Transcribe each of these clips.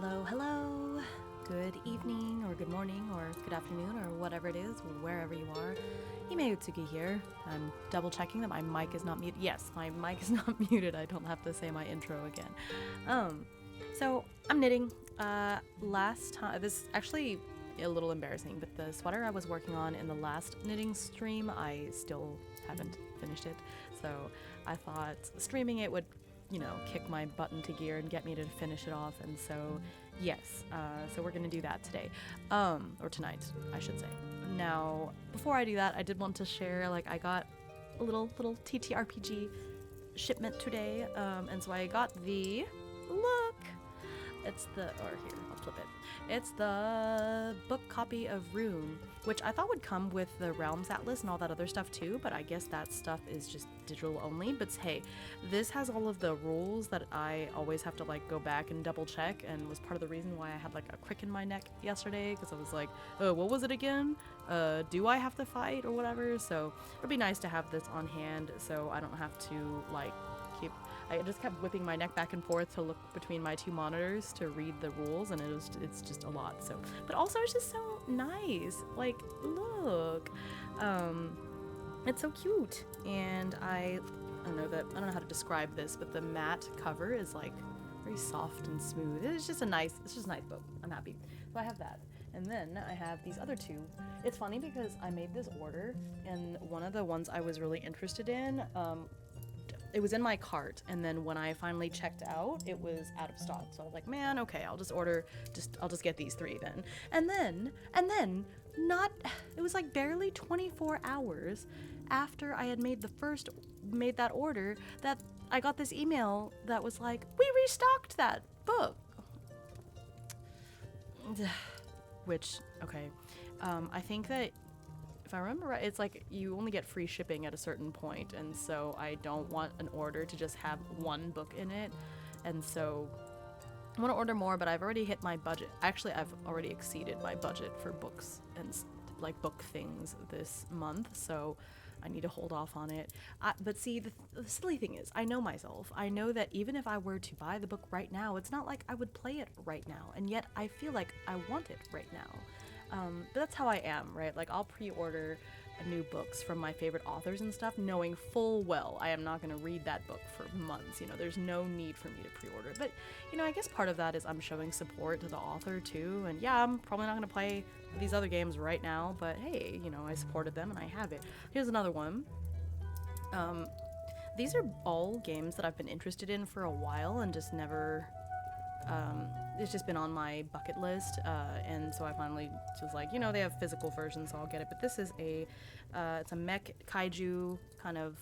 Hello, hello. Good evening, or good morning, or good afternoon, or whatever it is, wherever you are. Himeutsugi here. I'm double checking that my mic is not muted. Yes, my mic is not muted. I don't have to say my intro again. So I'm knitting. Last time, this is actually a little embarrassing, but the sweater I was working on in the last knitting stream, I still haven't finished it. So I thought streaming it would, kick my butt into gear and get me to finish it off. And so, yes, so we're gonna do that today, or tonight, I should say. Now, before I do that, I did want to share, I got a little TTRPG shipment today, and so I got look, it's here, I'll flip it. It's the book copy of Rune, which I thought would come with the Realms Atlas and all that other stuff too, but I guess that stuff is just digital only. But hey, this has all of the rules that I always have to go back and double check, and was part of the reason why I had a crick in my neck yesterday, because I was like, oh, what was it again? Do I have to fight or whatever? So it'd be nice to have this on hand so I don't have to I just kept whipping my neck back and forth to look between my two monitors to read the rules, and it's just a lot. So, but also it's just so nice. Look, it's so cute, and I don't know how to describe this, but the matte cover is very soft and smooth. It's just a nice book. I'm happy. So I have that. And then I have these other two. It's funny because I made this order, and one of the ones I was really interested in, it was in my cart, and then when I finally checked out, it was out of stock. So I was like, man, okay, I'll just get these three then. And then it was barely 24 hours after I had made that order that I got this email that was like, we restocked that book. Which, okay, I think that if I remember right, it's you only get free shipping at a certain point, and so I don't want an order to just have one book in it, and so I want to order more, but I've already hit my budget. Actually, I've already exceeded my budget for books and book things this month, so I need to hold off on it. But see, the silly thing is, I know myself. I know that even if I were to buy the book right now, it's not like I would play it right now, and yet I feel like I want it right now. But that's how I am, right? I'll pre-order new books from my favorite authors and stuff, knowing full well I am not going to read that book for months. There's no need for me to pre-order. But, I guess part of that is I'm showing support to the author too. And yeah, I'm probably not going to play these other games right now, but hey, I supported them and I have it. Here's another one. These are all games that I've been interested in for a while and just never... it's just been on my bucket list, and so I finally was like, they have physical versions, so I'll get it. But this is it's a mech kaiju kind of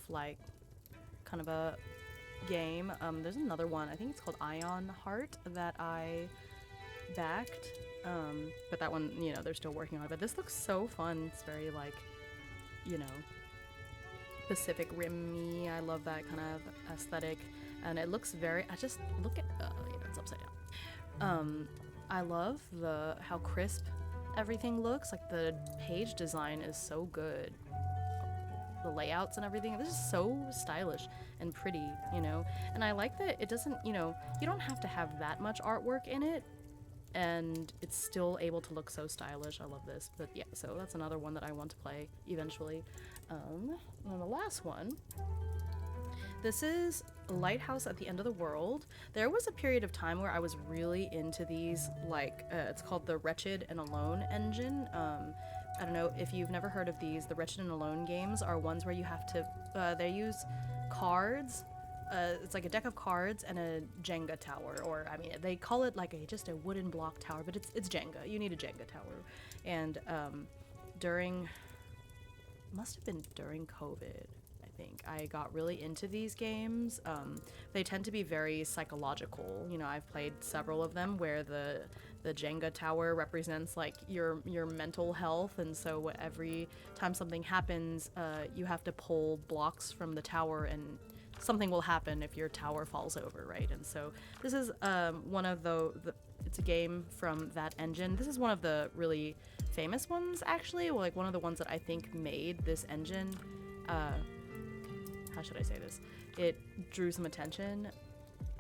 a game. There's another one, I think it's called Ion Heart, that I backed, but that one, they're still working on it. But this looks so fun. It's very Pacific Rim-y. I love that kind of aesthetic, and it looks very, it's upside down. I love how crisp everything looks. The page design is so good. The layouts and everything, this is so stylish and pretty, and I like that it doesn't, you don't have to have that much artwork in it, and it's still able to look so stylish. I love this. But yeah, so that's another one that I want to play eventually. And then the last one, this is Lighthouse at the End of the World. There was a period of time where I was really into these, it's called the Wretched and Alone engine. I don't know if you've never heard of these. The Wretched and Alone games are ones where you have to, they use cards. It's like a deck of cards and a Jenga tower, or I mean, they call it just a wooden block tower, but it's Jenga. You need a Jenga tower. And must have been during COVID, I got really into these games. They tend to be very psychological. I've played several of them where the Jenga tower represents your mental health, and so every time something happens, you have to pull blocks from the tower, and something will happen if your tower falls over, right? And so this is one of it's a game from that engine. This is one of the really famous ones, actually. One of the ones that I think made this engine. How should I say this? It drew some attention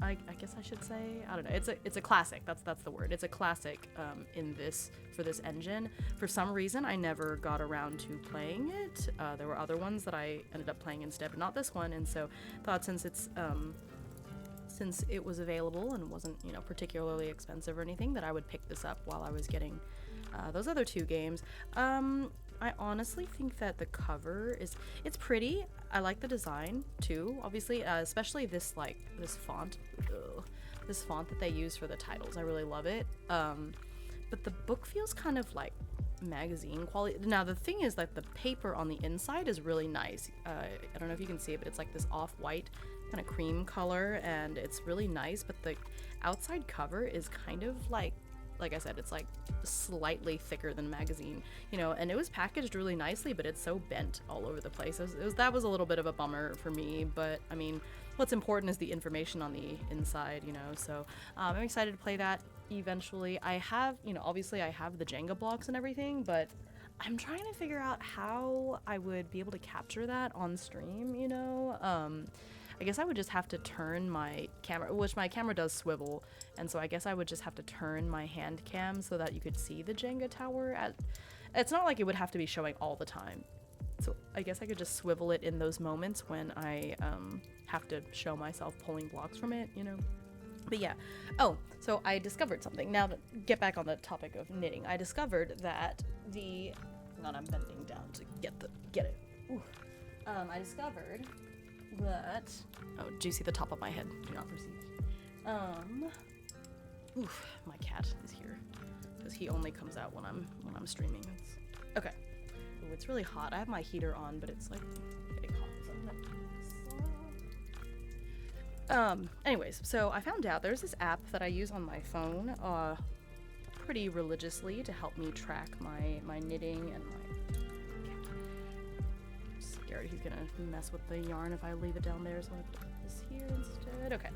I guess I should say, I don't know. It's a classic. That's the word. It's a classic for this engine. For some reason, I never got around to playing it. There were other ones that I ended up playing instead, but not this one. And so thought since it was available and wasn't, you know, particularly expensive or anything, that I would pick this up while I was getting those other two games. I honestly think that the cover it's pretty. I like the design too, obviously, especially this font. Ugh, this font that they use for the titles. I really love it. But the book feels kind of like magazine quality. Now the thing is that the paper on the inside is really nice. I don't know if you can see it, but it's like this off-white kind of cream color, and it's really nice. But the outside cover is kind of like I said, it's like slightly thicker than magazine, you know, and it was packaged really nicely, but it's so bent all over the place. That was a little bit of a bummer for me, but I mean, what's important is the information on the inside, you know, so I'm excited to play that eventually. I have, you know, obviously I have the Jenga blocks and everything, but I'm trying to figure out how I would be able to capture that on stream, you know. I guess I would just have to turn my camera, which my camera does swivel, and so I guess I would just have to turn my hand cam so that you could see the Jenga tower. It's not like it would have to be showing all the time, so I guess I could just swivel it in those moments when I have to show myself pulling blocks from it, you know. But yeah. Oh, so I discovered something. Now to get back on the topic of knitting, I discovered that hang on, I'm bending down to get it. Ooh. I discovered that, oh, do you see the top of my head? Do not perceive. My cat is here because he only comes out when I'm streaming. Okay. Ooh, it's really hot. I have my heater on, but it's like getting hot. Anyways, so I found out there's this app that I use on my phone pretty religiously to help me track my knitting and my scared he's gonna mess with the yarn if I leave it down there, so I'm gonna put this here instead. Okay.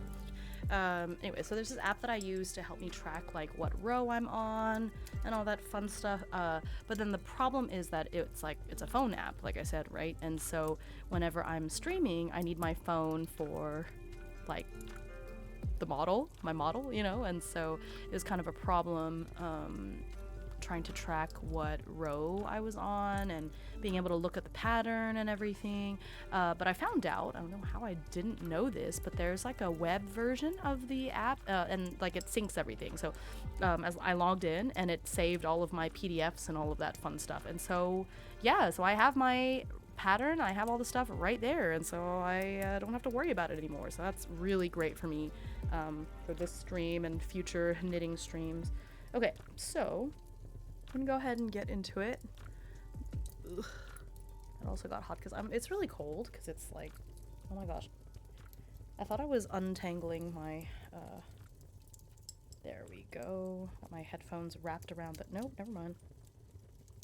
Anyway, so there's this app that I use to help me track like what row I'm on and all that fun stuff. But then the problem is that it's a phone app, like I said, right? And so whenever I'm streaming, I need my phone for like my model, you know, and so it was kind of a problem trying to track what row I was on and being able to look at the pattern and everything. But I found out, I don't know how I didn't know this, but there's like a web version of the app and like it syncs everything. So as I logged in and it saved all of my PDFs and all of that fun stuff. And so, yeah, so I have my pattern, I have all the stuff right there, and so I don't have to worry about it anymore. So that's really great for me for this stream and future knitting streams. Okay, so I'm gonna go ahead and get into it. Ugh. It also got hot because it's really cold because it's like, oh my gosh. I thought I was untangling my, there we go. Got my headphones wrapped around the, nope, never mind.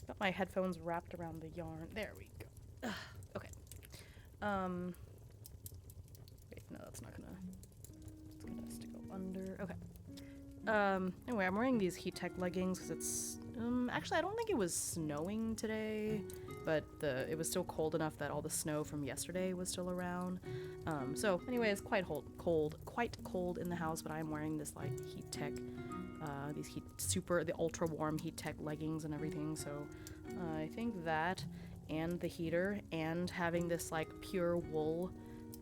Got my headphones wrapped around the yarn. There we go. Ugh. Okay. Wait, no, that's not gonna, it's gonna have to go under. Okay. Anyway, I'm wearing these heat tech leggings because it's, actually I don't think it was snowing today, but it was still cold enough that all the snow from yesterday was still around. So anyway, it's quite cold in the house, but I'm wearing this like heat tech, the ultra warm heat tech leggings and everything. So I think that and the heater and having this like pure wool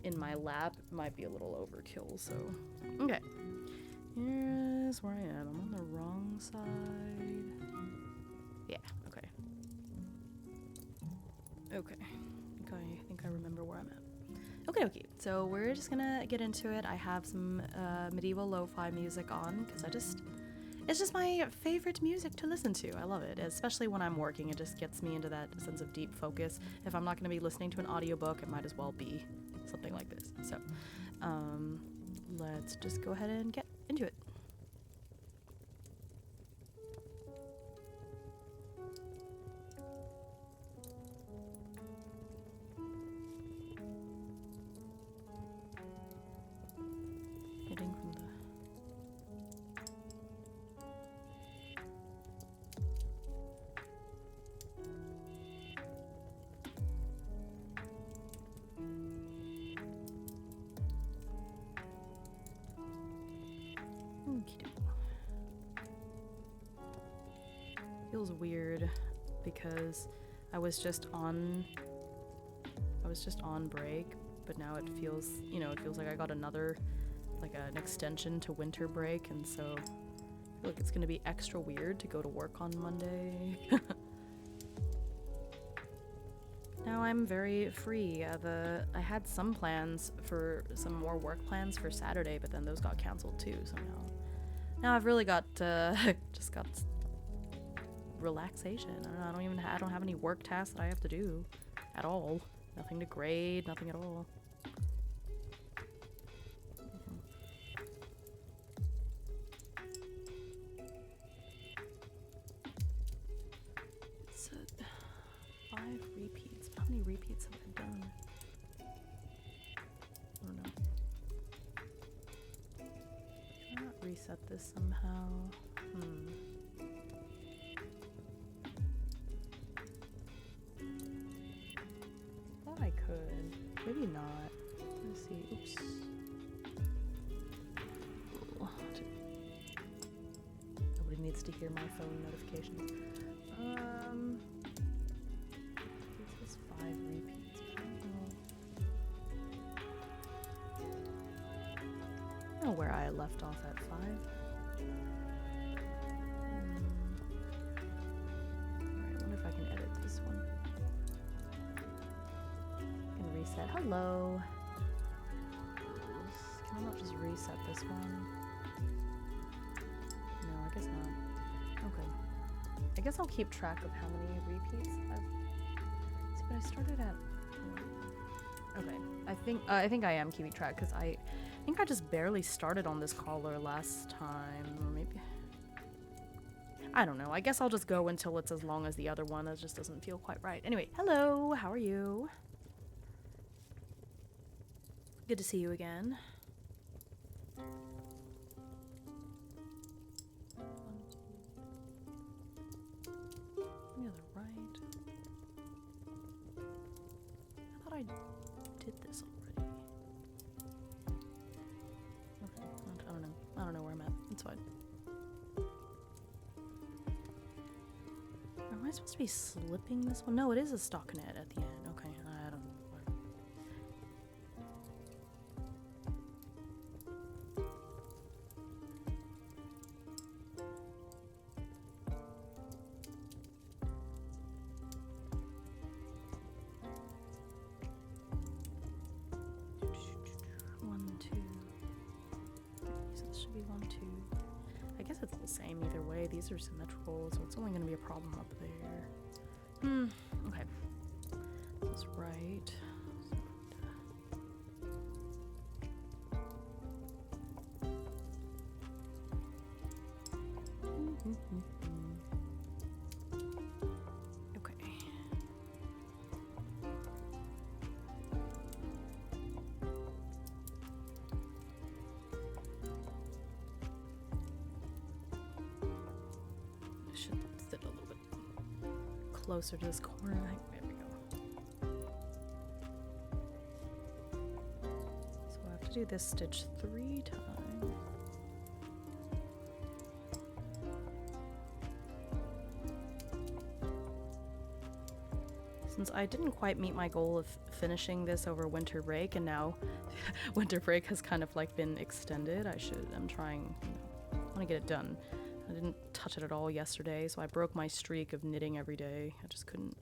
in my lap might be a little overkill. So, okay. Here's where I am. I'm on the wrong side. Yeah, okay. Okay. I think I remember where I'm at. Okay. So we're just gonna get into it. I have some medieval lo-fi music on because it's just my favorite music to listen to. I love it, especially when I'm working. It just gets me into that sense of deep focus. If I'm not gonna be listening to an audiobook, it might as well be something like this. So, let's just go ahead and get into it. Knitting from the Feels weird because I was just on break, but now it feels, you know, it feels like I got another, like an extension to winter break, and so I feel like it's gonna be extra weird to go to work on Monday. Now I'm very free. I had some plans for some more work plans for Saturday, but then those got canceled too. So now I've really got just got relaxation. I don't have any work tasks that I have to do at all. Nothing to grade, nothing at all. It's 5 repeats. How many repeats have I done? I don't know. Can I not reset this somehow? Thought I could. Maybe not. Let's see. Oops. Nobody needs to hear my phone notifications. This is 5 repeats. I don't know where I left off at 5. Alright, I wonder if I can edit this one. I can reset. Hello. Can I not just reset this one? No, I guess not. Okay. I guess I'll keep track of how many repeats I've... See, but I started at... Okay. I think I am keeping track, because I think I just barely started on this caller last time. Or maybe... I don't know. I guess I'll just go until it's as long as the other one. That just doesn't feel quite right. Anyway, hello. How are you? Good to see you again. The other right. I thought I did this already. Okay, I don't know. I don't know where I'm at. It's fine. Am I supposed to be slipping this one? No, it is a stockinette at the end. Okay, I don't know. Either way, these are symmetrical, so it's only going to be a problem up there. Okay. This is right. Okay. Should sit a little bit closer to this corner. There we go. So I have to do this stitch 3 times. Since I didn't quite meet my goal of finishing this over winter break, and now winter break has kind of like been extended, I'm trying, I want to get it done. I didn't touch it at all yesterday, so I broke my streak of knitting every day. I just couldn't.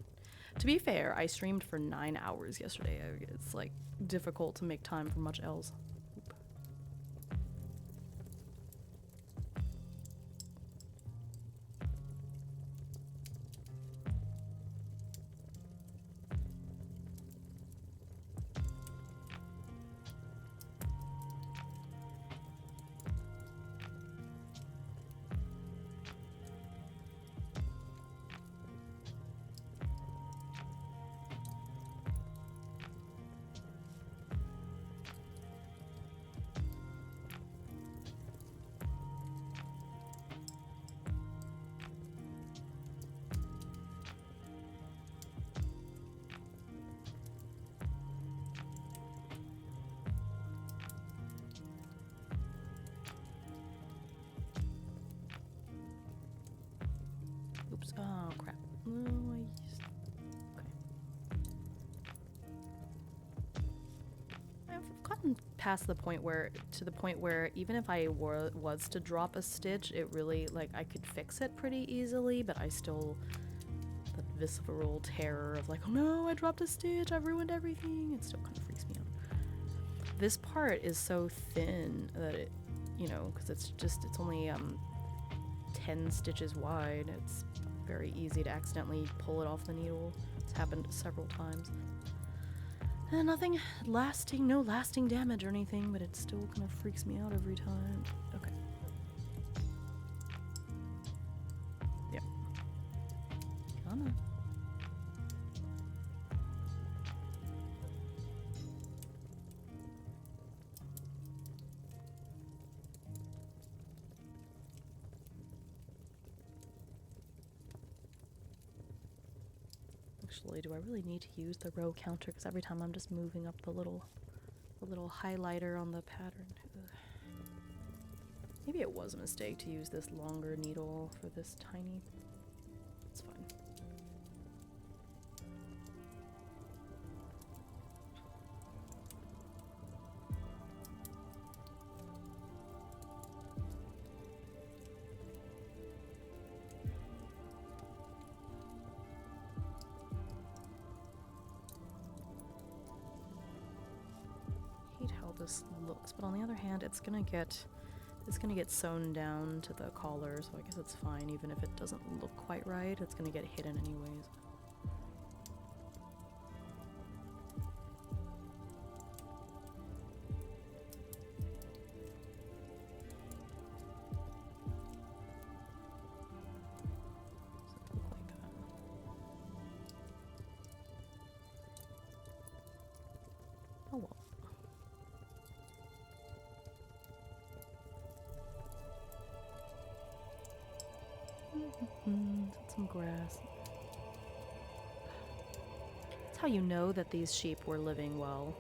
To be fair, I streamed for 9 hours yesterday. It's like difficult to make time for much else. Oop. past the point where, even if I was to drop a stitch, it really, like, I could fix it pretty easily, but I still, that visceral terror of like, oh no, I dropped a stitch, I've ruined everything, it still kind of freaks me out. This part is so thin that it, you know, because it's only 10 stitches wide, it's very easy to accidentally pull it off the needle. It's happened several times. And nothing lasting, no lasting damage or anything, but it still kind of freaks me out every time. Okay. Yep. Come on. Actually, do I really need to use the row counter? Because every time I'm just moving up the little highlighter on the pattern. Ugh. Maybe it was a mistake to use this longer needle for this tiny. It's fine. This looks, but on the other hand, it's gonna get sewn down to the collar, so I guess it's fine. Even if it doesn't look quite right, it's gonna get hidden anyways. Oh well. Some grass. That's how you know that these sheep were living well.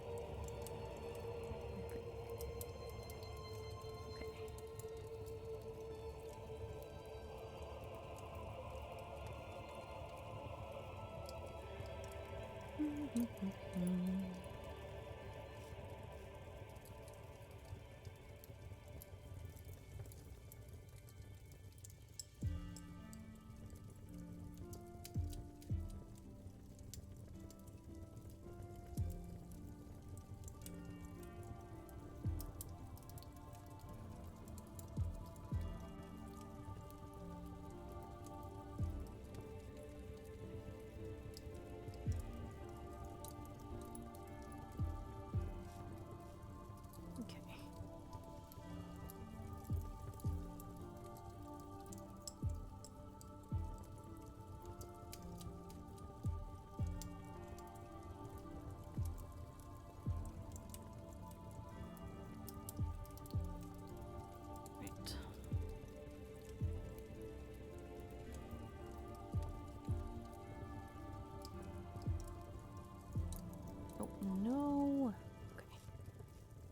No. Okay.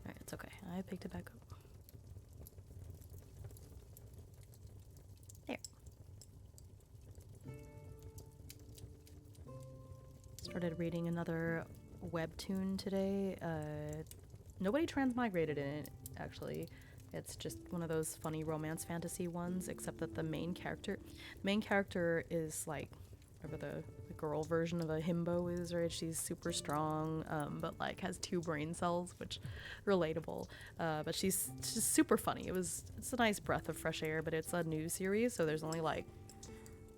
Alright, it's okay. I picked it back up. There. Started reading another webtoon today. Nobody transmigrated in it, actually. It's just one of those funny romance fantasy ones, except that the main character is like, whatever the girl version of a himbo is, right? She's super strong, but like has 2 brain cells, which relatable. But she's just super funny. It's a nice breath of fresh air, but it's a new series, so there's only like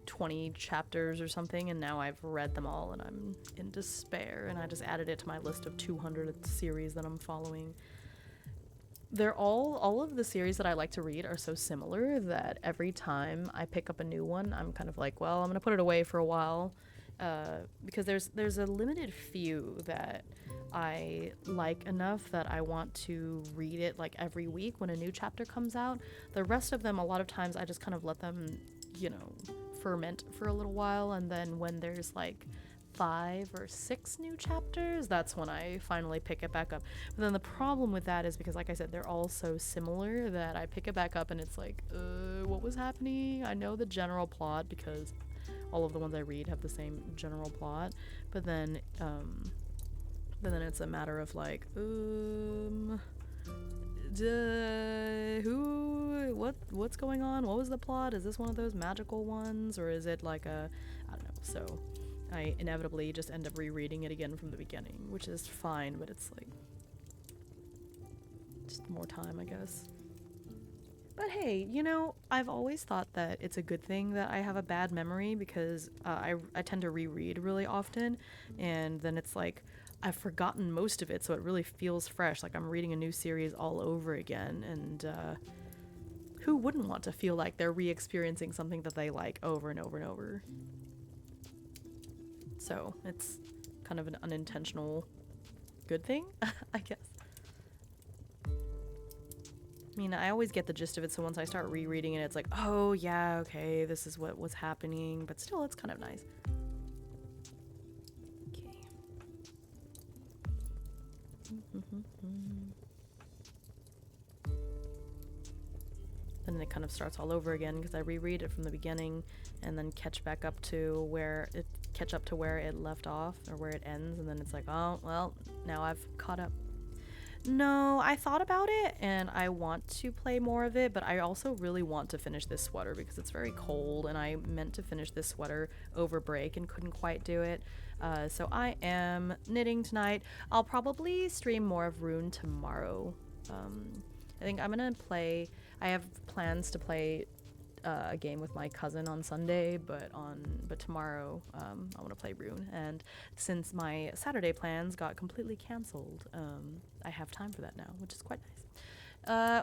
20 chapters or something, and now I've read them all and I'm in despair, and I just added it to my list of 200 series that I'm following. They're all of the series that I like to read are so similar that every time I pick up a new one, I'm kind of like, well, I'm gonna put it away for a while, because there's a limited few that I like enough that I want to read it like every week when a new chapter comes out. The rest of them, a lot of times I just kind of let them, you know, ferment for a little while, and then when there's like 5 or 6 new chapters, that's when I finally pick it back up. But then the problem with that is because, like I said, they're all so similar that I pick it back up and it's like, what was happening? I know the general plot because all of the ones I read have the same general plot, but then it's a matter of like, What's going on? What was the plot? Is this one of those magical ones, or is it like a, I don't know. So I inevitably just end up rereading it again from the beginning, which is fine, but it's like just more time, I guess. But hey, you know, I've always thought that it's a good thing that I have a bad memory, because I tend to reread really often, and then it's like I've forgotten most of it, so it really feels fresh, like I'm reading a new series all over again. And who wouldn't want to feel like they're re-experiencing something that they like over and over and over? So it's kind of an unintentional good thing, I guess. I mean, I always get the gist of it, so once I start rereading it, it's like, oh yeah, okay, this is what was happening, but still, it's kind of nice. Okay. And then it kind of starts all over again, because I reread it from the beginning and then catch up to where it left off, or where it ends, and then it's like, oh, well, now I've caught up. No, I thought about it, and I want to play more of it, but I also really want to finish this sweater because it's very cold, and I meant to finish this sweater over break and couldn't quite do it. So I am knitting tonight. I'll probably stream more of Rune tomorrow. I think I'm gonna play. I have plans to play a game with my cousin on Sunday, but tomorrow I want to play Rune, and since my Saturday plans got completely cancelled, I have time for that now, which is quite nice.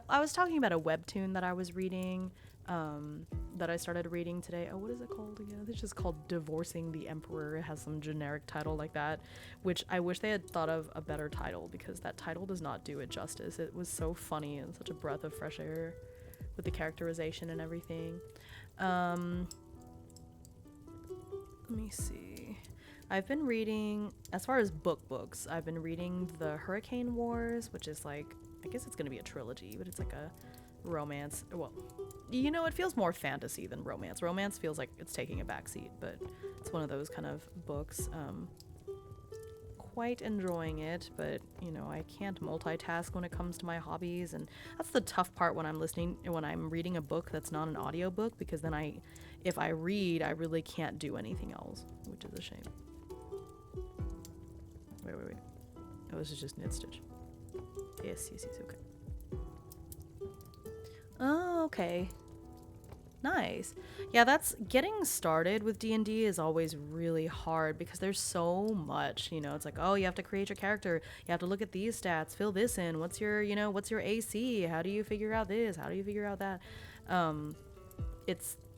I was talking about a webtoon that I was reading, that I started reading today. Oh, what is it called again? It's just called Divorcing the Emperor. It has some generic title like that, which I wish they had thought of a better title, because that title does not do it justice. It was so funny and such a breath of fresh air with the characterization and everything. Let me see. I've been reading, as far as books, I've been reading the Hurricane Wars, which is like, I guess it's gonna be a trilogy, but it's like a romance. Well, you know, it feels more fantasy than romance. Romance feels like it's taking a backseat, but it's one of those kind of books. Quite enjoying it, but you know, I can't multitask when it comes to my hobbies, and that's the tough part when I'm reading a book that's not an audiobook, because then if I read, I really can't do anything else, which is a shame. Wait. Oh, this is just knit stitch. Yes, okay. Oh, okay. Nice. Yeah, that's getting started with D&D is always really hard, because there's so much, you know. It's like, oh, you have to create your character, you have to look at these stats, fill this in, what's your AC, how do you figure out this, how do you figure out that?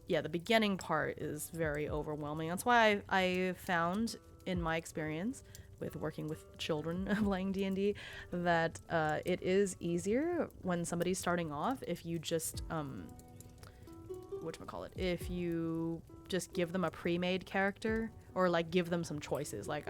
The beginning part is very overwhelming. That's why I found, in my experience with working with children playing D&D, that it is easier when somebody's starting off if you just if you just give them a pre-made character, or like give them some choices. Like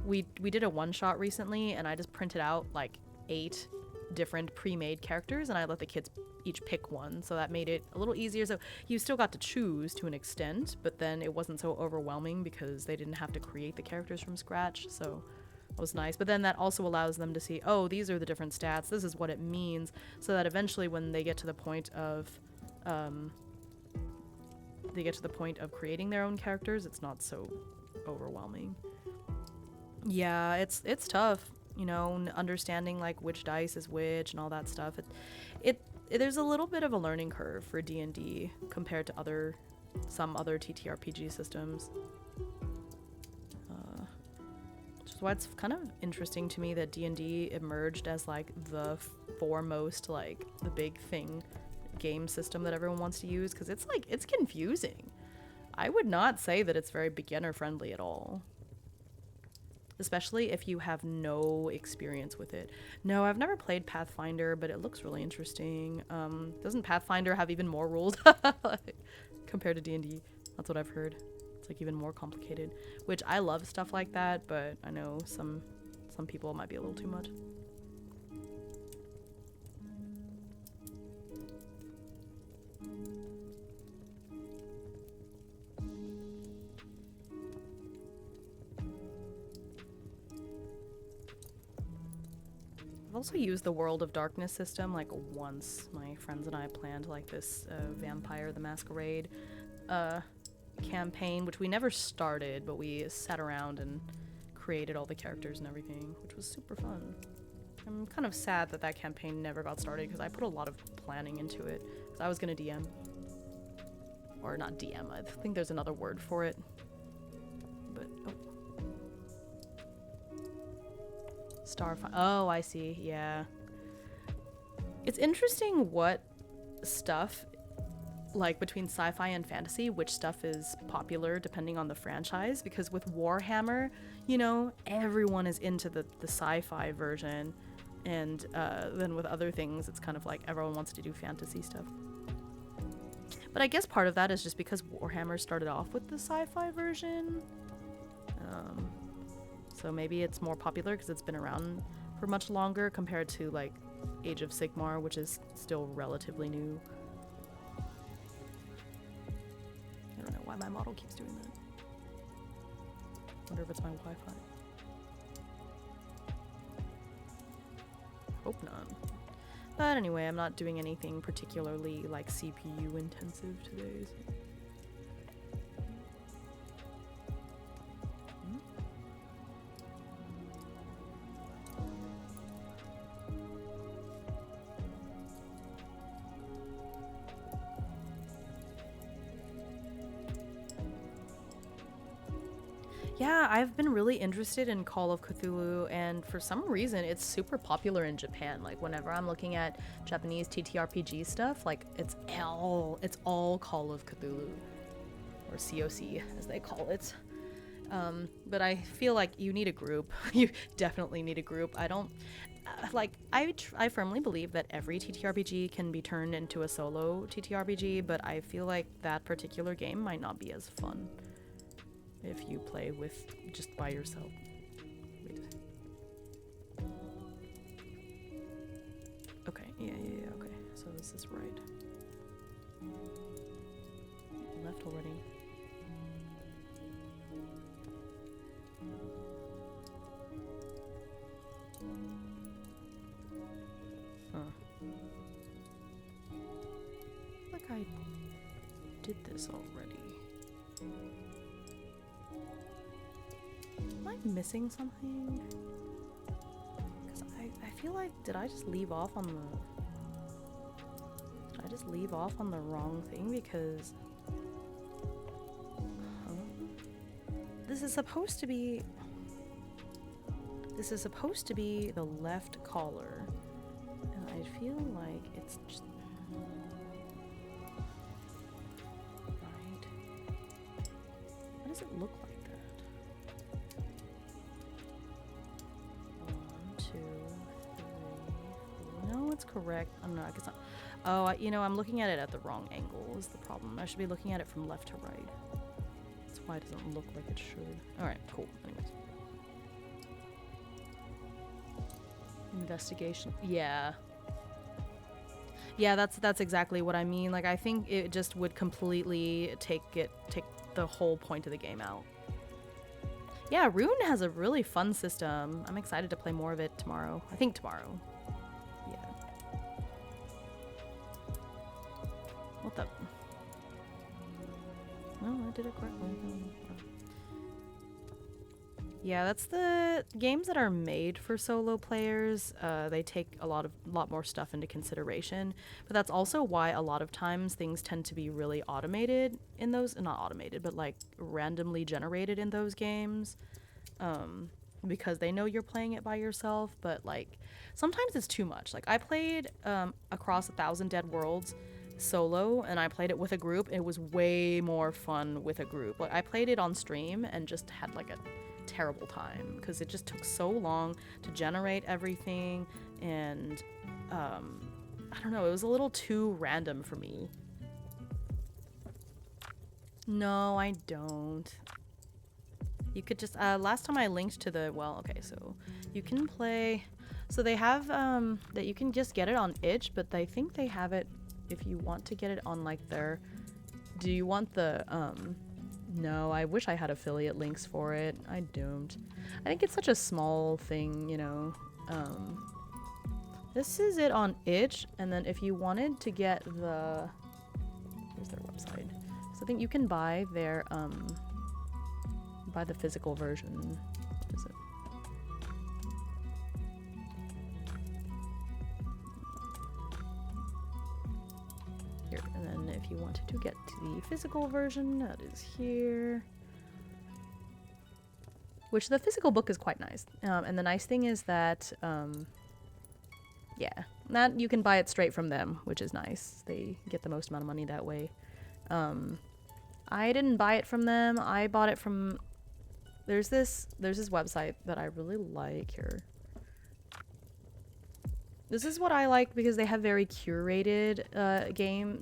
we did a one-shot recently, and I just printed out like 8 different pre-made characters, and I let the kids each pick one, so that made it a little easier. So you still got to choose to an extent, but then it wasn't so overwhelming because they didn't have to create the characters from scratch, so it was nice. But then that also allows them to see, oh, these are the different stats, this is what it means, so that eventually when they get to the point of creating their own characters, it's not so overwhelming. Yeah, it's tough, you know, understanding like which dice is which and all that stuff. There's a little bit of a learning curve for D&D compared to some other TTRPG systems. Which is why it's kind of interesting to me that D&D emerged as like the foremost, like the big thing game system that everyone wants to use, because it's like, it's confusing. I would not say that it's very beginner friendly at all, especially if you have no experience with it. No, I've never played Pathfinder, but it looks really interesting. Doesn't Pathfinder have even more rules compared to D&D? That's what I've heard. It's like even more complicated, which I love stuff like that, but I know some people it might be a little too much. I've also used the World of Darkness system like once. My friends and I planned like this Vampire the Masquerade campaign, which we never started, but we sat around and created all the characters and everything, which was super fun. I'm kind of sad that that campaign never got started because I put a lot of planning into it. I was gonna DM. Or not DM, I think there's another word for it. But, oh. Starfire. Oh, I see. Yeah. It's interesting what stuff, like between sci-fi and fantasy, which stuff is popular depending on the franchise. Because with Warhammer, you know, everyone is into the sci-fi version. And then with other things, it's kind of like everyone wants to do fantasy stuff. But I guess part of that is just because Warhammer started off with the sci-fi version. So maybe it's more popular because it's been around for much longer compared to like Age of Sigmar, which is still relatively new. I don't know why my model keeps doing that. Wonder if it's my Wi-Fi. Hope not. But anyway, I'm not doing anything particularly like CPU intensive today. So. Yeah, I've been really interested in Call of Cthulhu, and for some reason it's super popular in Japan. Like whenever I'm looking at Japanese TTRPG stuff, like it's all Call of Cthulhu, or COC as they call it. But I feel like you need a group. You definitely need a group. I don't I firmly believe that every TTRPG can be turned into a solo TTRPG, but I feel like that particular game might not be as fun if you play with just by yourself. Wait. Okay, yeah, okay. So this is right. Left already. Huh. Like I did this already. Am I missing something? Because I feel like, did I just leave off on the wrong thing? Because this is supposed to be the left collar, and I feel like it's just right. Why does it look like it's correct? I'm not. It's not. Oh, you know, I'm looking at it at the wrong angle is the problem. I should be looking at it from left to right. That's why it doesn't look like it should. Alright, cool. Anyways. Investigation. Yeah. Yeah, that's exactly what I mean. Like, I think it just would completely take the whole point of the game out. Yeah, Rune has a really fun system. I'm excited to play more of it tomorrow. I think tomorrow. What the? No, I did it correctly. Yeah, that's the games that are made for solo players. They take a lot more stuff into consideration, but that's also why a lot of times things tend to be really automated in those. Not automated, but like randomly generated in those games, because they know you're playing it by yourself. But like sometimes it's too much. Like I played Across 1,000 Dead Worlds solo, and I played it with a group. It was way more fun with a group. Like I played it on stream and just had like a terrible time because it just took so long to generate everything, and I don't know, it was a little too random for me. No, I don't. You could just last time I linked to the, well, okay, so you can play, so they have that you can just get it on itch, but I think they have it if you want to get it on like their, do you want the no, I wish I had affiliate links for it. I don't. I think it's such a small thing, you know. This is it on itch, and then if you wanted to get the... Here's their website. So I think you can buy their, buy the physical version. What is it? Here, and then if you wanted to get to the physical version, that is here. Which the physical book is quite nice. And the nice thing is that, yeah, that you can buy it straight from them, which is nice. They get the most amount of money that way. I didn't buy it from them. I bought it from... There's this website that I really like here. This is what I like because they have very curated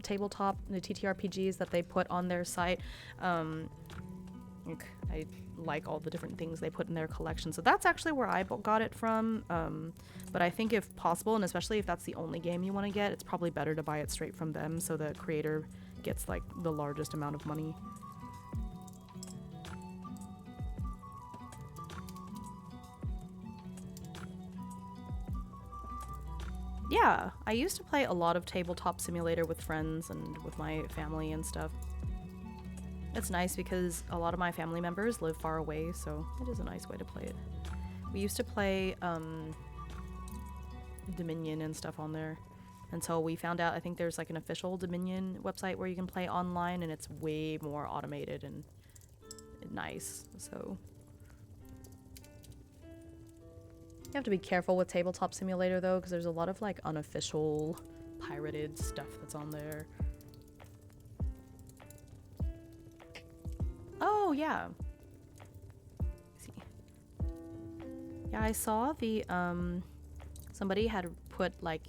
tabletop, the TTRPGs that they put on their site. I like all the different things they put in their collection. So that's actually where I got it from. But I think if possible, and especially if that's the only game you want to get, it's probably better to buy it straight from them so the creator gets like the largest amount of money. Yeah, I used to play a lot of Tabletop Simulator with friends and with my family and stuff. It's nice because a lot of my family members live far away, so it is a nice way to play it. We used to play Dominion and stuff on there until we found out I think there's like an official Dominion website where you can play online, and it's way more automated and nice. So you have to be careful with Tabletop Simulator though, because there's a lot of like unofficial pirated stuff that's on there. Oh yeah. Let's see. Yeah, I saw the somebody had put like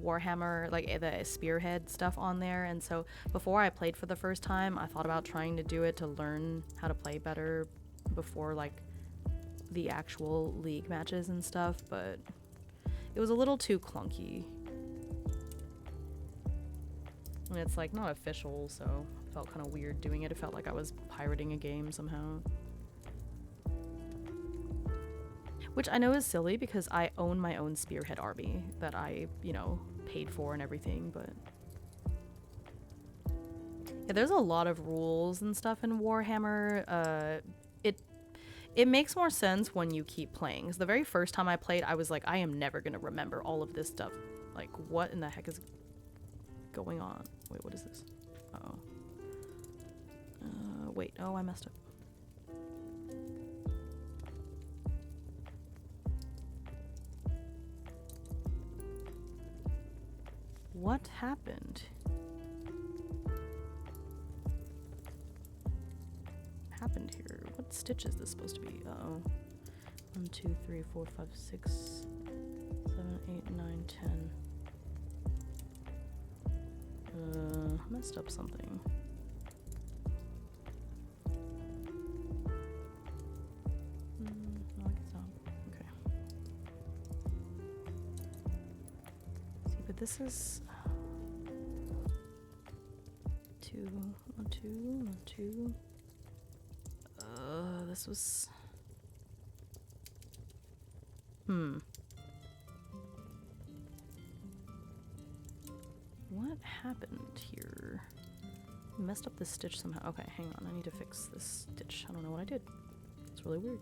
Warhammer, like the Spearhead stuff on there, and so before I played for the first time, I thought about trying to do it to learn how to play better before like the actual league matches and stuff, but it was a little too clunky. And it's like not official, so it felt kind of weird doing it. It felt like I was pirating a game somehow. Which I know is silly because I own my own Spearhead army that I, you know, paid for and everything, but yeah, there's a lot of rules and stuff in Warhammer. It makes more sense when you keep playing. Because the very first time I played, I was like, I am never going to remember all of this stuff. Like, what in the heck is going on? Wait, what is this? Uh-oh. Wait. Oh, I messed up. What happened? Happened here? What stitch is this supposed to be? Uh-oh. 1, 2, 3, 4, 5, 6, 7, 8, 9, 10. Messed up something. No, I guess not. Okay. See, but this is 2, 1, 2, 1, 2. This was... What happened here? I messed up this stitch somehow. Okay, hang on. I need to fix this stitch. I don't know what I did. It's really weird.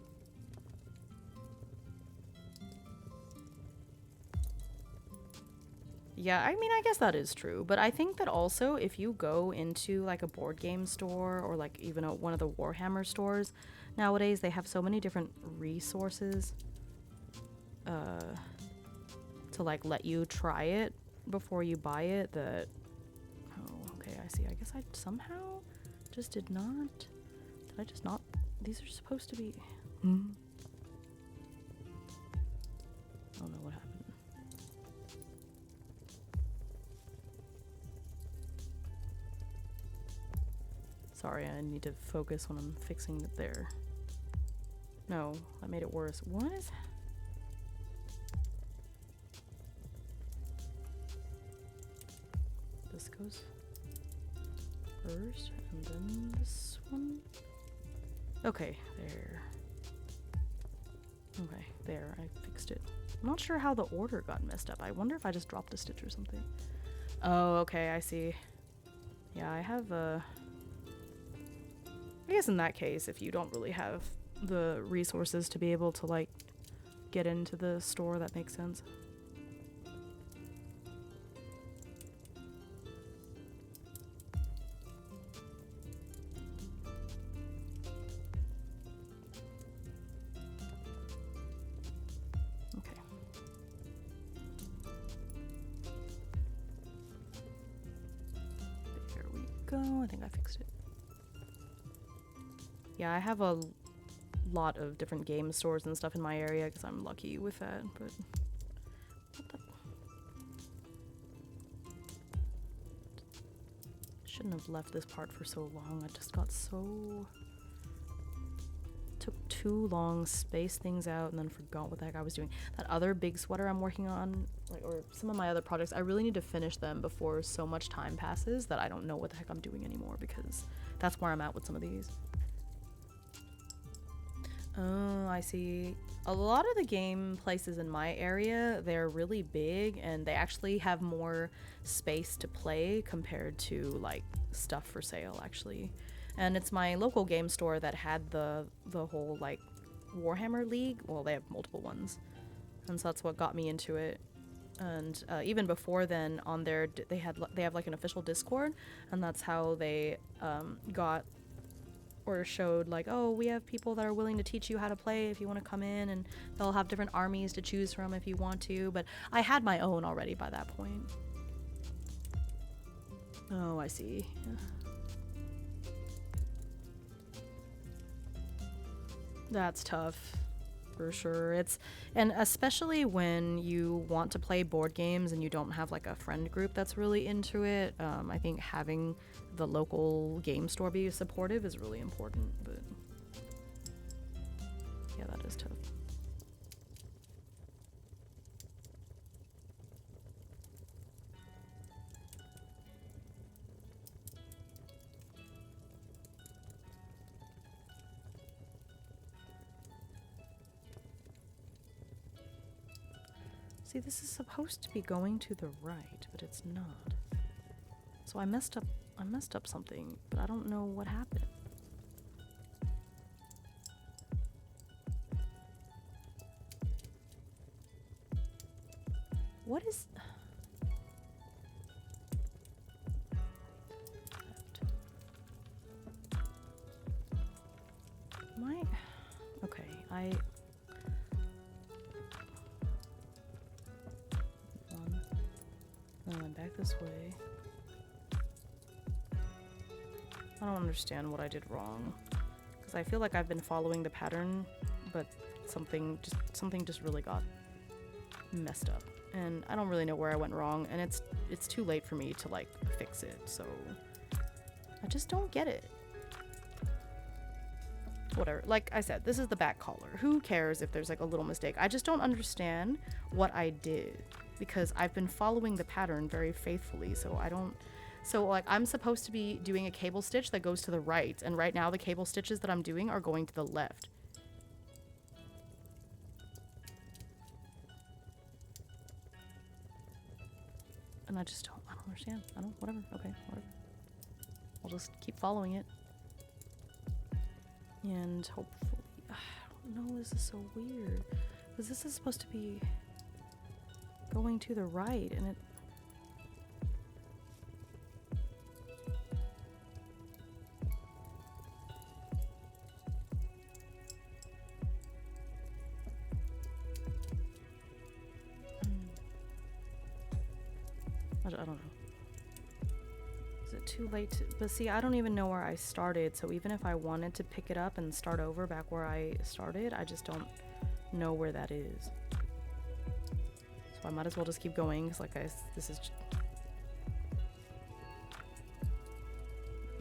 Yeah, I mean, I guess that is true. But I think that also if you go into like a board game store or like even one of the Warhammer stores, nowadays they have so many different resources to like let you try it before you buy it that... Oh, okay, I see. I guess I somehow just did not... Did I just not... These are supposed to be... I don't know what happened. Sorry, I need to focus when I'm fixing it there. No, I made it worse. What is... This goes first, and then this one. Okay, there. Okay, there, I fixed it. I'm not sure how the order got messed up. I wonder if I just dropped a stitch or something. Oh, okay, I see. Yeah, I have I guess in that case, if you don't really have the resources to be able to, like, get into the store, that makes sense. Okay. There we go. I think I fixed it. Yeah, I have a lot of different game stores and stuff in my area because I'm lucky with that, but what the? Shouldn't have left this part for so long. I just got so... took too long, spaced things out, and then forgot what the heck I was doing. That other big sweater I'm working on, like, or some of my other projects, I really need to finish them before so much time passes that I don't know what the heck I'm doing anymore, because that's where I'm at with some of these. Oh, I see. A lot of the game places in my area, they're really big and they actually have more space to play compared to, like, stuff for sale, actually. And it's my local game store that had the whole, like, Warhammer League. Well, they have multiple ones. And so that's what got me into it. And even before then, on their they have like an official Discord, and that's how they got or showed, like, oh, we have people that are willing to teach you how to play if you want to come in, and they'll have different armies to choose from if you want to. But I had my own already by that point. Oh, I see. That's tough, for sure. And especially when you want to play board games and you don't have, like, a friend group that's really into it. I think having the local game store be supportive is really important, but yeah, that is tough. See, this is supposed to be going to the right, but it's not. So I messed up something, but I don't know what happened. What is... My... Okay, Then I'm back this way. I don't understand what I did wrong, because I feel like I've been following the pattern, but something just really got messed up, and I don't really know where I went wrong, and it's too late for me to, like, fix it, so I just don't get it. Whatever, like I said, this is the back collar. Who cares if there's, like, a little mistake? I just don't understand what I did, because I've been following the pattern very faithfully, so I don't... So, like, I'm supposed to be doing a cable stitch that goes to the right, and right now the cable stitches that I'm doing are going to the left. And I don't understand. Whatever, okay, whatever. I'll just keep following it. And hopefully, I don't know, this is so weird. Because this is supposed to be going to the right, and it... I don't know. Is it too late to... But see, I don't even know where I started, so even if I wanted to pick it up and start over back where I started, I just don't know where that is. So I might as well just keep going, because, like, this is...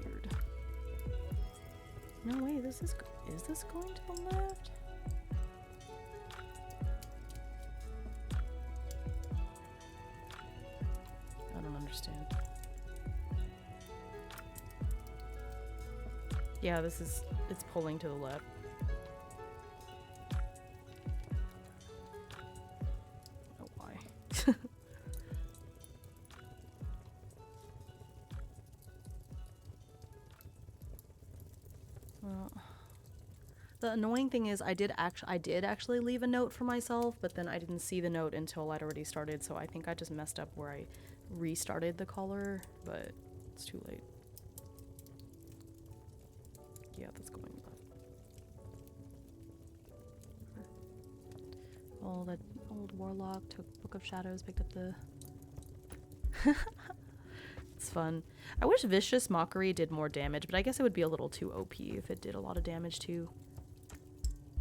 weird. No way, is this going to the left? I don't understand. Yeah, it's pulling to the left. Well, the annoying thing is I did actually leave a note for myself, but then I didn't see the note until I'd already started, so I think I just messed up where I restarted the caller, but it's too late. Yeah, that's going left. Oh, that old warlock took Book of Shadows, picked up the... It's fun. I wish Vicious Mockery did more damage, but I guess it would be a little too OP if it did a lot of damage too.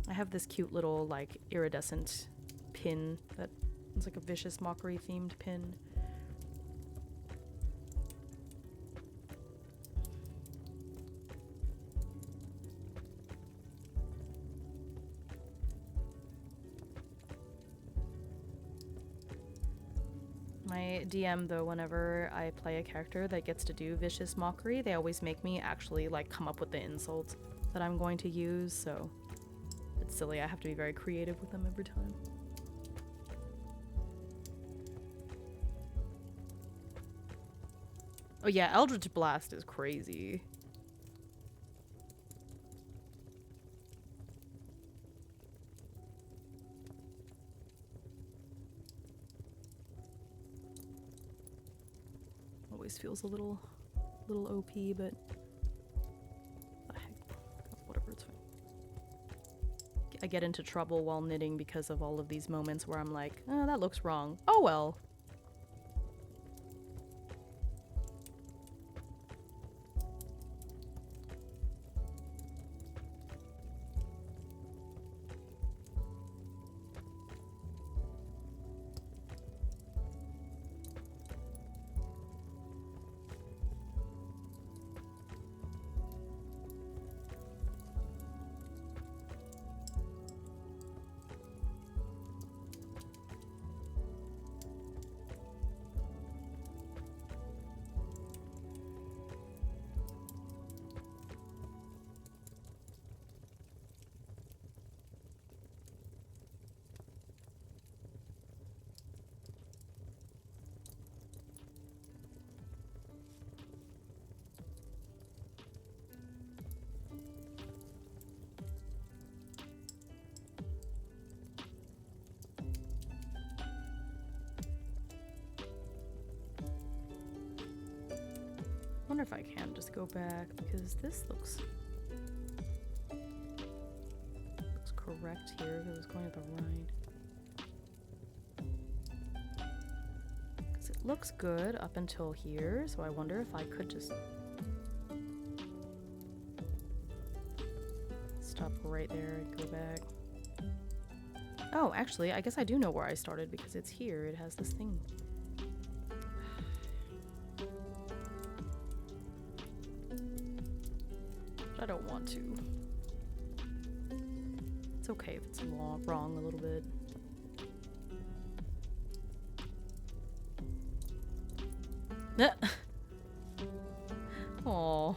I have this cute little, like, iridescent pin that is like a Vicious Mockery themed pin. My DM, though, whenever I play a character that gets to do Vicious Mockery, they always make me actually, like, come up with the insults that I'm going to use, so it's silly. I have to be very creative with them every time. Oh yeah, Eldritch Blast is crazy. Always feels a little OP, but whatever, it's fine. I get into trouble while knitting because of all of these moments where I'm like, oh, that looks wrong. Oh well. I wonder if I can just go back because this looks correct here if it was going to the right. Because it looks good up until here, so I wonder if I could just stop right there and go back. Oh, actually, I guess I do know where I started because it's here. It has this thing. I don't want to. It's okay if it's wrong a little bit. Aww.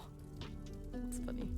That's funny.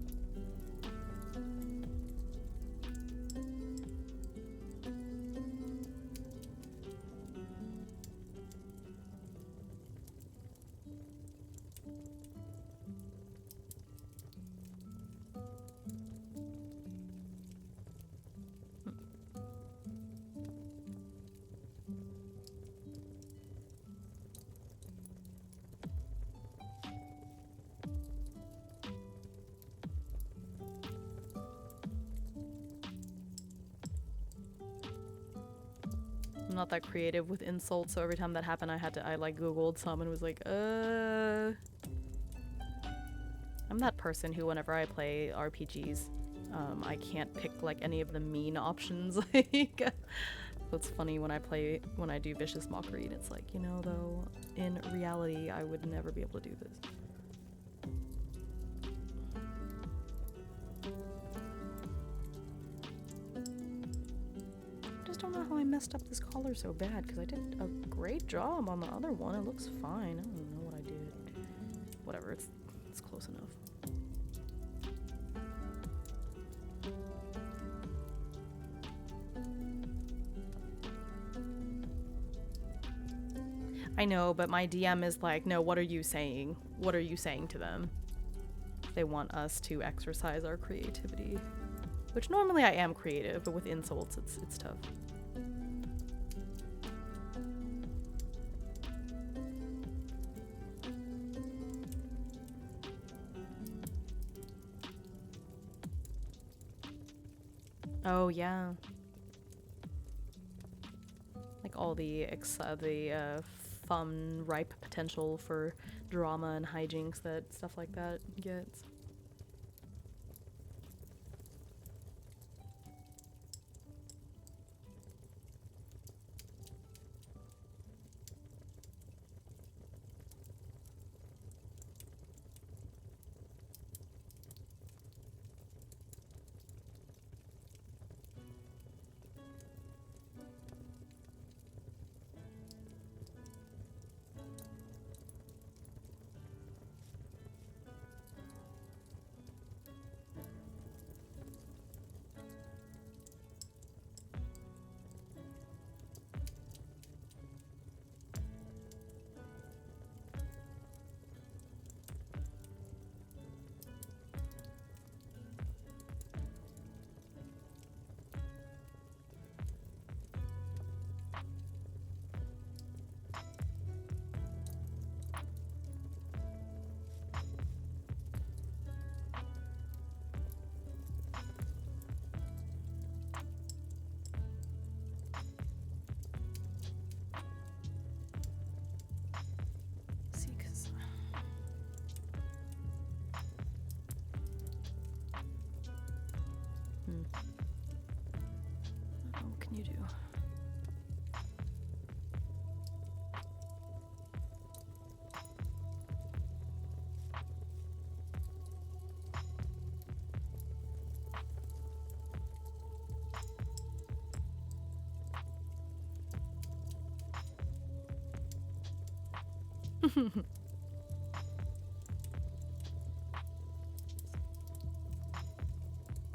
I'm not that creative with insults, so every time that happened I like googled some and was like, I'm that person who whenever I play RPGs, I can't pick like any of the mean options. Like, it's funny when I do Vicious Mockery and it's like, you know, though, in reality I would never be able to do this. I don't know how I messed up this collar so bad because I did a great job on the other one. It looks fine. I don't know what I did. Whatever, it's close enough. I know, but my DM is like, no, what are you saying? What are you saying to them? They want us to exercise our creativity. Which normally I am creative, but with insults it's tough. Oh yeah. Like all the fun, ripe potential for drama and hijinks that stuff like that gets. What can you do?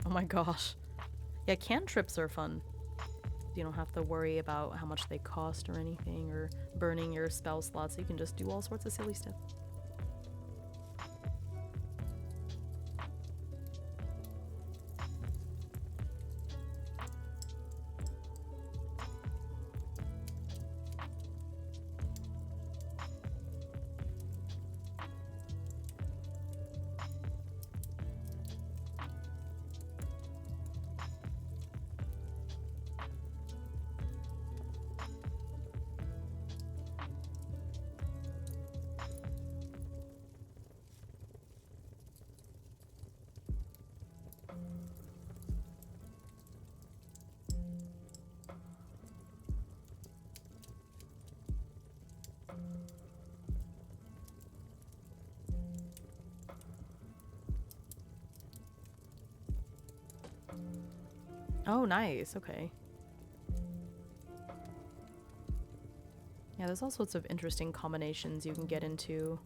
Oh my gosh. Yeah, cantrips are fun. You don't have to worry about how much they cost or anything, or burning your spell slots. You can just do all sorts of silly stuff. Oh, nice. Okay. Yeah, there's all sorts of interesting combinations you can get into.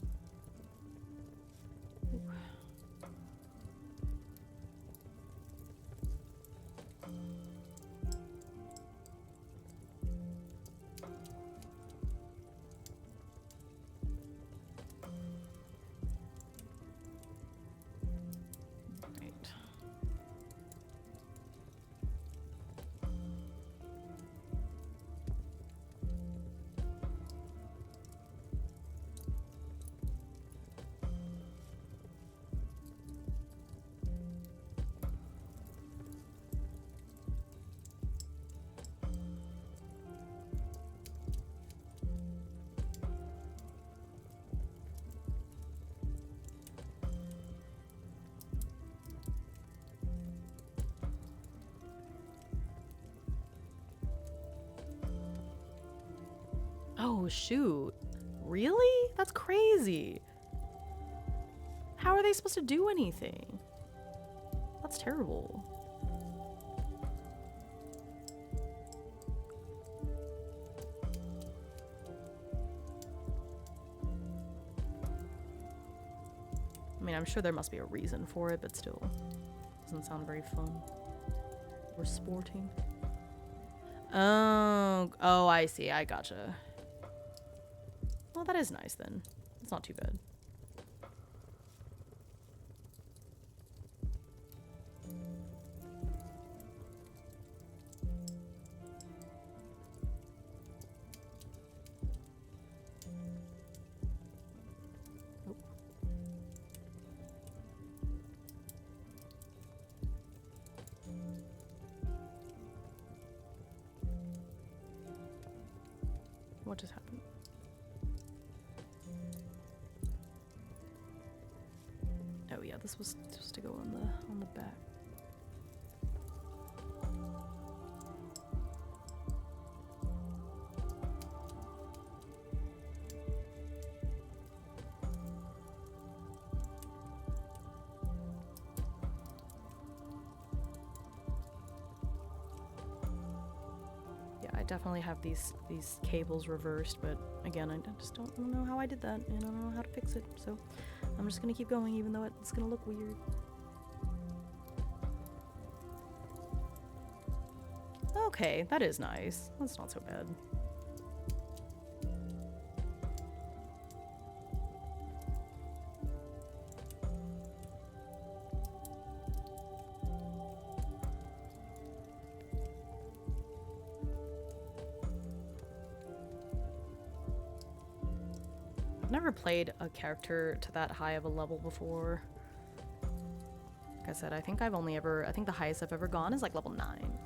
Oh, shoot. Really? That's crazy. How are they supposed to do anything? That's terrible. I mean, I'm sure there must be a reason for it, but still. Doesn't sound very fun. Or sporting. Oh, I see. I gotcha. Well, that is nice then. It's not too bad. What just happened? Oh yeah, this was supposed to go on the back. I definitely have these cables reversed, but again, I just don't know how I did that, and I don't know how to fix it, so I'm just gonna keep going even though it's gonna look weird. Okay, that is nice. That's not so bad. I've never played a character to that high of a level before. Like I said, I think the highest I've ever gone is like level 9.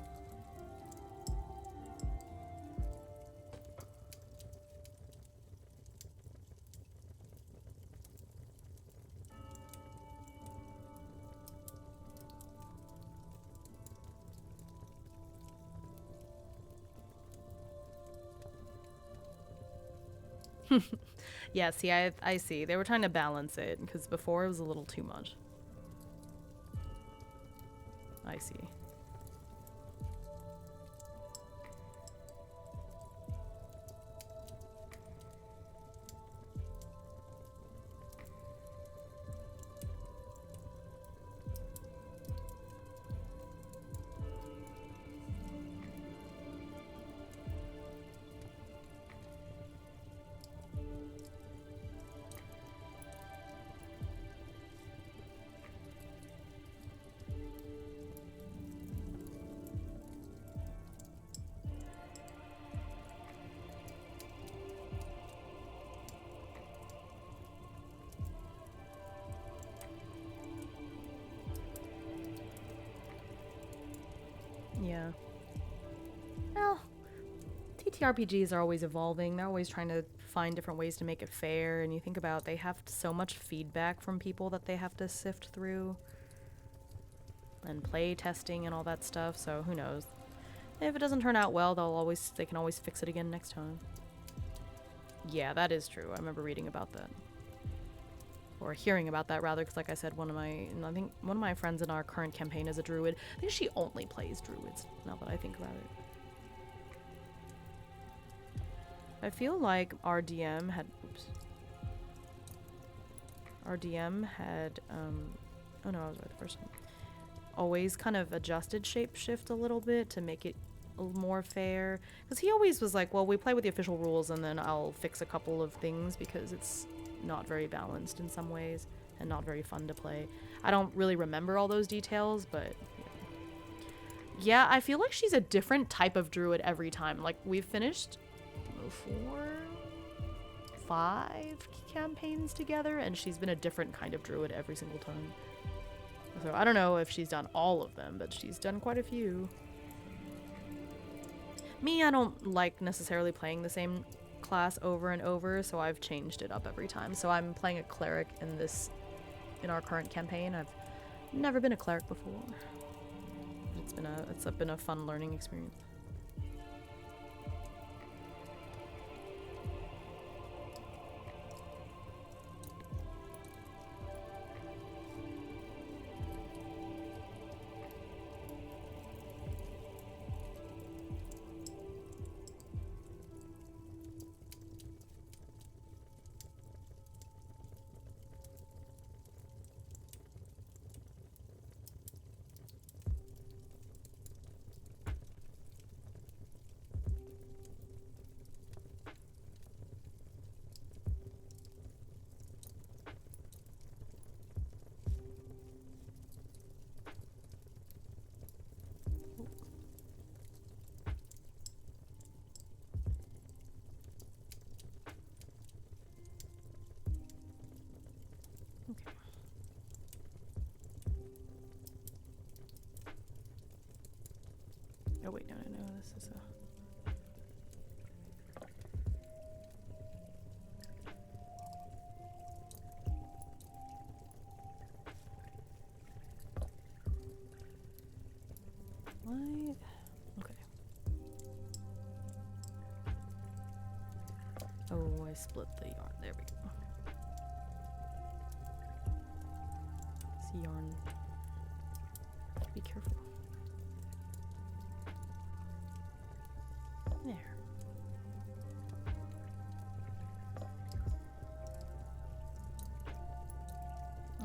Yeah, see, I see. They were trying to balance it, because before it was a little too much. I see. Yeah. Well, TTRPGs are always evolving. They're always trying to find different ways to make it fair, and you think about they have so much feedback from people that they have to sift through. And play testing and all that stuff, so who knows. If it doesn't turn out well, they can always fix it again next time. Yeah, that is true. I remember reading about that. Or hearing about that, rather, because like I said, I think one of my friends in our current campaign is a druid. I think she only plays druids, now that I think about it. I feel like our DM had... Oops. Our DM had... oh no, I was right the first time. Always kind of adjusted shapeshift a little bit to make it a little more fair. Because he always was like, well, we play with the official rules and then I'll fix a couple of things because it's not very balanced in some ways and not very fun to play. I don't really remember all those details, but yeah, I feel like she's a different type of druid every time. Like, we've finished 5 campaigns together and she's been a different kind of druid every single time. So I don't know if she's done all of them, but she's done quite a few. Me, I don't like necessarily playing the same class over and over, so I've changed it up every time. So I'm playing a cleric in our current campaign. I've never been a cleric before. It's been a fun learning experience. Oh wait, no, this is a... I split the yarn. There we go. This yarn. Be careful. There.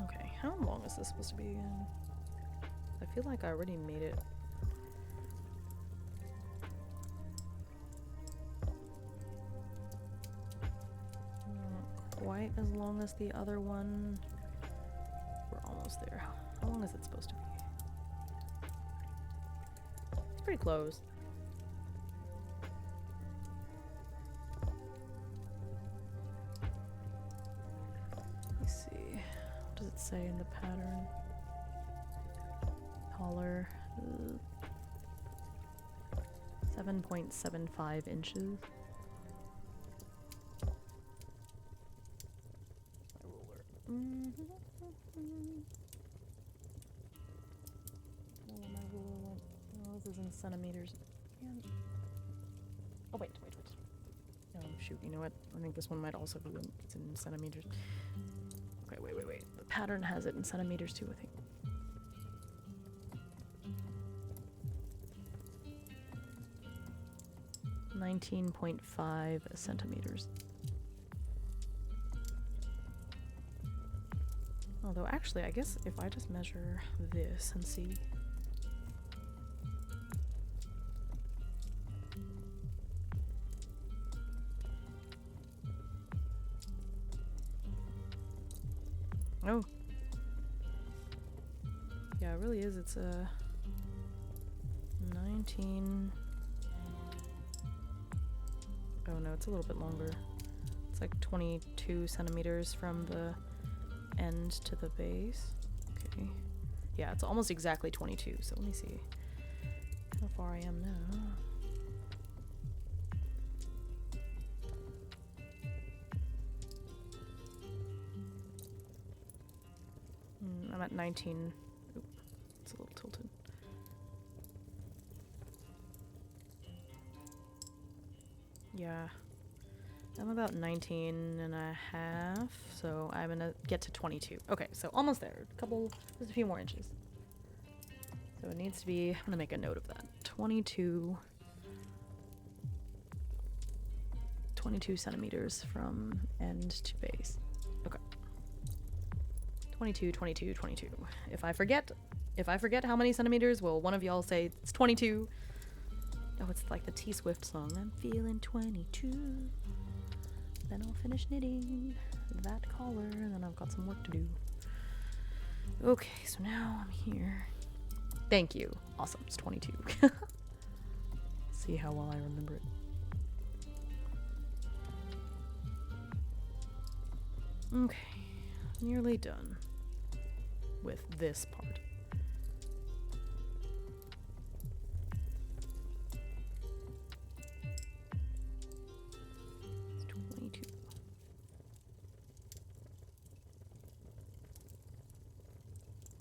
Okay, how long is this supposed to be again? I feel like I already made it. Not quite as long as the other one. We're almost there. How long is it supposed to be? It's pretty close. Let's see. What does it say in the pattern? Collar. 7.75 inches. My ruler. Oh, my ruler went. Oh, this is in centimeters. Man. Oh, wait. Oh, shoot. You know what? I think this one might also be it's in centimeters. Okay, wait. The pattern has it in centimeters too, I think. .5 centimeters. Although, actually, I guess if I just measure this and see. Oh. Yeah, it really is. It's a 19. Oh no, it's a little bit longer. It's like 22 centimeters from the end to the base. Okay. Yeah, it's almost exactly 22, so let me see how far I am now. I'm at 19. Oop, it's a little tilted. Yeah, I'm about 19 and a half, so I'm gonna get to 22. Okay, so almost there. Just a few more inches. So it needs to be, I'm gonna make a note of that. 22 centimeters from end to base. Okay. 22. If I forget how many centimeters, will one of y'all say it's 22? Oh, it's like the T Swift song. I'm feeling 22. Then I'll finish knitting that collar, and then I've got some work to do. Okay, so now I'm here. Thank you. Awesome, it's 22. See how well I remember it. Okay, nearly done with this part. It's 22.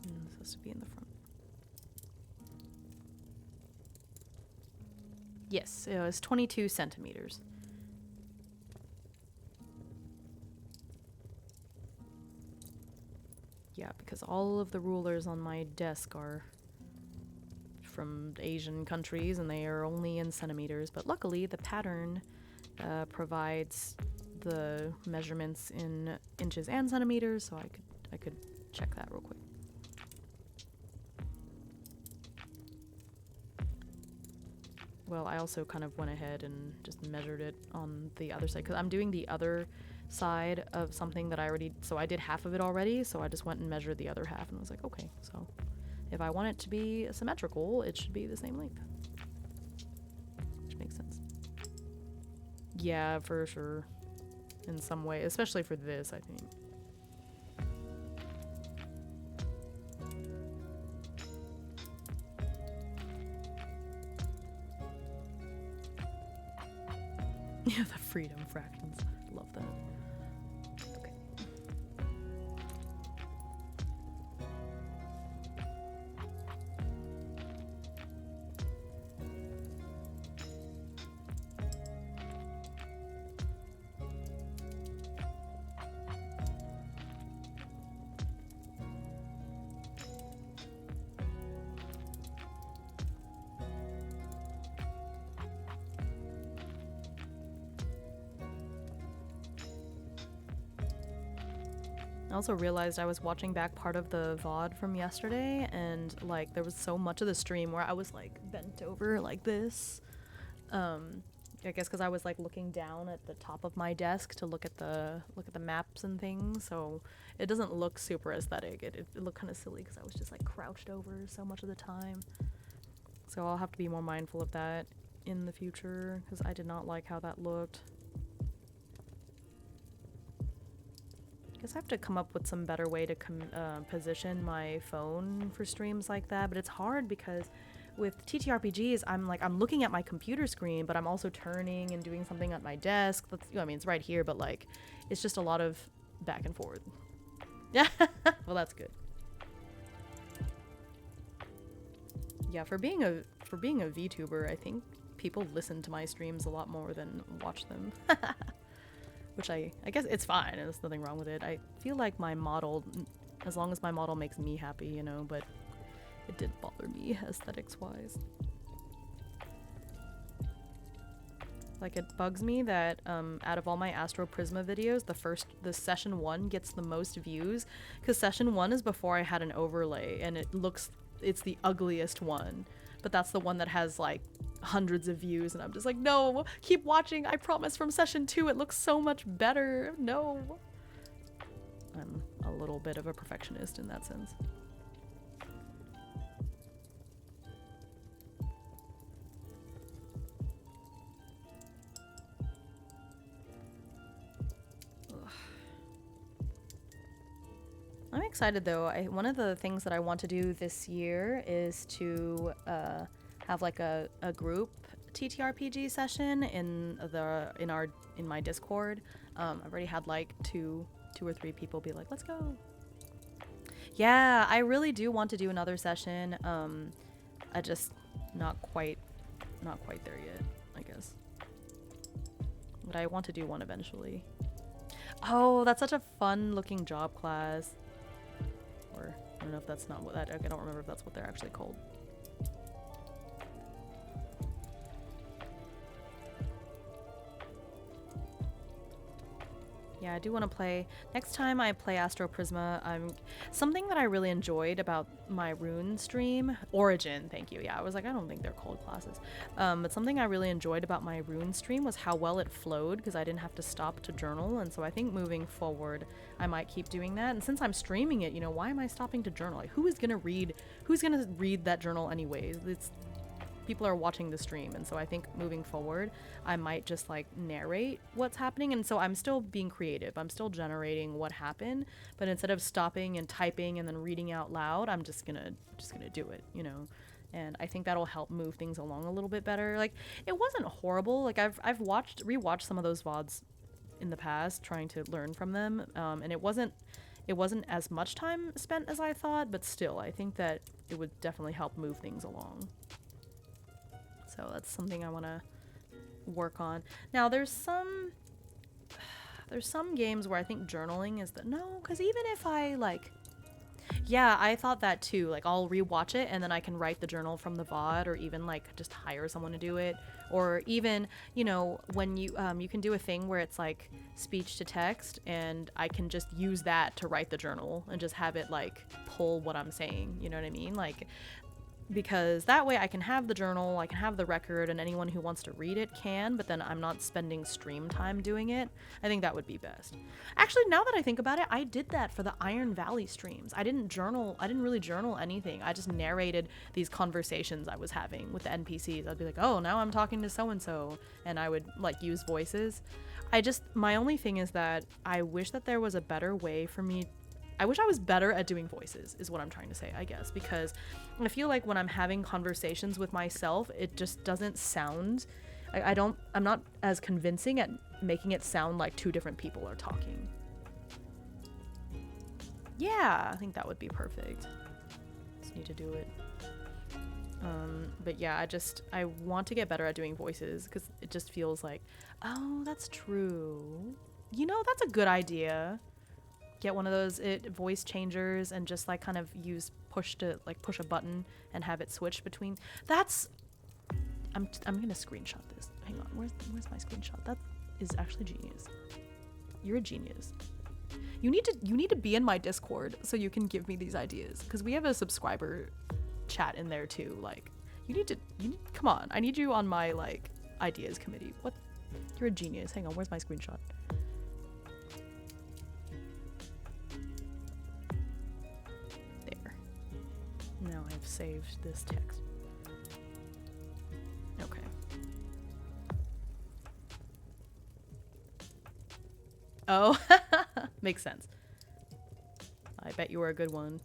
And this has to be in the front. Yes, it was 22 centimeters. Yeah, because all of the rulers on my desk are from Asian countries and they are only in centimeters, but luckily the pattern provides the measurements in inches and centimeters, so I could check that real quick. Well, I also kind of went ahead and just measured it on the other side because I'm doing the other side of something that I did half of it already, so I just went and measured the other half and was like, okay, so if I want it to be symmetrical, it should be the same length. Which makes sense. Yeah, for sure. In some way, especially for this, I think. Yeah, the freedom fractions. Love that. Okay. I also realized I was watching back part of the VOD from yesterday, and like there was so much of the stream where I was like bent over like this. I guess because I was like looking down at the top of my desk to look at the maps and things, so it doesn't look super aesthetic. It looked kind of silly because I was just like crouched over so much of the time. So I'll have to be more mindful of that in the future because I did not like how that looked. I guess I have to come up with some better way to position my phone for streams like that, but it's hard because with TTRPGs, I'm looking at my computer screen, but I'm also turning and doing something at my desk. That's, I mean, it's right here, but like, it's just a lot of back and forth. Yeah, well, that's good. Yeah, for being a VTuber, I think people listen to my streams a lot more than watch them. Which I guess it's fine. There's nothing wrong with it. I feel like my model, as long as my model makes me happy, you know, but it did bother me aesthetics-wise. Like, it bugs me that out of all my Astro Prisma videos, the session 1 gets the most views, because session 1 is before I had an overlay, and it's the ugliest one. But that's the one that has like hundreds of views, and I'm just like, no, keep watching. I promise from session 2 it looks so much better. No. I'm a little bit of a perfectionist in that sense. I'm excited though. One of the things that I want to do this year is to have like a group TTRPG session in my Discord. I've already had like two or three people be like, let's go. Yeah, I really do want to do another session. I just not quite there yet, I guess. But I want to do one eventually. Oh, that's such a fun looking job class. Or I don't know if that's not what that, I don't remember if that's what they're actually called. Yeah, I do want to play. Next time I play Astro Prisma, something that I really enjoyed about my Rune stream, Origin, thank you. Yeah, I was like, I don't think they're called classes. But something I really enjoyed about my Rune stream was how well it flowed, because I didn't have to stop to journal, and so I think moving forward, I might keep doing that. And since I'm streaming it, you know, why am I stopping to journal? Like, who's gonna read that journal anyways? People are watching the stream, and so I think moving forward I might just like narrate what's happening, and so I'm still being creative, I'm still generating what happened, but instead of stopping and typing and then reading out loud, I'm just gonna do it, you know. And I think that'll help move things along a little bit better. Like, it wasn't horrible. Like, I've rewatched some of those VODs in the past trying to learn from them, and it wasn't as much time spent as I thought, but still I think that it would definitely help move things along. So that's something I want to work on. Now there's some games where I think journaling is because even if I like, yeah, I thought that too. Like, I'll rewatch it and then I can write the journal from the VOD, or even like just hire someone to do it, or even, you know, when you can do a thing where it's like speech to text, and I can just use that to write the journal and just have it like pull what I'm saying. You know what I mean? Like, because that way I can have the journal, I can have the record, and anyone who wants to read it can, but then I'm not spending stream time doing it. I think that would be best. Actually, now that I think about it, I did that for the Iron Valley streams. I didn't really journal anything. I just narrated these conversations I was having with the NPCs. I'd be like, oh, now I'm talking to so-and-so, and I would like use voices. My only thing is that I wish that there was a better way for me. I wish I was better at doing voices, is what I'm trying to say, I guess, because I feel like when I'm having conversations with myself, it just doesn't sound, I'm not as convincing at making it sound like two different people are talking. Yeah, I think that would be perfect. Just need to do it. But yeah, I want to get better at doing voices, because it just feels like, oh, that's true. You know, that's a good idea. Get one of those voice changers and just like kind of push a button and have it switch between. I'm gonna screenshot this. Hang on, where's my screenshot? That is actually genius. You're a genius. You need to be in my Discord so you can give me these ideas, because we have a subscriber chat in there too. Like, come on. I need you on my like ideas committee. What? You're a genius. Hang on, where's my screenshot? There. Now I've saved this text. Okay. Oh, makes sense. I bet you were a good one.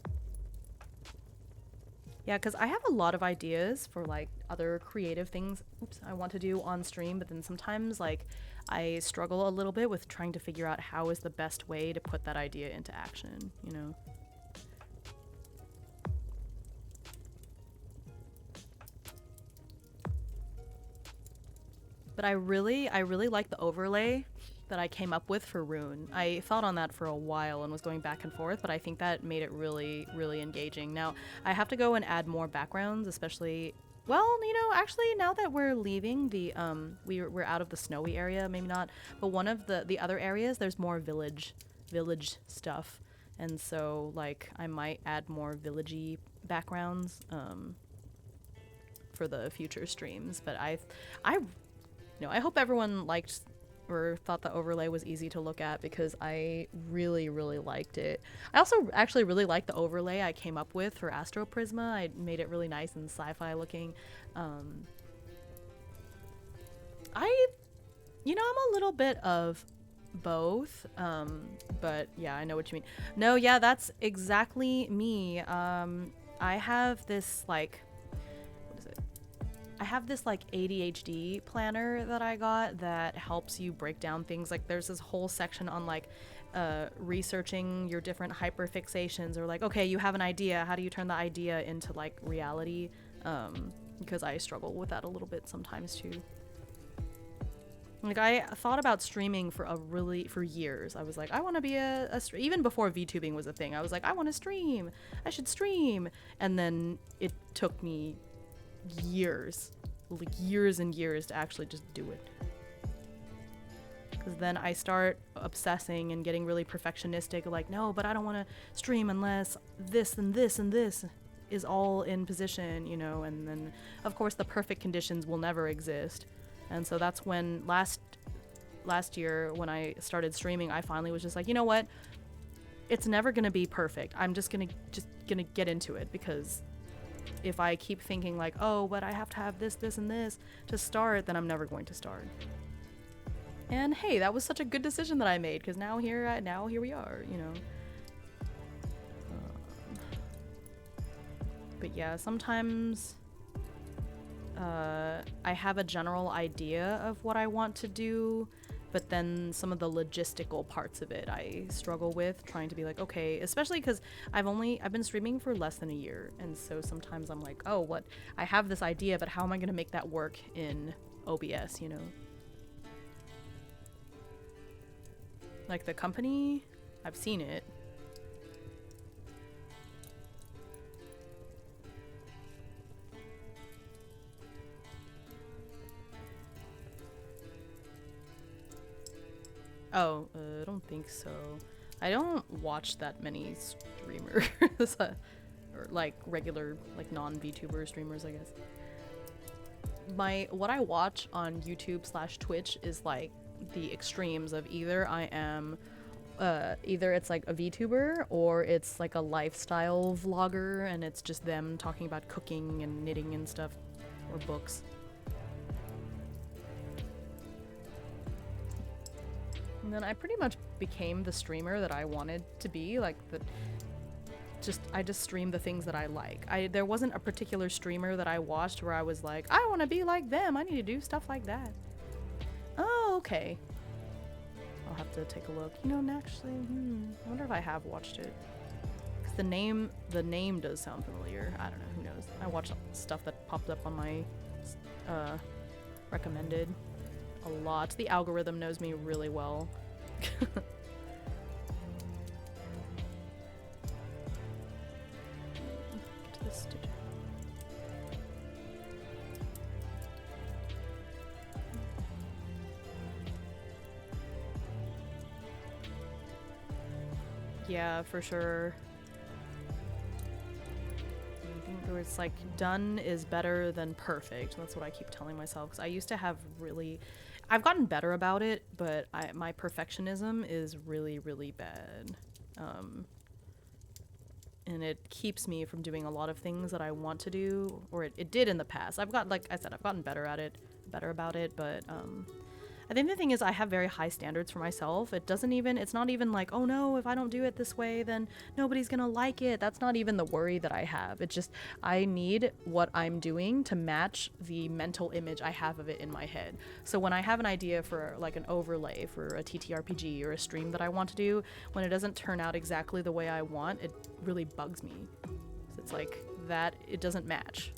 Yeah, because I have a lot of ideas for like other creative things I want to do on stream, but then sometimes like I struggle a little bit with trying to figure out how is the best way to put that idea into action, you know? But I really like the overlay that I came up with for Rune. I thought on that for a while and was going back and forth, but I think that made it really, really engaging. Now, I have to go and add more backgrounds, especially, well, you know, actually now that we're leaving the, we're out of the snowy area, maybe not, but one of the other areas, there's more village stuff. And so, like, I might add more villagey backgrounds, for the future streams. But you know, I hope everyone liked or thought the overlay was easy to look at, because I really, really liked it. I also actually really liked the overlay I came up with for Astro Prisma. I made it really nice and sci-fi looking. You know, I'm a little bit of both, but yeah, I know what you mean. No, yeah, that's exactly me. I have this like, I have this like ADHD planner that I got that helps you break down things. Like there's this whole section on like researching your different hyperfixations, or like, okay, you have an idea, how do you turn the idea into like reality? Because I struggle with that a little bit sometimes too. Like I thought about streaming for years. I was like, I want to be even before VTubing was a thing. I was like, I want to stream. I should stream. And then it took me years, like years and years to actually just do it. Because then I start obsessing and getting really perfectionistic, like, no, but I don't want to stream unless this and this and this is all in position, you know. And then of course the perfect conditions will never exist. And so that's when last year when I started streaming, I finally was just like, you know what, it's never gonna be perfect. I'm just gonna get into it, because if I keep thinking like, oh, but I have to have this, this, and this to start, then I'm never going to start. And hey, that was such a good decision that I made, because now here we are, you know. But yeah, sometimes I have a general idea of what I want to do, but then some of the logistical parts of it I struggle with, trying to be like, okay, especially because I've been streaming for less than a year, and so sometimes I'm like, oh, what, I have this idea, but how am I going to make that work in OBS, you know? Like the company, I've seen it. Oh, I don't think so. I don't watch that many streamers, or like regular, like non-VTuber streamers, I guess. What I watch on YouTube/Twitch is like the extremes of either I am, either it's like a VTuber or it's like a lifestyle vlogger, and it's just them talking about cooking and knitting and stuff, or books. And then I pretty much became the streamer that I wanted to be, like I just stream the things that I like. There wasn't a particular streamer that I watched where I was like, I want to be like them, I need to do stuff like that. Oh, okay. I'll have to take a look. You know, actually, I wonder if I have watched it. Because the name does sound familiar. I don't know, who knows. I watched stuff that popped up on my recommended a lot. The algorithm knows me really well. Yeah, for sure. I think there was like, done is better than perfect. That's what I keep telling myself. Because I used to have really... I've gotten better about it, but my perfectionism is really, really bad. And it keeps me from doing a lot of things that I want to do, or it did in the past. Like I said, I've gotten better about it, but I think the thing is I have very high standards for myself. It's not even like, oh no, if I don't do it this way, then nobody's gonna like it. That's not even the worry that I have. It's just, I need what I'm doing to match the mental image I have of it in my head. So when I have an idea for like an overlay for a TTRPG or a stream that I want to do, when it doesn't turn out exactly the way I want, it really bugs me. So it's like that, it doesn't match.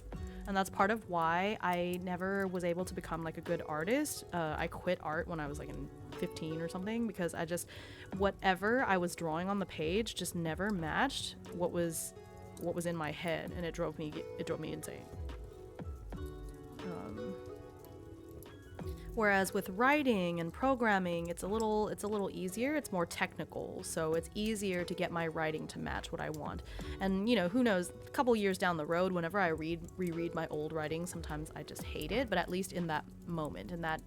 And that's part of why I never was able to become like a good artist. I quit art when I was like in 15 or something, because whatever I was drawing on the page just never matched what was in my head, and it drove me insane. Whereas with writing and programming, it's a little easier. It's more technical, so it's easier to get my writing to match what I want. And who knows? A couple years down the road, whenever I reread my old writing, sometimes I just hate it. But at least in that moment, in that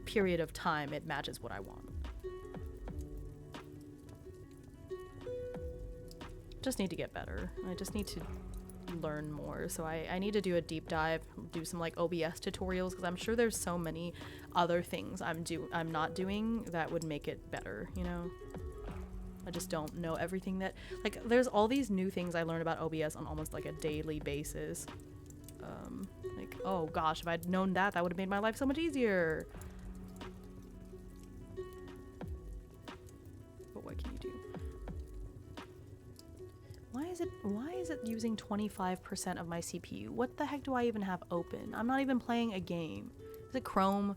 period of time, it matches what I want. Just need to get better. I just need to learn more, so I need to do a deep dive, do some like OBS tutorials, because I'm sure there's so many other things I'm not doing that would make it better. I just don't know everything that, like, there's all these new things I learn about OBS on almost like a daily basis. Like, oh gosh, if I'd known that would have made my life so much easier. But what can you do? Why is it using 25% of my CPU? What the heck do I even have open? I'm not even playing a game. Is it Chrome?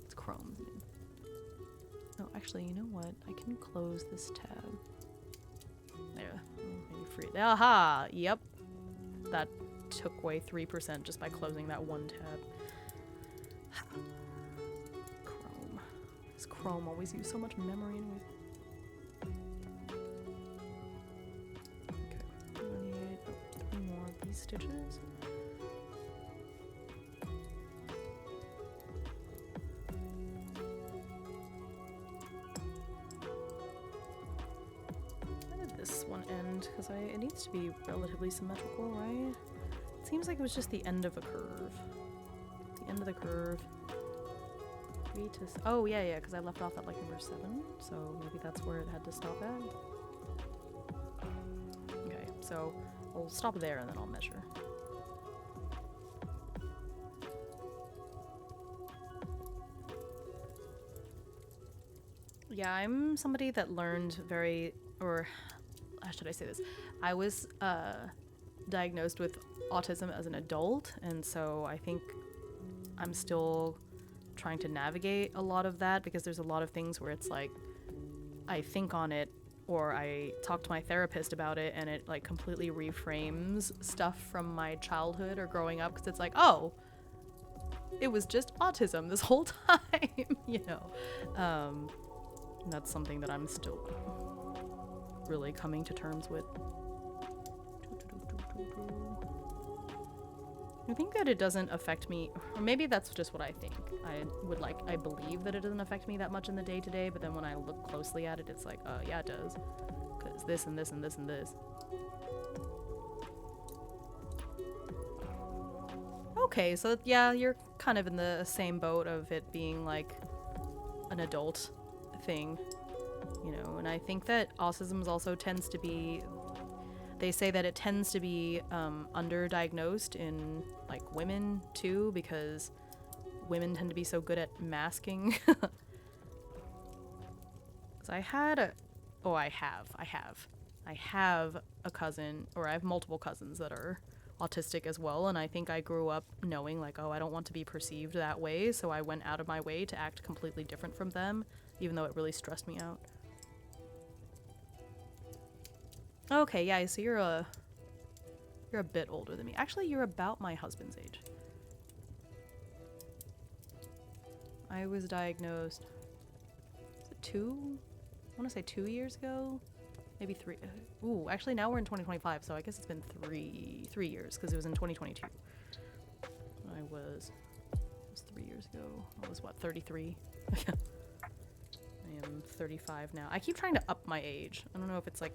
It's Chrome. Oh, actually, you know what? I can close this tab. There. Maybe free. Aha! Yep. That took away 3% just by closing that one tab. Chrome. Does Chrome always use so much memory anyway? Stitches. How did this one end? Because it needs to be relatively symmetrical, right? It seems like it was just the end of a curve. The end of the curve. Oh yeah, because I left off at like number 7, so maybe that's where it had to stop at. Okay, so I'll stop there and then I'll measure. Yeah, I'm somebody that learned or how should I say this? I was diagnosed with autism as an adult, and so I think I'm still trying to navigate a lot of that, because there's a lot of things where it's like I think on it, or I talk to my therapist about it, and it like completely reframes stuff from my childhood or growing up, because it's like, oh, it was just autism this whole time, and that's something that I'm still really coming to terms with. I think that it doesn't affect me, or maybe that's just what I think. I believe that it doesn't affect me that much in the day-to-day, but then when I look closely at it, it's like, oh yeah, it does. Because this and this and this and this. Okay, so yeah, you're kind of in the same boat of it being like an adult thing, and I think that autism also tends to be, they say that it tends to be underdiagnosed in like women too, because women tend to be so good at masking. Because I have a cousin, or I have multiple cousins that are autistic as well, and I think I grew up knowing like, oh, I don't want to be perceived that way, so I went out of my way to act completely different from them, even though it really stressed me out. Okay, yeah, so you're a bit older than me. Actually, you're about my husband's age. I was diagnosed, is it 2? I want to say 2 years ago. maybe 3. Ooh, actually now we're in 2025, so I guess it's been 3 years because it was in 2022. I was 3 years ago. I was what, 33? I am 35 now. I keep trying to up my age. I don't know if it's like,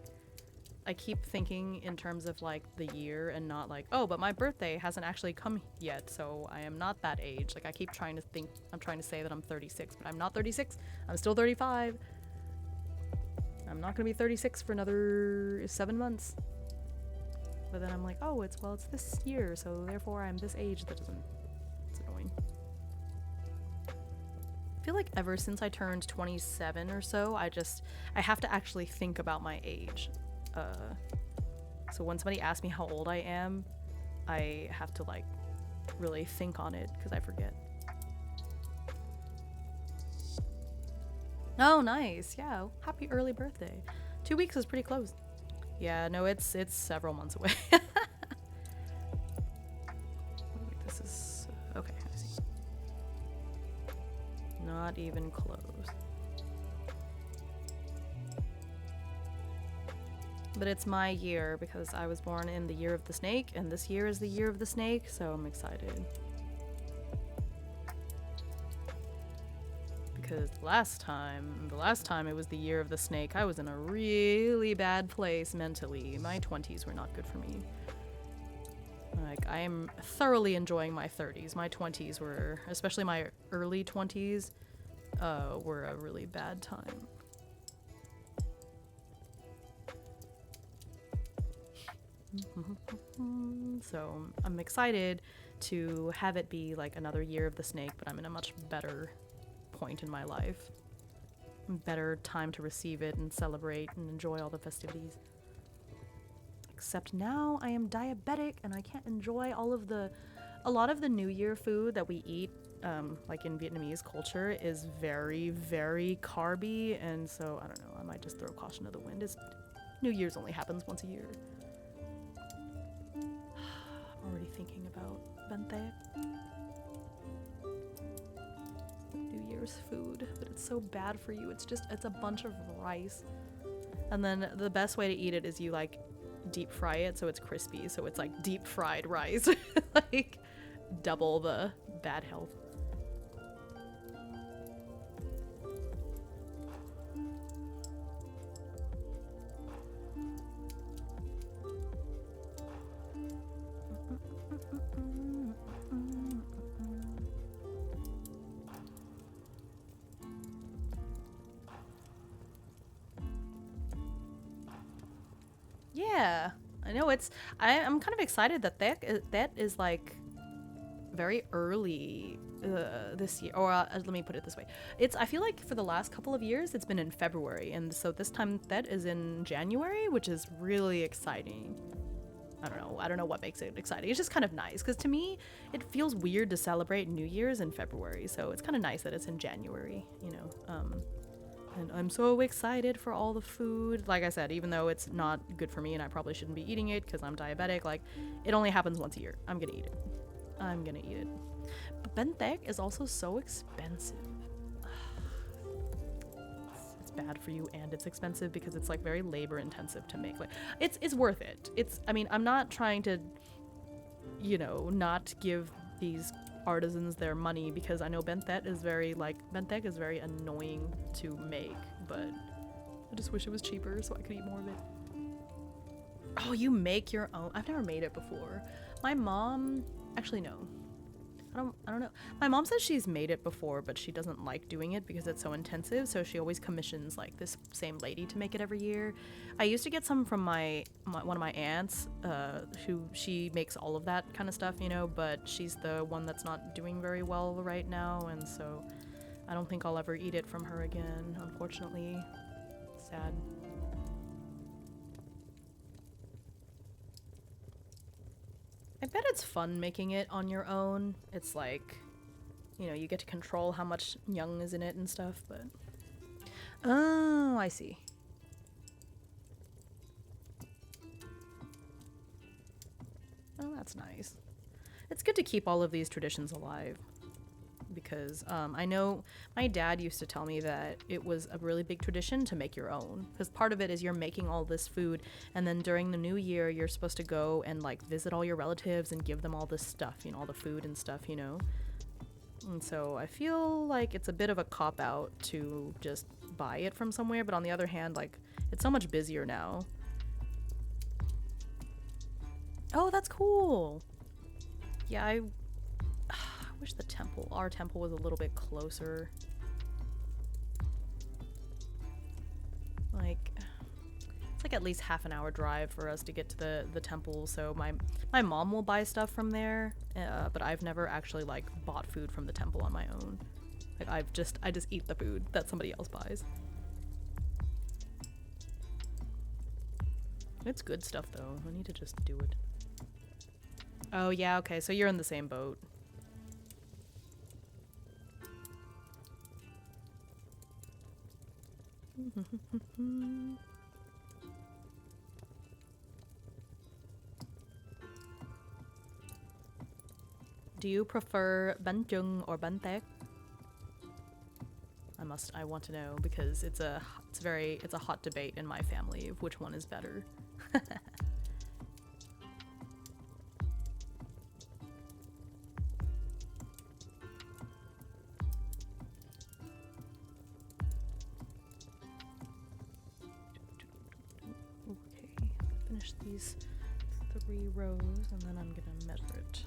I keep thinking in terms of like the year and not like, oh, but my birthday hasn't actually come yet, so I am not that age. Like I keep trying to think, I'm trying to say that I'm 36, but I'm not 36. I'm still 35. I'm not gonna be 36 for another 7 months. But then I'm like, oh, it's this year, so therefore I'm this age. That doesn't, it's annoying. I feel like ever since I turned 27 or so, I have to actually think about my age. So when somebody asks me how old I am, I have to like really think on it because I forget. Oh, nice. Yeah. Happy early birthday. 2 weeks is pretty close. Yeah, no, it's several months away. This is okay, I see. Not even close. But it's my year because I was born in the year of the snake, and this year is the year of the snake, so I'm excited. Because the last time it was the year of the snake, I was in a really bad place mentally. My 20s were not good for me. Like, I am thoroughly enjoying my 30s. My 20s were, especially my early 20s, were a really bad time. So I'm excited to have it be like another year of the snake, but I'm in a much better point in my life. Better time to receive it and celebrate and enjoy all the festivities. Except now I am diabetic and I can't enjoy a lot of the New Year food that we eat, like in Vietnamese culture, is very, very carby, and so I don't know, I might just throw caution to the wind. New Year's only happens once a year. I'm already thinking about Bente. New Year's food, but it's so bad for you. It's a bunch of rice. And then the best way to eat it is you like deep fry it so it's crispy, so it's like deep fried rice. Like double the bad health. Yeah, I know I'm kind of excited that that is like very early this year, or let me put it this way. I feel like for the last couple of years it's been in February, and so this time that is in January, which is really exciting. I don't know what makes it exciting. It's just kind of nice because to me it feels weird to celebrate New Year's in February, so it's kind of nice that it's in January, you know. And I'm so excited for all the food. Like I said, even though it's not good for me and I probably shouldn't be eating it because I'm diabetic, like, it only happens once a year. I'm gonna eat it. I'm gonna eat it. But benteg is also so expensive. It's bad for you and it's expensive because it's like very labor intensive to make. Like, it's worth it. I mean, I'm not trying to, you know, not give these artisans their money because I know benteg is very annoying to make, but I just wish it was cheaper so I could eat more of it. Oh, you make your own? I've never made it before. My mom, actually no. I don't know. My mom says she's made it before, but she doesn't like doing it because it's so intensive, so she always commissions like this same lady to make it every year. I used to get some from one of my aunts, who she makes all of that kind of stuff, you know, but she's the one that's not doing very well right now, and so I don't think I'll ever eat it from her again, unfortunately. Sad. I bet it's fun making it on your own. It's like, you know, you get to control how much young is in it and stuff, but... Oh, I see. Oh, that's nice. It's good to keep all of these traditions alive. because I know my dad used to tell me that it was a really big tradition to make your own, because part of it is you're making all this food, and then during the new year you're supposed to go and like visit all your relatives and give them all this stuff, you know, all the food and stuff, you know. And so I feel like it's a bit of a cop-out to just buy it from somewhere, but on the other hand, like, it's so much busier now. Oh, that's cool! Yeah, I wish our temple was a little bit closer. Like, it's like at least half an hour drive for us to get to the temple, so my mom will buy stuff from there, but I've never actually like bought food from the temple on my own. Like I just eat the food that somebody else buys. It's good stuff though. I need to just do it. Oh yeah, okay, so you're in the same boat. Do you prefer banjung or bantek? I want to know, because it's a hot debate in my family of which one is better. Okay, finish these 3 rows and then I'm gonna measure it.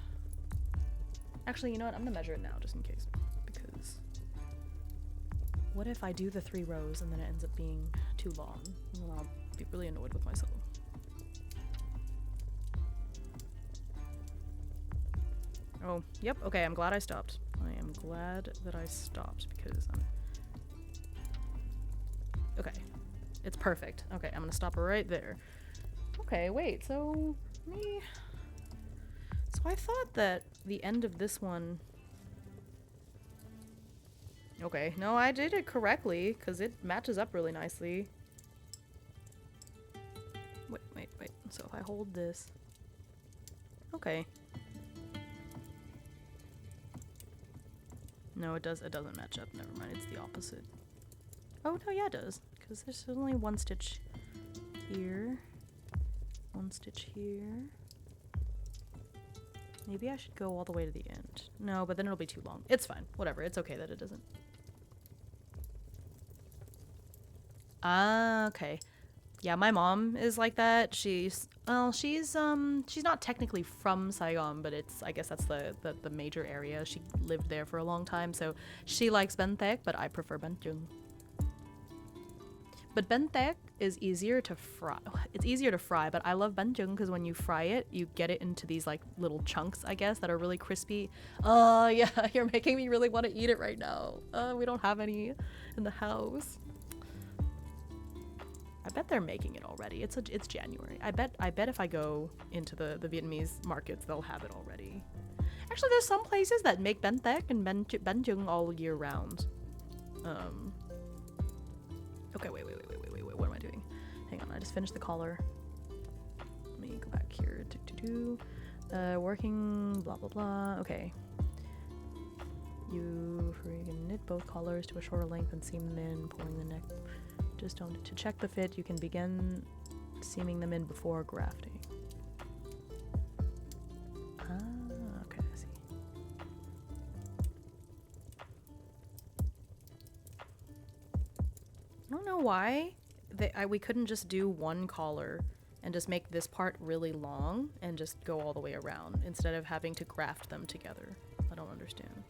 Actually, you know what? I'm gonna measure it now just in case, because what if I do the 3 rows and then it ends up being too long? And then I'll be really annoyed with myself. Oh, yep, okay, I'm glad I stopped. I am glad that I stopped because okay, it's perfect. Okay, I'm gonna stop right there. Okay, wait, so so I thought that the end of this one... Okay, no, I did it correctly, because it matches up really nicely. Wait. So if I hold this... Okay. No, it doesn't match up. Never mind, it's the opposite. Oh, no, yeah, it does. Because there's only 1 stitch here. 1 stitch here. Maybe I should go all the way to the end. No, but then it'll be too long. It's fine. Whatever. It's okay that it doesn't. Ah, okay. Yeah, my mom is like that. She's not technically from Saigon, but I guess that's the major area. She lived there for a long time, so she likes bentek, but I prefer banjung. But bentek is easier to fry. It's easier to fry, but I love banjung because when you fry it, you get it into these like little chunks, I guess, that are really crispy. Oh, yeah, you're making me really want to eat it right now. We don't have any in the house. I bet they're making it already. It's January. I bet if I go into the Vietnamese markets, they'll have it already. Actually, there's some places that make bentek and banjung all year round. Okay, wait, what am I doing? Hang on, I just finished the collar. Let me go back here. Working, blah, blah, blah. Okay. You freaking knit both collars to a shorter length and seam them in, pulling the neck. Just don't. To check the fit, you can begin seaming them in before grafting. Ah, okay, I see. I don't know why we couldn't just do 1 collar and just make this part really long and just go all the way around instead of having to graft them together. I don't understand.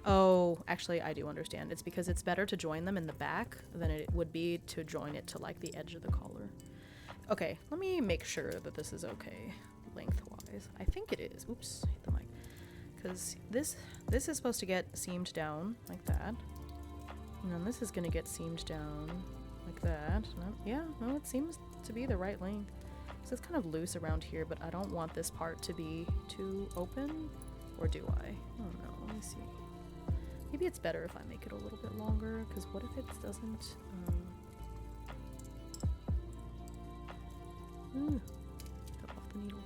Oh, actually, I do understand. It's because it's better to join them in the back than it would be to join it to like the edge of the collar. Okay, let me make sure that this is okay lengthwise. I think it is. Oops, hit the mic. Because this is supposed to get seamed down like that. And then this is going to get seamed down like that. No, it seems to be the right length. So it's kind of loose around here, but I don't want this part to be too open. Or do I? I don't know. Let me see. Maybe it's better if I make it a little bit longer, because what if it doesn't... Cut off the needle.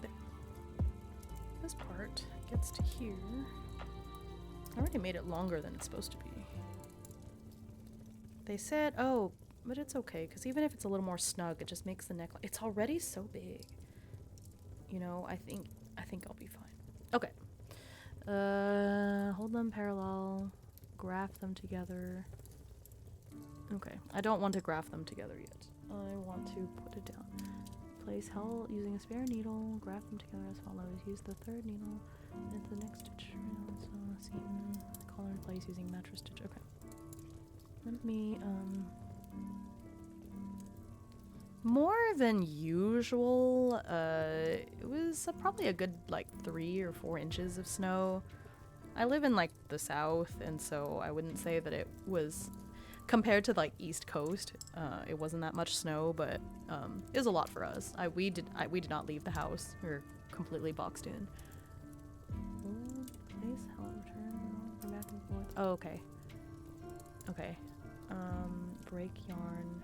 There. This part gets needs to here. I already made it longer than it's supposed to be. They said, oh, but it's okay, because even if it's a little more snug, it just makes the neckline. It's already so big. You know, I think I'll be fine. Okay. Hold them parallel. Graph them together. Okay. I don't want to graph them together yet. I want to put it down. Place held using a spare needle. Graph them together as follows. Use the third needle into the next stitch. So, seam. Collar in place using mattress stitch. Okay. Let me, more than usual. It was probably a good, like, 3 or 4 inches of snow. I live in, like, the south, and so I wouldn't say that it was, compared to, like, East Coast, it wasn't that much snow, but, it was a lot for us. We did not leave the house. We were completely boxed in. Place, help, return, go back and forth. Oh, okay. Okay. Break yarn.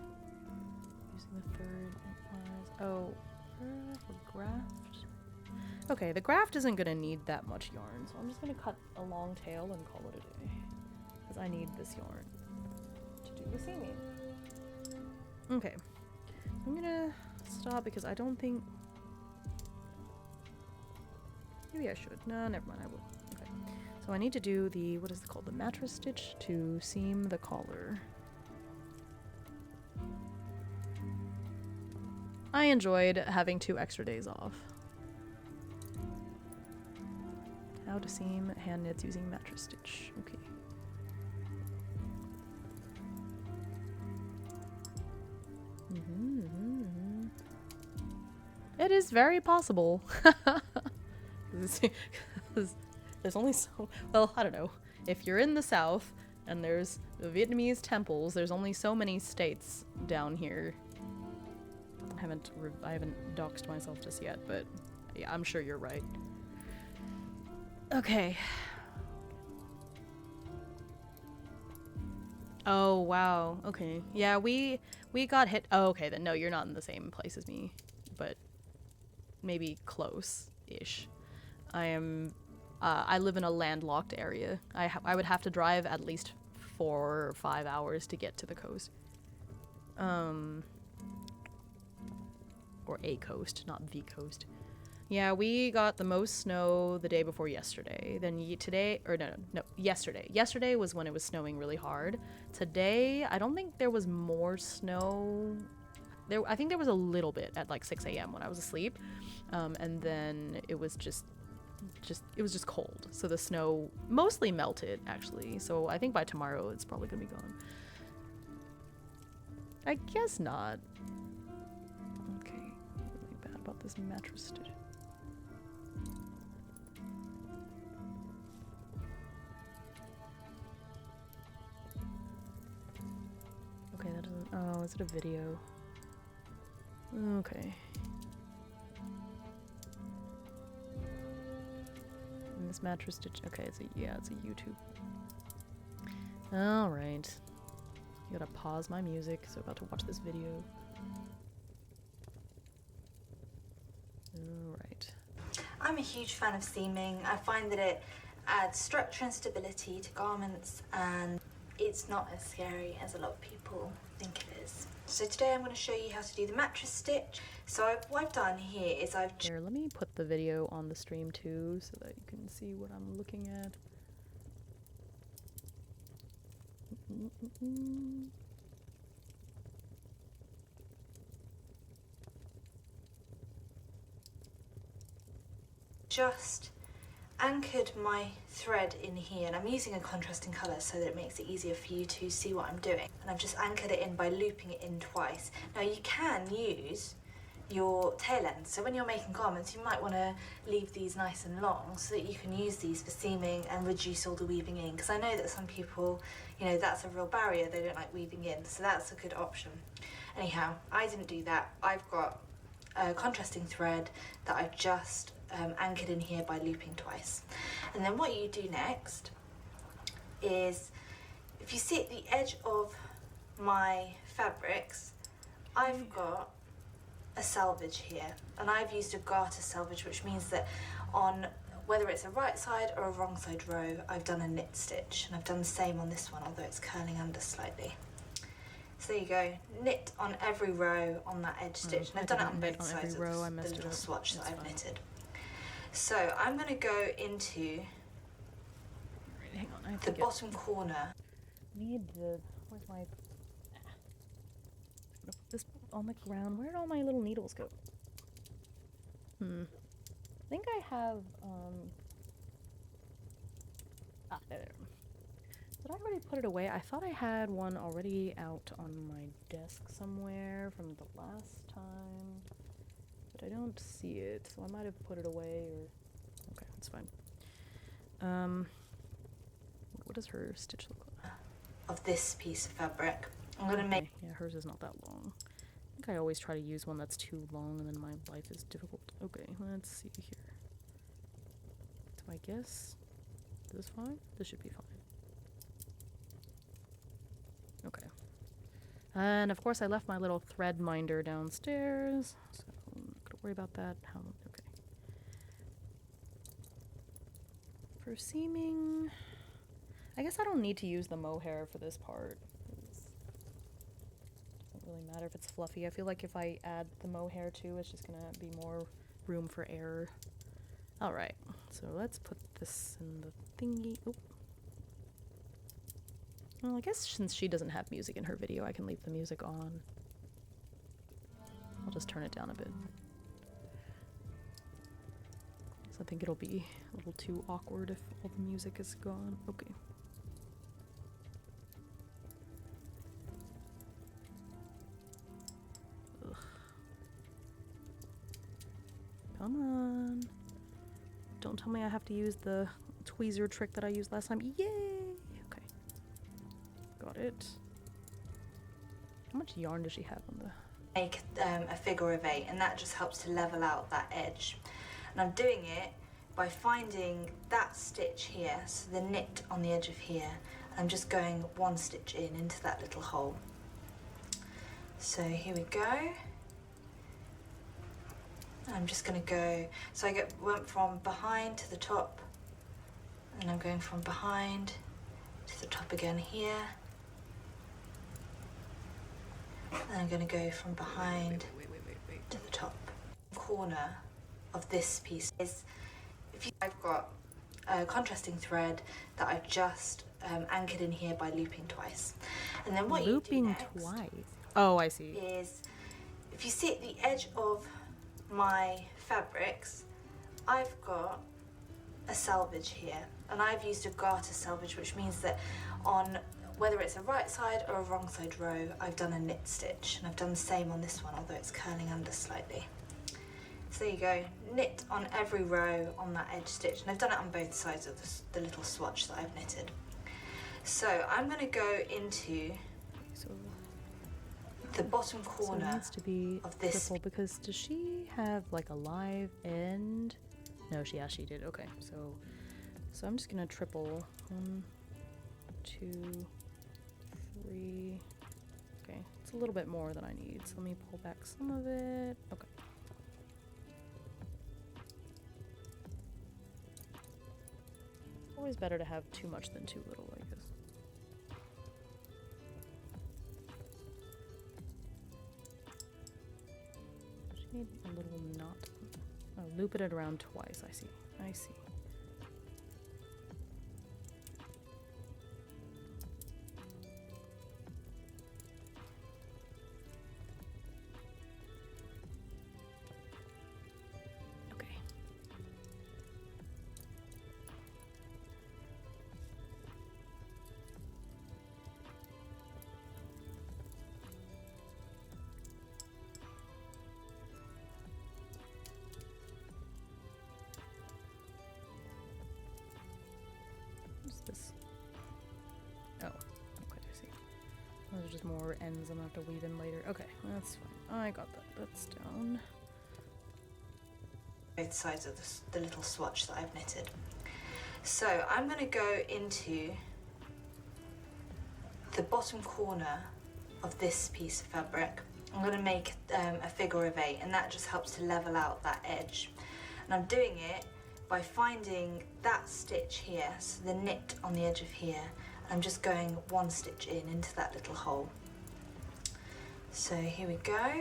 Using the third was, oh, for graft. Okay, the graft isn't gonna need that much yarn, so I'm just gonna cut a long tail and call it a day. Because I need this yarn to do the seaming. Okay. I'm gonna stop because I don't think... Maybe I should. No, never mind, I will. Okay. So I need to do the, what is it called? The mattress stitch to seam the collar. I enjoyed having 2 extra days off. How to seam hand knits using mattress stitch. Okay. It is very possible. There's only so, well, I don't know. If you're in the south and there's Vietnamese temples, there's only so many states down here. I haven't doxed myself just yet, but yeah, I'm sure you're right. Okay. Oh, wow. Okay. Yeah, we got hit. Oh, okay, then no, you're not in the same place as me, but maybe close-ish. I live in a landlocked area. I would have to drive at least 4 or 5 hours to get to the coast. Or a coast, not the coast. Yeah, we got the most snow the day before yesterday. Then yesterday. Yesterday was when it was snowing really hard. Today, I don't think there was more snow. I think there was a little bit at like 6 a.m. when I was asleep. And then it was just cold. So the snow mostly melted, actually. So I think by tomorrow it's probably gonna be gone. I guess not. Okay, really bad about this mattress stitch. Okay, that doesn't. Oh, is it a video? Okay. And this mattress stitch. Okay, it's a YouTube. All right. You gotta pause my music, so about to watch this video. Alright. I'm a huge fan of seaming. I find that it adds structure and stability to garments, and it's not as scary as a lot of people think it is. So today I'm going to show you how to do the mattress stitch. So what I've done here is Here, let me put the video on the stream too, so that you can see what I'm looking at. just anchored my thread in here, and I'm using a contrasting colour so that it makes it easier for you to see what I'm doing. And I've just anchored it in by looping it in twice. Now you can use your tail ends, so when you're making garments you might want to leave these nice and long so that you can use these for seaming and reduce all the weaving in, because I know that some people, you know, that's a real barrier, they don't like weaving in, so that's a good option. Anyhow, I didn't do that. I've got a contrasting thread that I've just anchored in here by looping twice. And then what you do next is, if you see at the edge of my fabrics, I've got a selvage here, and I've used a garter selvage, which means that whether it's a right side or a wrong side row, I've done a knit stitch, and I've done the same on this one, although it's curling under slightly. So there you go, knit on every row on that edge stitch, and I've done it on both sides of the little swatch that I've knitted. So I'm going to go into Hang on, I have the to bottom corner. Need the, where's my, I'm gonna put this on the ground. Where did all my little needles go? I think I have, there. Did I already put it away? I thought I had one already out on my desk somewhere from the last time, but I don't see it, so I might have put it away, or, okay, that's fine. What does her stitch look like? Of this piece of fabric. I'm going to make... Yeah, hers is not that long. I think I always try to use one that's too long and then my life is difficult. Okay, let's see here. So I guess this is fine? This should be fine. Okay. And of course I left my little thread minder downstairs, so I'm not gonna worry about that. Okay. For seaming, I guess I don't need to use the mohair for this part. Doesn't really matter if it's fluffy. I feel like if I add the mohair too, it's just gonna be more room for error. Alright, so let's put this in the thingy. Oop. Well, I guess since she doesn't have music in her video, I can leave the music on. I'll just turn it down a bit. So I think it'll be a little too awkward if all the music is gone. Okay. Ugh. Come on. Don't tell me I have to use the tweezer trick that I used last time. Yay! Okay. Got it. How much yarn does she have on the... Make a figure of 8, and that just helps to level out that edge. And I'm doing it by finding that stitch here, so the knit on the edge of here. I'm just going one stitch in into that little hole. So here we go. I'm just going to go, so I went from behind to the top, and I'm going from behind to the top again here. And I'm going to go from behind to the top. Corner of this piece is, I've got a contrasting thread that I've just anchored in here by looping twice. And then what you do next Oh, I see. Is, if you see at the edge of my fabrics, I've got a selvage here, and I've used a garter selvage, which means that on whether it's a right side or a wrong side row, I've done a knit stitch, and I've done the same on this one, although it's curling under slightly. So there you go, knit on every row on that edge stitch, and I've done it on both sides of the little swatch that I've knitted. So I'm going to go into the bottom corner. So it needs to be of this triple, because does she have like a live end? No, she did. Okay, so I'm just gonna triple 1, 2, 3. Okay, it's a little bit more than I need, so let me pull back some of it. Okay. Always better to have too much than too little, I guess. Need a little knot. Oh, loop it around twice. I see. I see. Okay. This? Oh, okay, I see. Those are just more ends I'm gonna have to weave in later. Okay, that's fine. I got that. That's down. Both sides of the little swatch that I've knitted. So I'm going to go into the bottom corner of this piece of fabric. I'm going to make a figure of 8, and that just helps to level out that edge. And I'm doing it by finding that stitch here, so the knit on the edge of here. I'm just going one stitch in into that little hole. So here we go.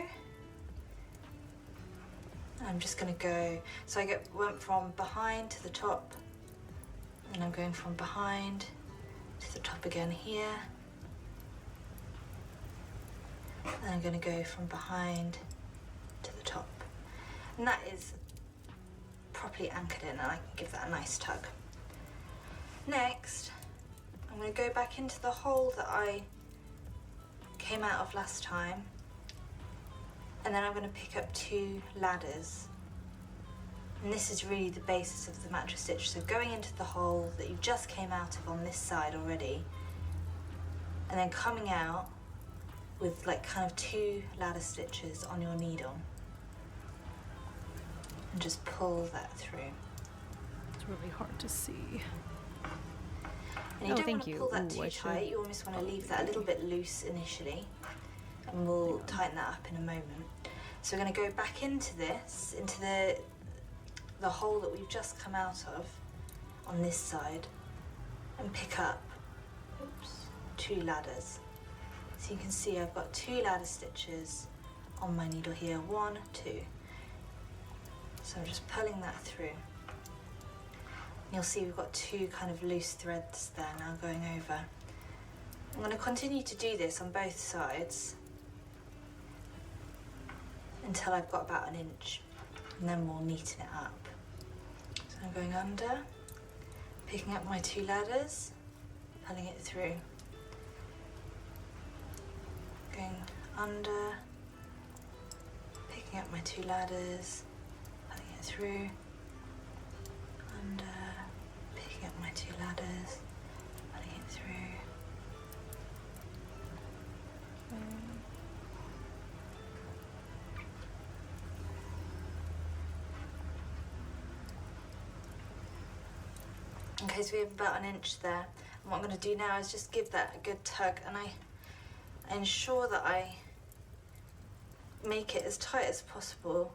I'm just going to go, so I went from behind to the top, and I'm going from behind to the top again here. And I'm going to go from behind to the top. And that is properly anchored in, and I can give that a nice tug. Next, I'm going to go back into the hole that I came out of last time, and then I'm going to pick up 2 ladders. And this is really the basis of the mattress stitch. So going into the hole that you just came out of on this side already, and then coming out with like kind of 2 ladder stitches on your needle, and just pull that through. It's really hard to see. And you don't want to pull that too tight. You almost want to leave that a little bit loose initially, and we'll tighten that up in a moment. So we're going to go back into this, into the hole that we've just come out of on this side, and pick up 2 ladders. So you can see I've got 2 ladder stitches on my needle here, 1, 2. So I'm just pulling that through. And you'll see we've got 2 kind of loose threads there now going over. I'm going to continue to do this on both sides until I've got about 1 inch, and then we'll neaten it up. So I'm going under, picking up my 2 ladders, pulling it through. Going under, picking up my 2 ladders, pulling it through. Under, picking up my 2 ladders, pulling it through. Okay, so we have about 1 inch there. And what I'm going to do now is just give that a good tug, and I ensure that I make it as tight as possible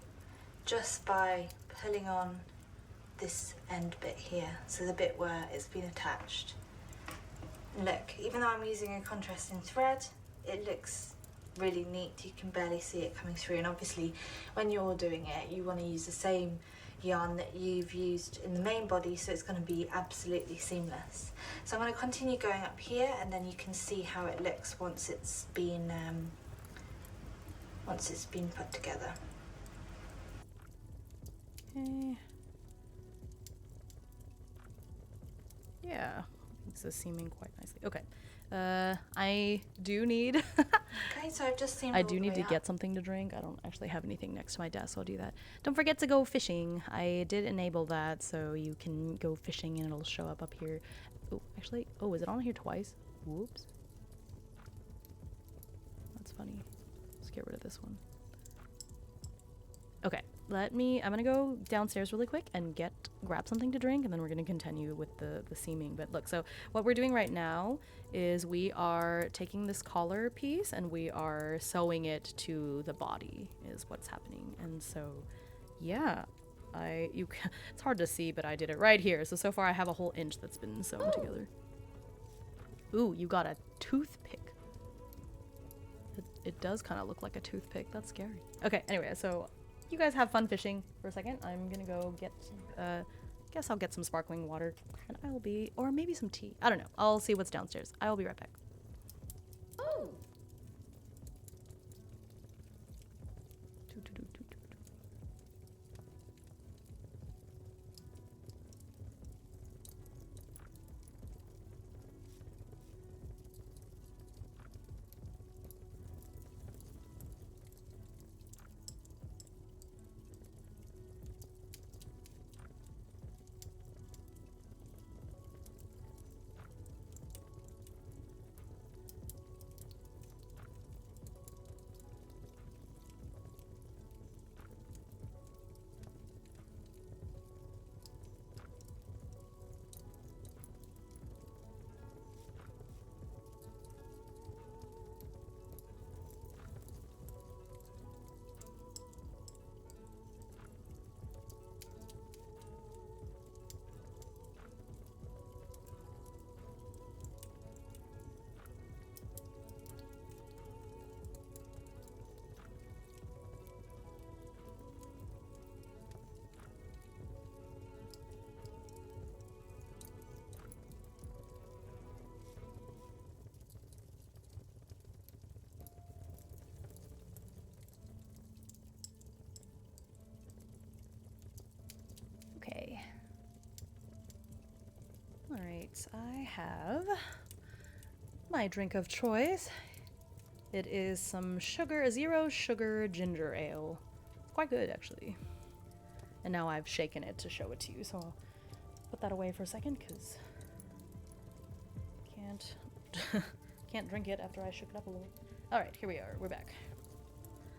just by pulling on this end bit here, so the bit where it's been attached. And look, even though I'm using a contrasting thread, it looks really neat. You can barely see it coming through, and obviously when you're doing it, you want to use the same yarn that you've used in the main body, so it's going to be absolutely seamless. So I'm going to continue going up here, and then you can see how it looks once it's been put together. Okay. Yeah, this is seaming quite nicely. Okay. I do need Okay, so I've just seamed I all do the need way to get up. something to drink. I don't actually have anything next to my desk, so I'll do that. Don't forget to go fishing. I did enable that, so you can go fishing and it'll show up here. Oh, actually, oh, is it on here twice? Whoops. That's funny. Let's get rid of this one. Okay, I'm gonna go downstairs really quick and grab something to drink, and then we're gonna continue with the seaming. But look, so what we're doing right now is we are taking this collar piece and we are sewing it to the body is what's happening. And so, yeah, it's hard to see, but I did it right here. So far I have a whole inch that's been sewn together. Ooh, you got a toothpick. It does kind of look like a toothpick. That's scary. Okay, anyway, so you guys have fun fishing for a second. I'm gonna go get, guess I'll get some sparkling water, and I will be, or maybe some tea. I don't know. I'll see what's downstairs. I will be right back. Oh. Alright, I have my drink of choice. It is some zero sugar ginger ale. It's quite good, actually. And now I've shaken it to show it to you, so I'll put that away for a second, because can't drink it after I shook it up a little. Alright, here we are. We're back.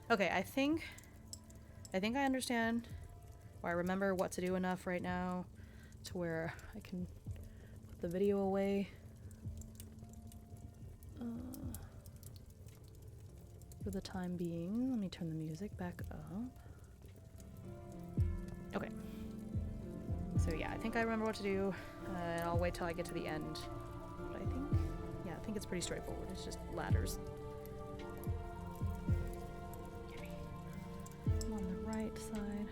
Okay, I think I understand, or I remember what to do enough right now to where I can put the video away. For the time being, let me turn the music back up. Okay. So yeah, I think I remember what to do, and I'll wait till I get to the end. But I think it's pretty straightforward. It's just ladders. I'm on the right side.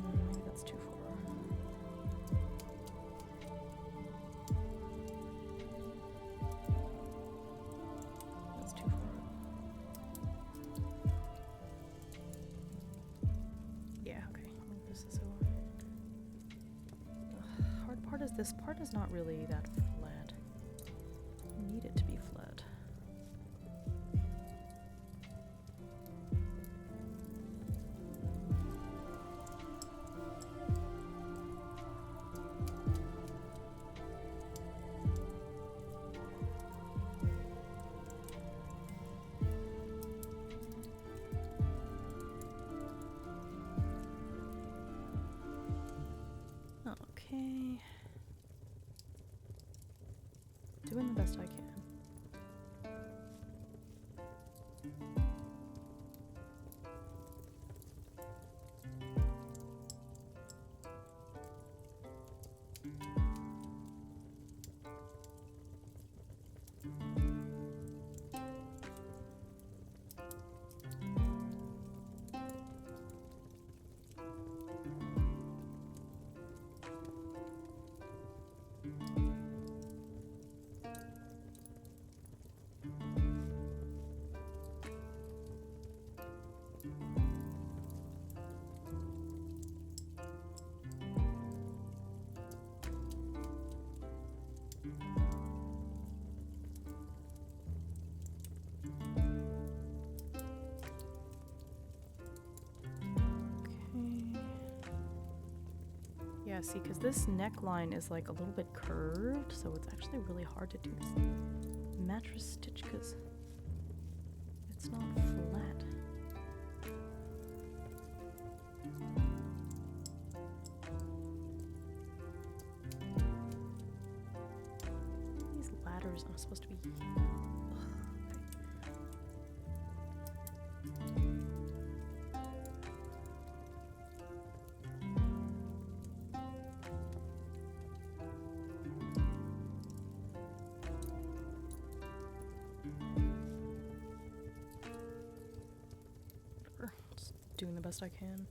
Maybe that's too far. That's too far. Yeah, okay. Move this over. Hard part is this part is not really that flat. I need it to be flat. Okay. Doing the best I can. Yeah, see, because this neckline is like a little bit curved, so it's actually really hard to do this mattress stitch because it's not flat. These ladders are supposed to be... Just doing the best I can.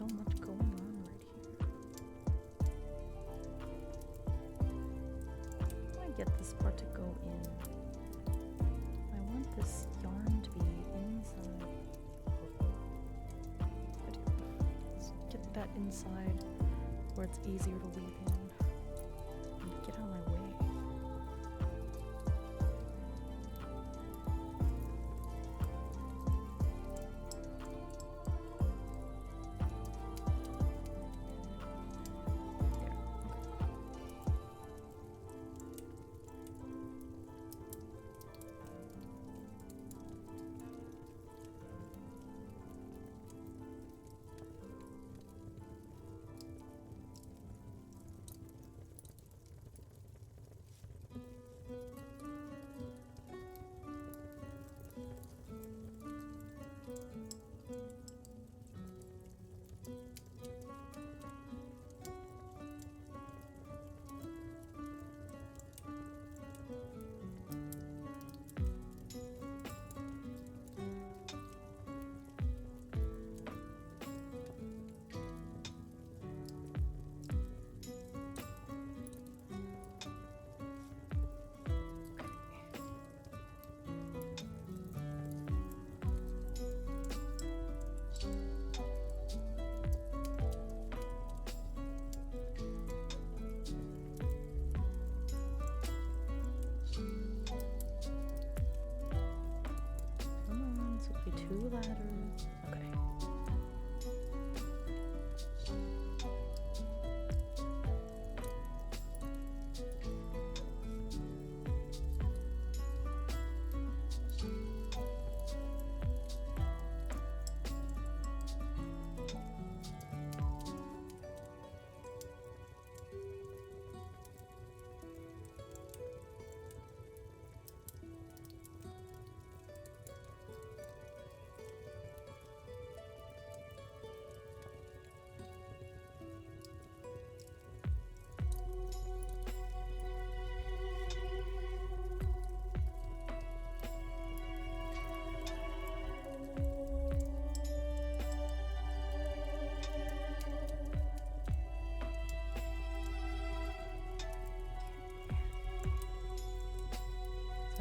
so much going on right here. How do I get this part to go in? I want this yarn to be inside. Let's get that inside where it's easier to weave in. And get out of my way. Two ladders. Okay.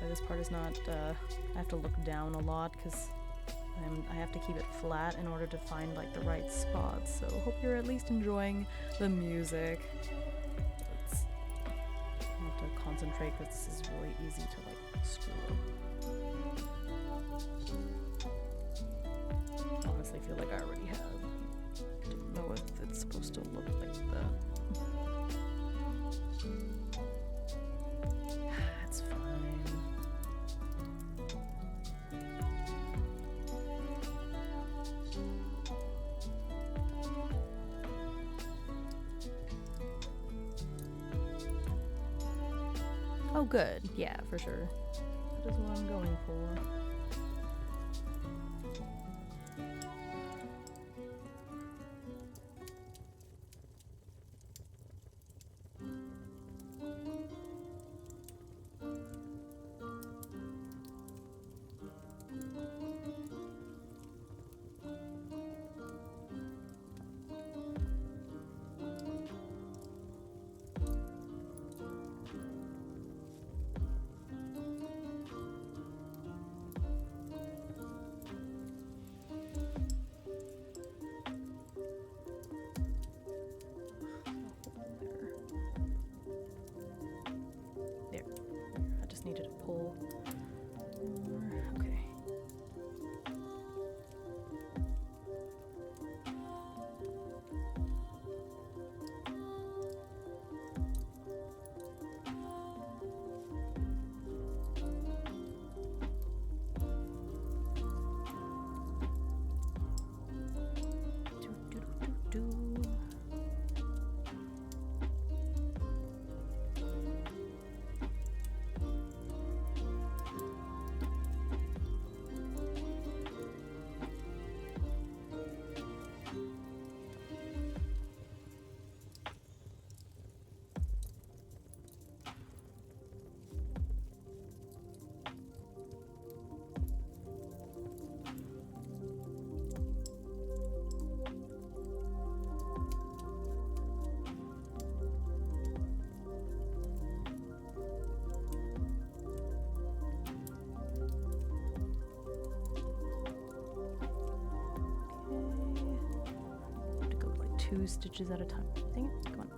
This part is not, I have to look down a lot because I have to keep it flat in order to find like the right spots, so hope you're at least enjoying the music. I have to concentrate because this is really easy to like screw up. Honestly feel like I already have. Don't know if it's supposed to look like that. It's fine. Oh, good. Yeah, for sure. That is what I'm going for. 2 stitches at a time. Dang it, come on.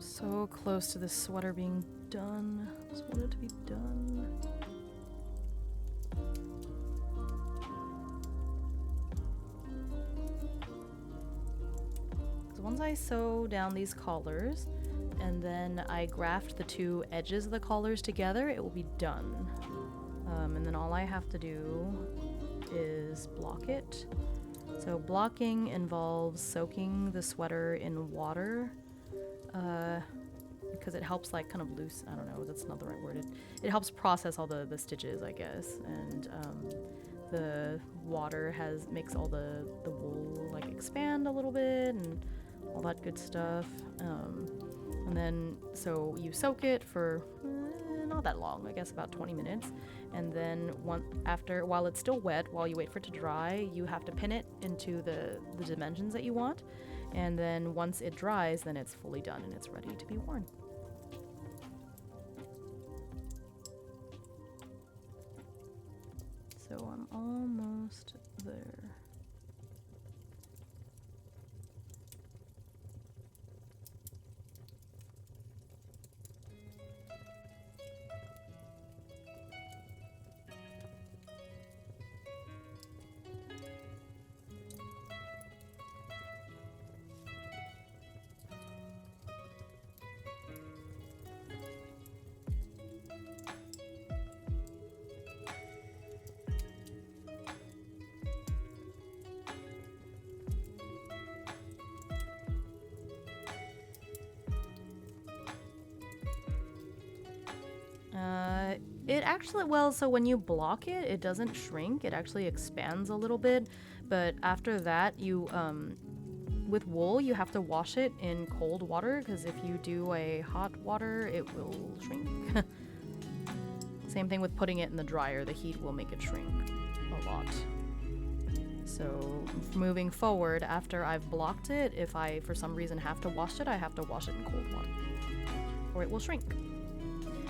So close to this sweater being done. Just want it to be done. So once I sew down these collars and then I graft the 2 edges of the collars together, it will be done. And then all I have to do is block it. So blocking involves soaking the sweater in water. Because it helps like kind of loose, I don't know, that's not the right word. It helps process all the stitches, I guess, and the water makes all the wool like expand a little bit and all that good stuff. And then so you soak it for not that long, I guess about 20 minutes, and then while it's still wet, while you wait for it to dry, you have to pin it into the dimensions that you want. And then once it dries, then it's fully done and it's ready to be worn. So I'm almost there. It actually, well, so when you block it, it doesn't shrink. It actually expands a little bit. But after that, with wool, you have to wash it in cold water, because if you do a hot water, it will shrink. Same thing with putting it in the dryer. The heat will make it shrink a lot. So moving forward, after I've blocked it, if I, for some reason, have to wash it, I have to wash it in cold water, or it will shrink.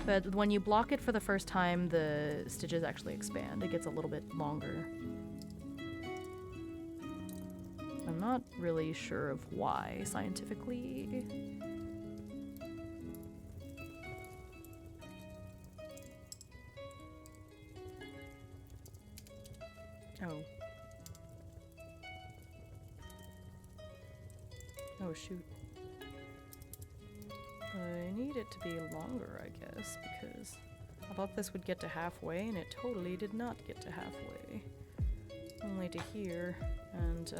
But when you block it for the first time, the stitches actually expand. It gets a little bit longer. I'm not really sure of why, scientifically. Oh. Oh, shoot. I need it to be longer, I guess, because I thought this would get to halfway, and it totally did not get to halfway. Only to here, and,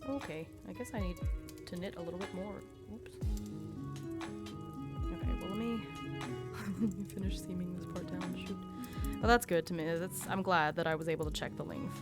okay, I guess I need to knit a little bit more. Oops. Okay, well, let me finish seaming this part down. Shoot. Well, that's good to me. I'm glad that I was able to check the length.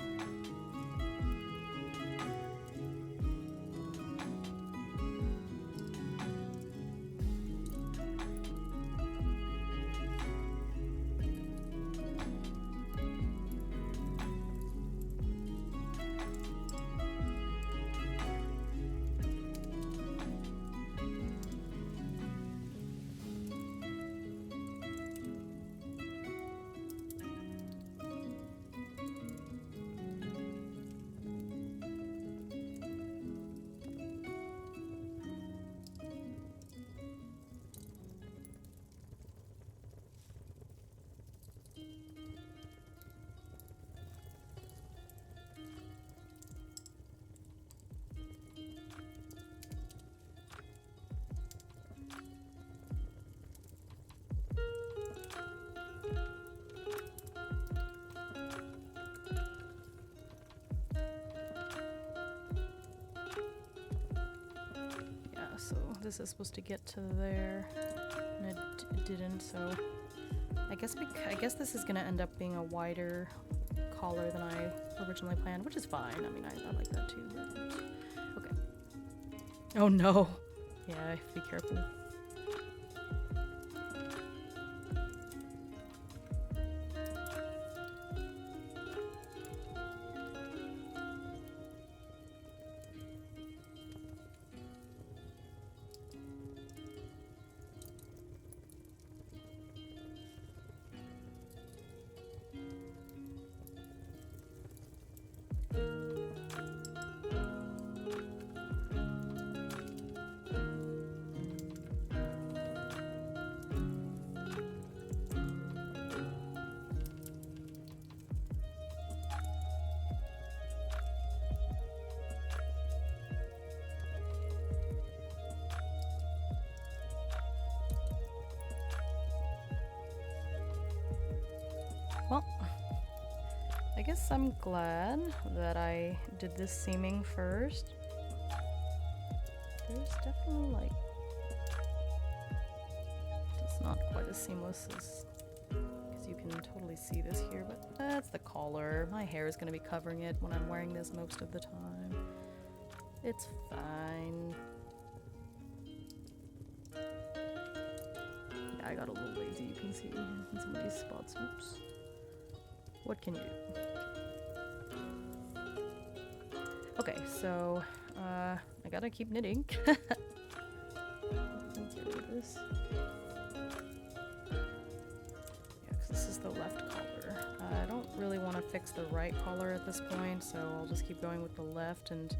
so this is supposed to get to there, and it didn't, so I guess this is gonna end up being a wider collar than I originally planned, which is fine. I mean, I like that too, but okay. Oh no! Yeah, be careful. Well, I guess I'm glad that I did this seaming first. There's definitely like... It's not quite as seamless as... because you can totally see this here, but that's the collar. My hair is going to be covering it when I'm wearing this most of the time. It's fine. Yeah, I got a little lazy, you can see in some of these spots. Oops. What can you do? Okay, so I gotta keep knitting. Let's get rid of this. Yeah, because this is the left collar. I don't really want to fix the right collar at this point, so I'll just keep going with the left, and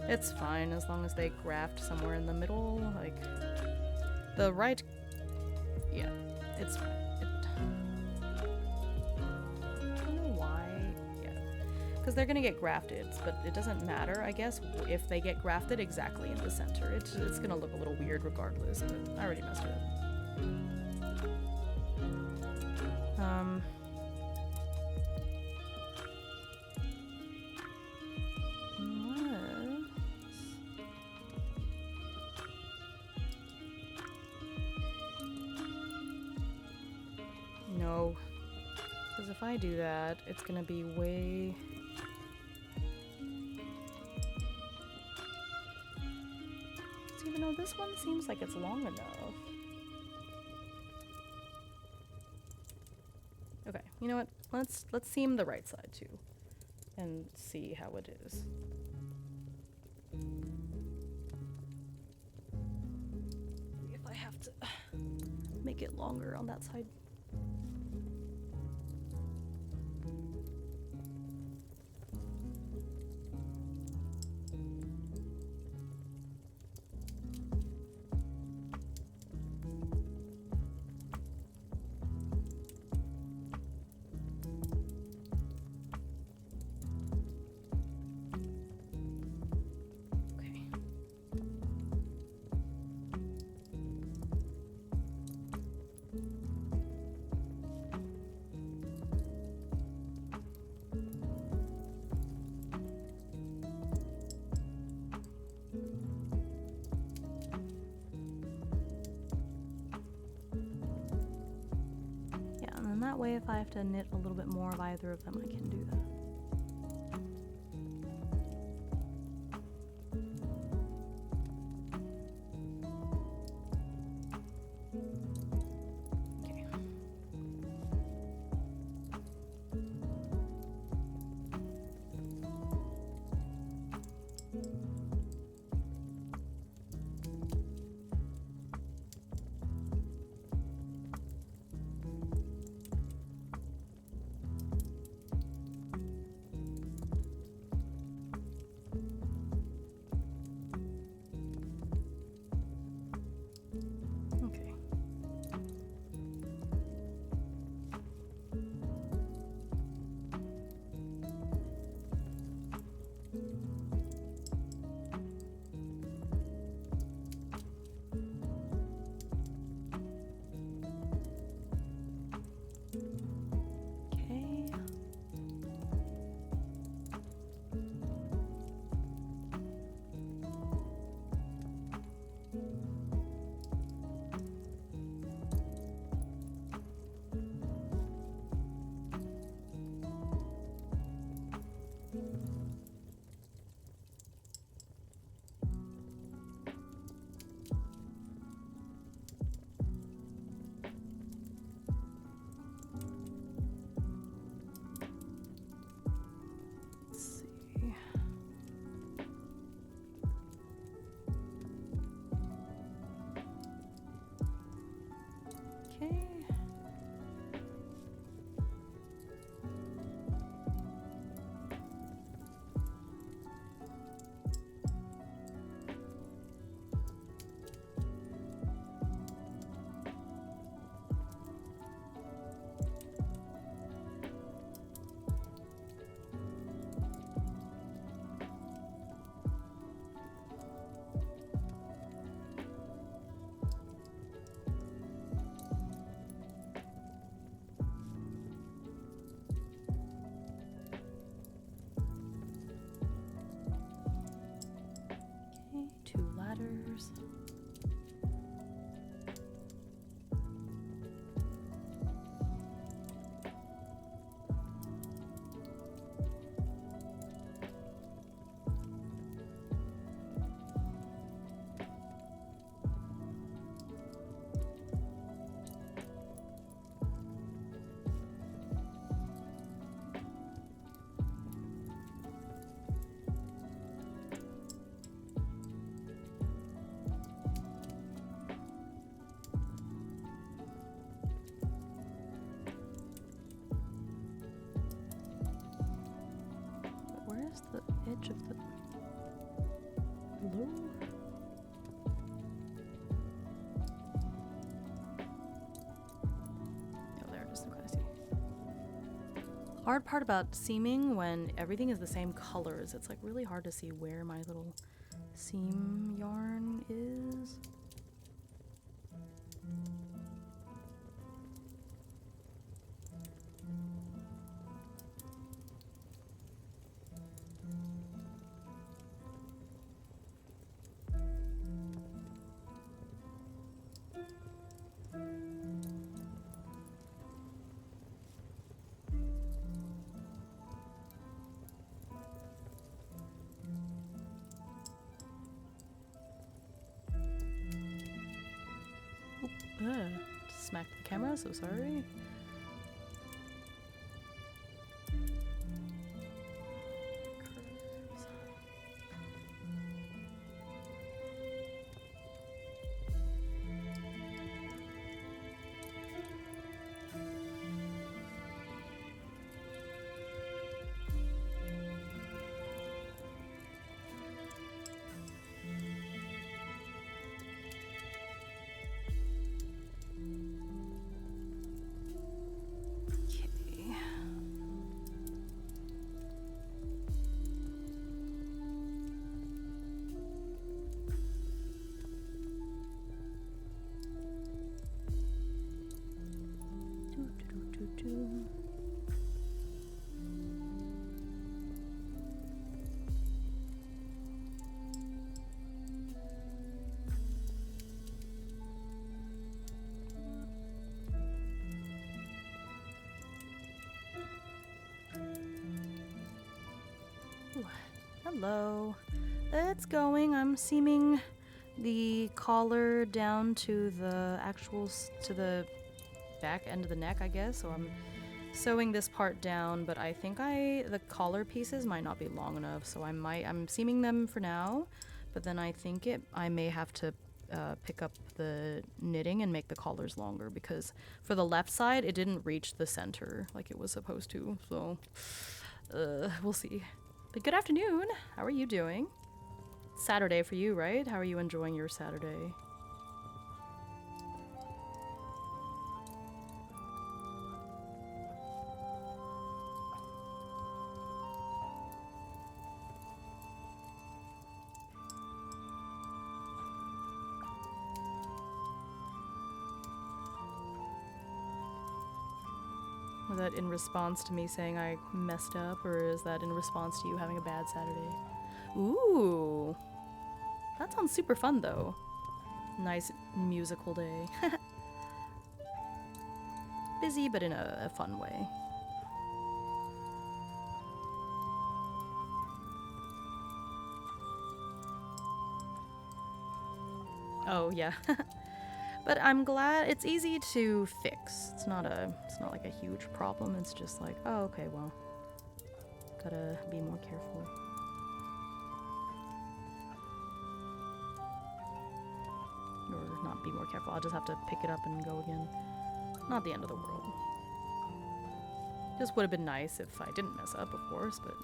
it's fine as long as they graft somewhere in the middle. Like, the right... yeah, it's fine. Because they're gonna get grafted, but it doesn't matter, I guess, if they get grafted exactly in the center. It's gonna look a little weird regardless, but I already messed it up. No, because if I do that, it's gonna be way... even though this one seems like it's long enough. Okay, you know what? Let's seam the right side too, and see how it is. If I have to make it longer on that side. And that way, if I have to knit a little bit more of either of them, I can do that. colors. Where's the edge of the... Hello? Oh, there it is. Okay, I see. Hard part about seaming when everything is the same colors, it's like really hard to see where my little seam yarn is. Smacked the camera, so sorry. Hello. It's going. I'm seaming the collar down to the to the back end of the neck, I guess. So I'm sewing this part down, but I think the collar pieces might not be long enough, so I'm seaming them for now, but then I think I may have to pick up the knitting and make the collars longer, because for the left side it didn't reach the center like it was supposed to, so we'll see. But good afternoon. How are you doing? Saturday for you, right? How are you enjoying your Saturday? Was that in response to me saying I messed up, or is that in response to you having a bad Saturday? Ooh. That sounds super fun, though. Nice musical day. Busy, but in a fun way. Oh, yeah. But I'm glad it's easy to fix. It's not like a huge problem. It's just like, oh, okay, well, gotta be more careful. Or not be more careful. I'll just have to pick it up and go again. Not the end of the world. Just would have been nice if I didn't mess up, of course, but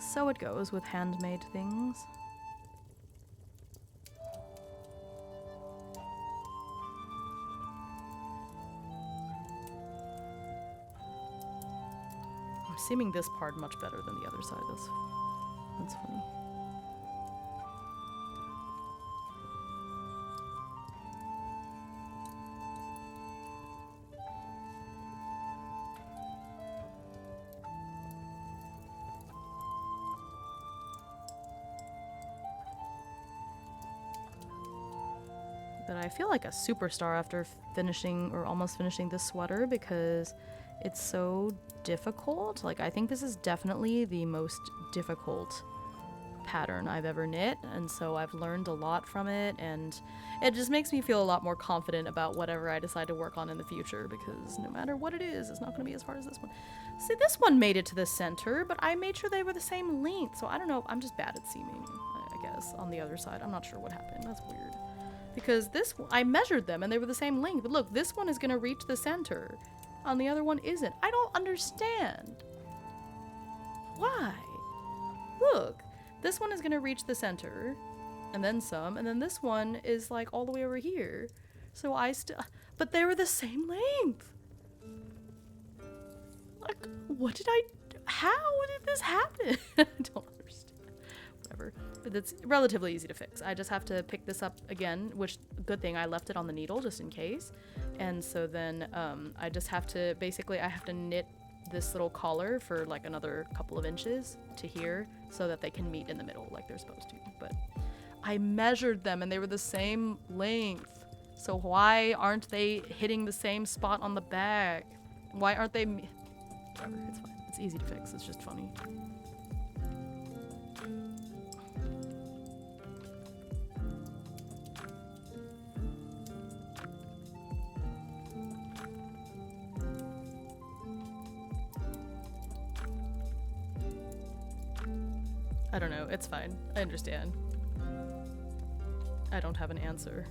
so it goes with handmade things. I'm seaming this part much better than the other side. That's funny. But I feel like a superstar after finishing or almost finishing this sweater because it's so difficult. Like, I think this is definitely the most difficult pattern I've ever knit, and so I've learned a lot from it, and it just makes me feel a lot more confident about whatever I decide to work on in the future, because no matter what it is, it's not going to be as hard as this one. See, this one made it to the center, but I made sure they were the same length, so I don't know. I'm just bad at seaming, I guess, on the other side. I'm not sure what happened. That's weird. Because this one, I measured them, and they were the same length. But look, this one is going to reach the center, and the other one isn't. I don't understand. Why? Look. This one is going to reach the center, and then some, and then this one is like all the way over here. So but they were the same length. Like, what did I do? How did this happen? I don't understand. Whatever. But it's relatively easy to fix. I just have to pick this up again, which, good thing I left it on the needle just in case. And so then I just have to, basically I have to knit this little collar for like another couple of inches to here so that they can meet in the middle like they're supposed to. But I measured them and they were the same length. So why aren't they hitting the same spot on the back? Why aren't they? Whatever, it's fine. It's easy to fix. It's just funny. I don't know, it's fine. I understand. I don't have an answer.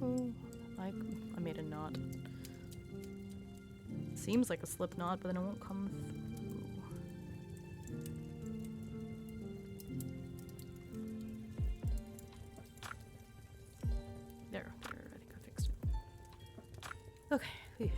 Oh, I made a knot. Seems like a slip knot, but then it won't come through. There, I think I fixed it. Okay. Phew.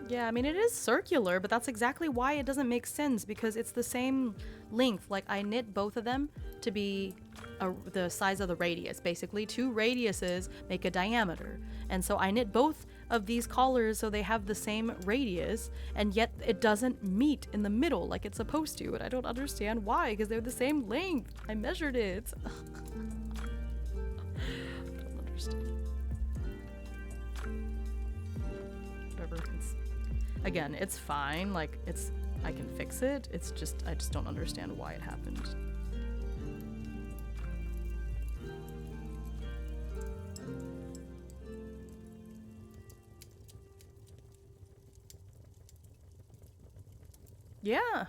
Yeah, I mean, it is circular, but that's exactly why it doesn't make sense, because it's the same length. Like, I knit both of them to be the size of the radius. Basically, two radiuses make a diameter. And so I knit both of these collars so they have the same radius, and yet it doesn't meet in the middle like it's supposed to. And I don't understand why, because they're the same length. I measured it. I don't understand. Whatever. Again, it's fine, like, I can fix it, it's just, I just don't understand why it happened. Yeah.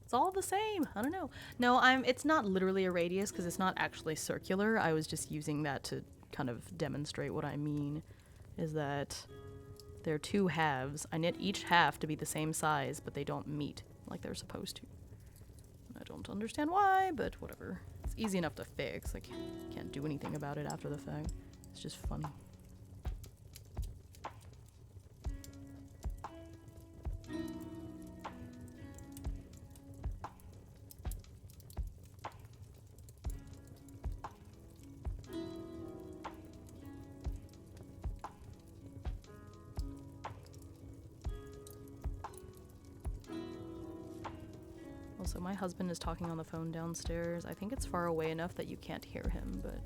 It's all the same, I don't know. No, it's not literally a radius, because it's not actually circular. I was just using that to kind of demonstrate what I mean, is that there are two halves. I knit each half to be the same size, but they don't meet like they're supposed to. I don't understand why, but whatever. It's easy enough to fix. I can't do anything about it after the fact. It's just funny. Also, my husband is talking on the phone downstairs. I think it's far away enough that you can't hear him, but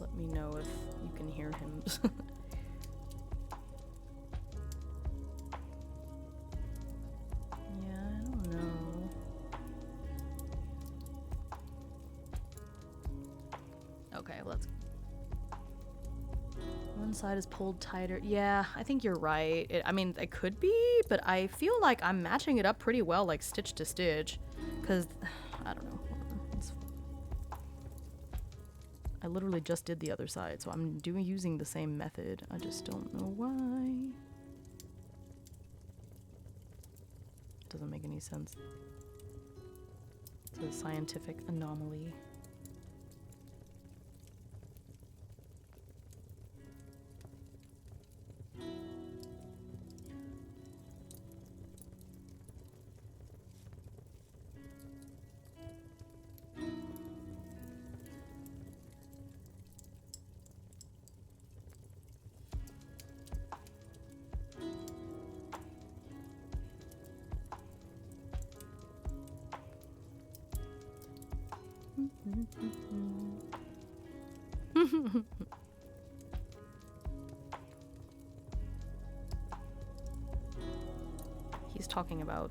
let me know if you can hear him. Yeah, I don't know. Okay, let's... One side is pulled tighter. Yeah, I think you're right. I mean, it could be, but I feel like I'm matching it up pretty well, like stitch to stitch. Because, I don't know. I literally just did the other side, so I'm using the same method. I just don't know why. Doesn't make any sense. It's a scientific anomaly.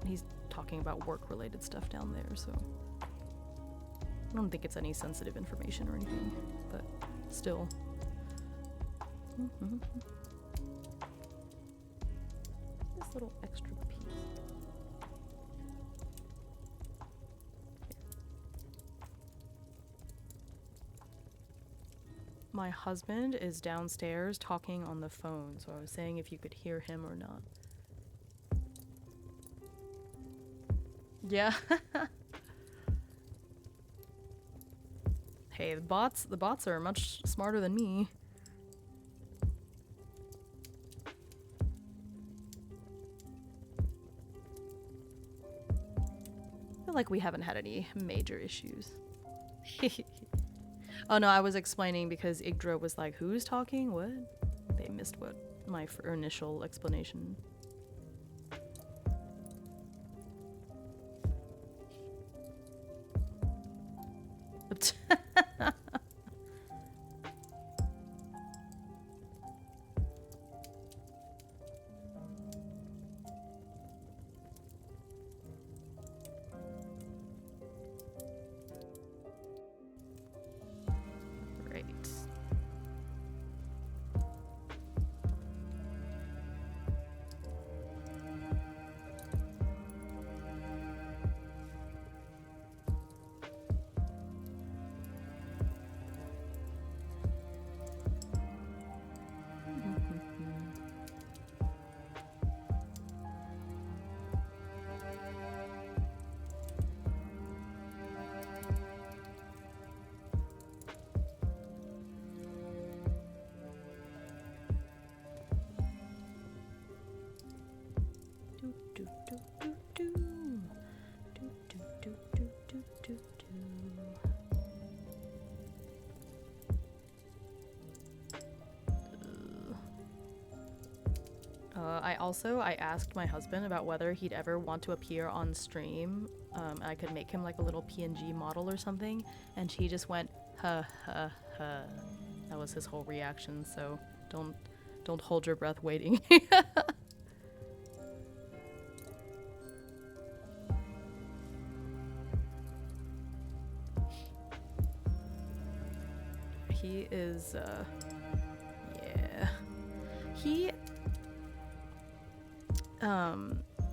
He's talking about work-related stuff down there, so I don't think it's any sensitive information or anything, but still. This little extra piece. My husband is downstairs talking on the phone, so I was saying if you could hear him or not. Yeah. Hey, the bots are much smarter than me. I feel like we haven't had any major issues. Oh no, I was explaining because Yggdra was like, who's talking? What? They missed what my initial explanation. I asked my husband about whether he'd ever want to appear on stream. I could make him like a little PNG model or something, and he just went, ha ha ha. That was his whole reaction, so don't hold your breath waiting. He is, yeah.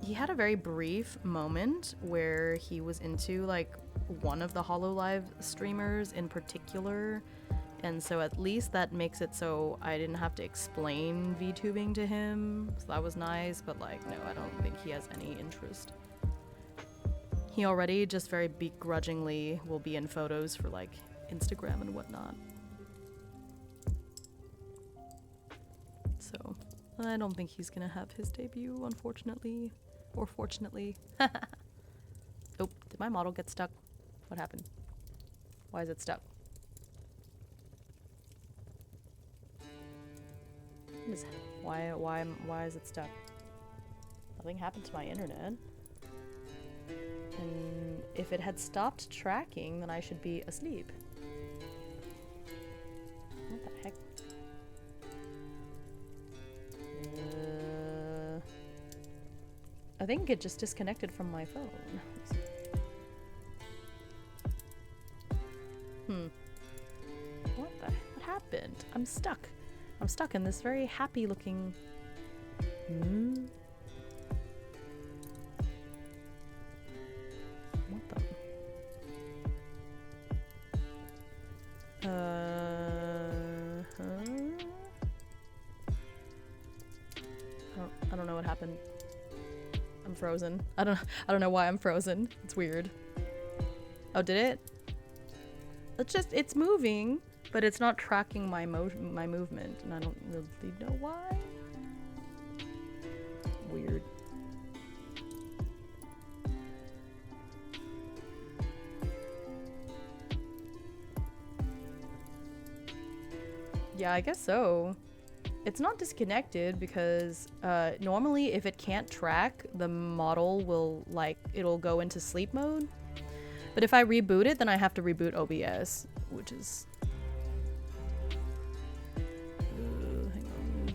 He had a very brief moment where he was into like one of the HoloLive streamers in particular, and so at least that makes it so I didn't have to explain VTubing to him, so that was nice, but like no, I don't think he has any interest. He already just very begrudgingly will be in photos for like Instagram and whatnot. So I don't think he's gonna have his debut, unfortunately. Or fortunately. Oh, did my model get stuck? What happened? Why is it stuck? Why is it stuck? Nothing happened to my internet. And if it had stopped tracking, then I should be asleep. What the heck? I think it just disconnected from my phone. What happened? I'm stuck. I'm stuck in this very happy looking... What the... happened? I'm frozen. I don't know why I'm frozen. It's weird. Oh, did it? It's moving, but it's not tracking my movement, and I don't really know why. Weird. Yeah, I guess so. It's not disconnected because normally if it can't track, the model will, like, it'll go into sleep mode. But if I reboot it, then I have to reboot OBS, which is... hang on.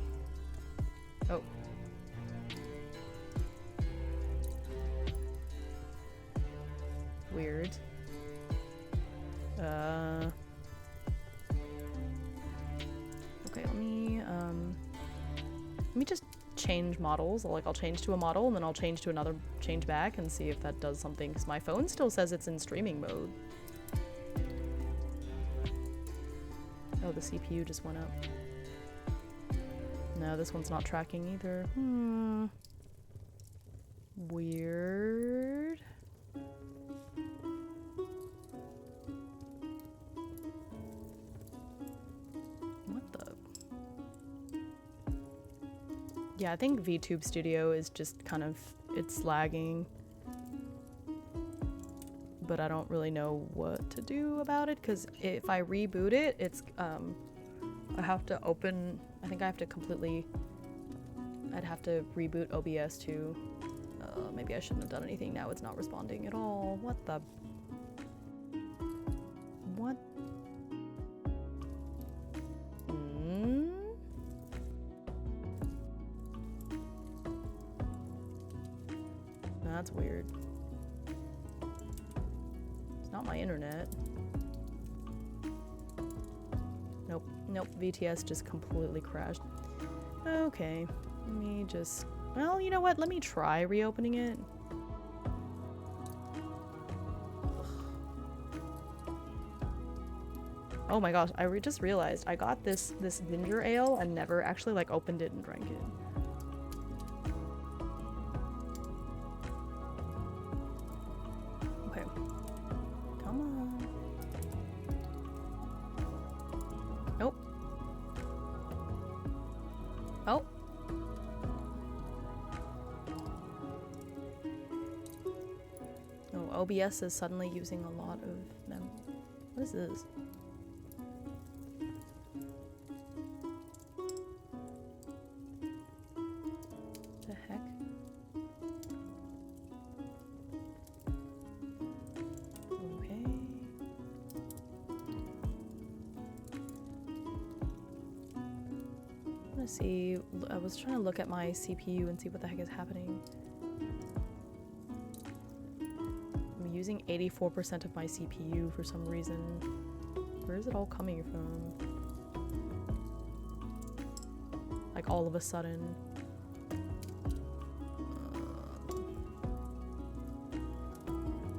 Oh. Weird. Okay, let me just change models. I'll change to a model and then I'll change to another, change back and see if that does something, because my phone still says it's in streaming mode. Oh, the CPU just went up. No, this one's not tracking either. Weird. What the? Yeah, I think VTube Studio is just kind of, it's lagging. But I don't really know what to do about it, because if I reboot it, it's, I have to open, I think I have to completely, I'd have to reboot OBS too. Maybe I shouldn't have done anything. Now it's not responding at all. What the? What? That's weird. It's not my internet. Nope, VTS just completely crashed. Okay, let me just... Well, you know what? Let me try reopening it. Oh my gosh, I just realized I got this ginger ale and never actually opened it and drank it. Okay. Come on. Nope. Oh. Oh, OBS is suddenly using a lot of memory. What is this? The heck? Okay. I want to see. I was trying to look at my CPU and see what the heck is happening. I'm using 84% of my CPU for some reason. Where is it all coming from? Like all of a sudden.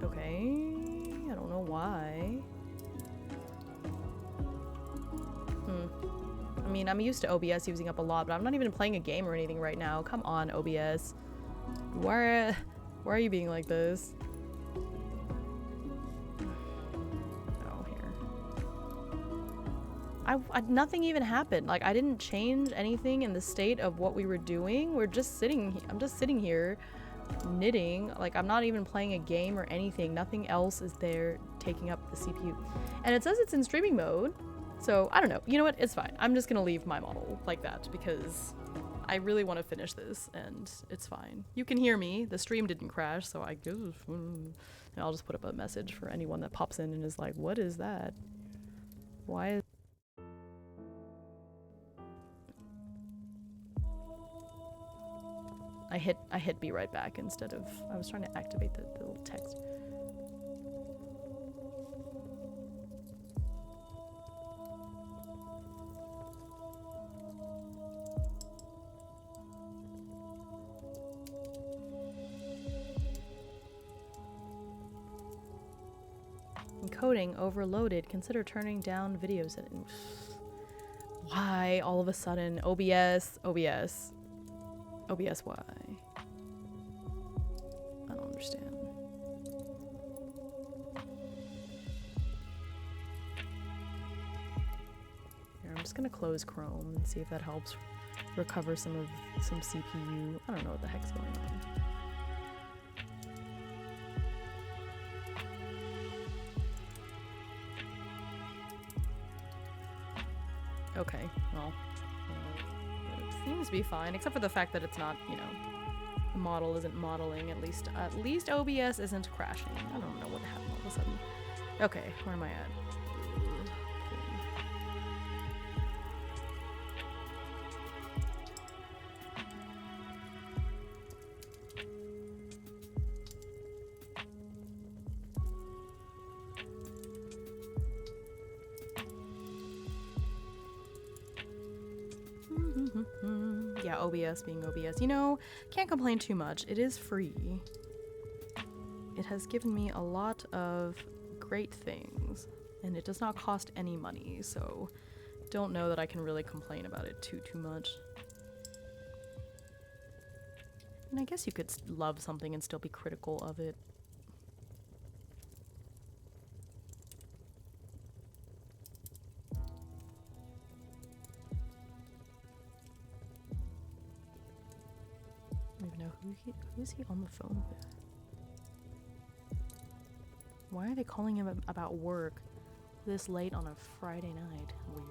Okay. I don't know why. I mean, I'm used to OBS using up a lot, but I'm not even playing a game or anything right now. Come on, OBS. Why are you being like this? Oh, here. Nothing even happened. Like, I didn't change anything in the state of what we were doing. We're just sitting, I'm just sitting here knitting. Like, I'm not even playing a game or anything. Nothing else is there taking up the CPU. And it says it's in streaming mode. So, I don't know. You know what? It's fine. I'm just gonna leave my model like that because I really want to finish this and it's fine. You can hear me. The stream didn't crash, so I guess... And I'll just put up a message for anyone that pops in and is like, what is that? Why is... I hit be right back instead of... I was trying to activate the little text. Encoding overloaded. Consider turning down video settings. Why all of a sudden? OBS, why? understand. Here, I'm just gonna close Chrome and see if that helps recover some CPU. I don't know what the heck's going on. Okay, well, it seems to be fine, except for the fact that it's not, you know, the model isn't modeling. At least OBS isn't crashing. I don't know what happened all of a sudden. Okay, where am I at? Yeah, OBS being OBS. You know, can't complain too much. It is free. It has given me a lot of great things, and it does not cost any money, so don't know that I can really complain about it too much. And I guess you could love something and still be critical of it. I don't even know who is he on the phone with? Why are they calling him about work this late on a Friday night? Weird.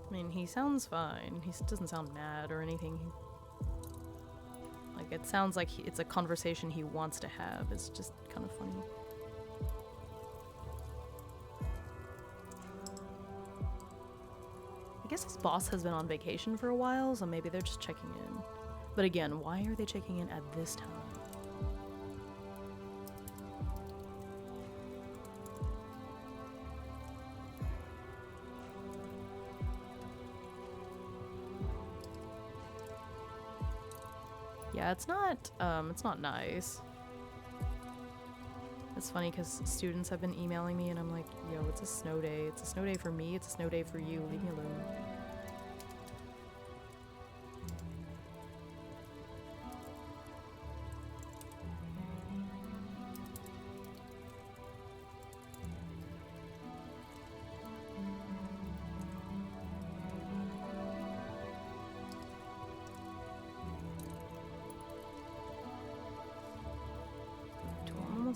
I mean, he sounds fine. He doesn't sound mad or anything. Like, it sounds like it's a conversation he wants to have. It's just kind of funny. I guess his boss has been on vacation for a while, so maybe they're just checking in. But again, why are they checking in at this time? Yeah, it's not nice. It's funny because students have been emailing me and I'm like, yo, it's a snow day. It's a snow day for me. It's a snow day for you. Leave me alone.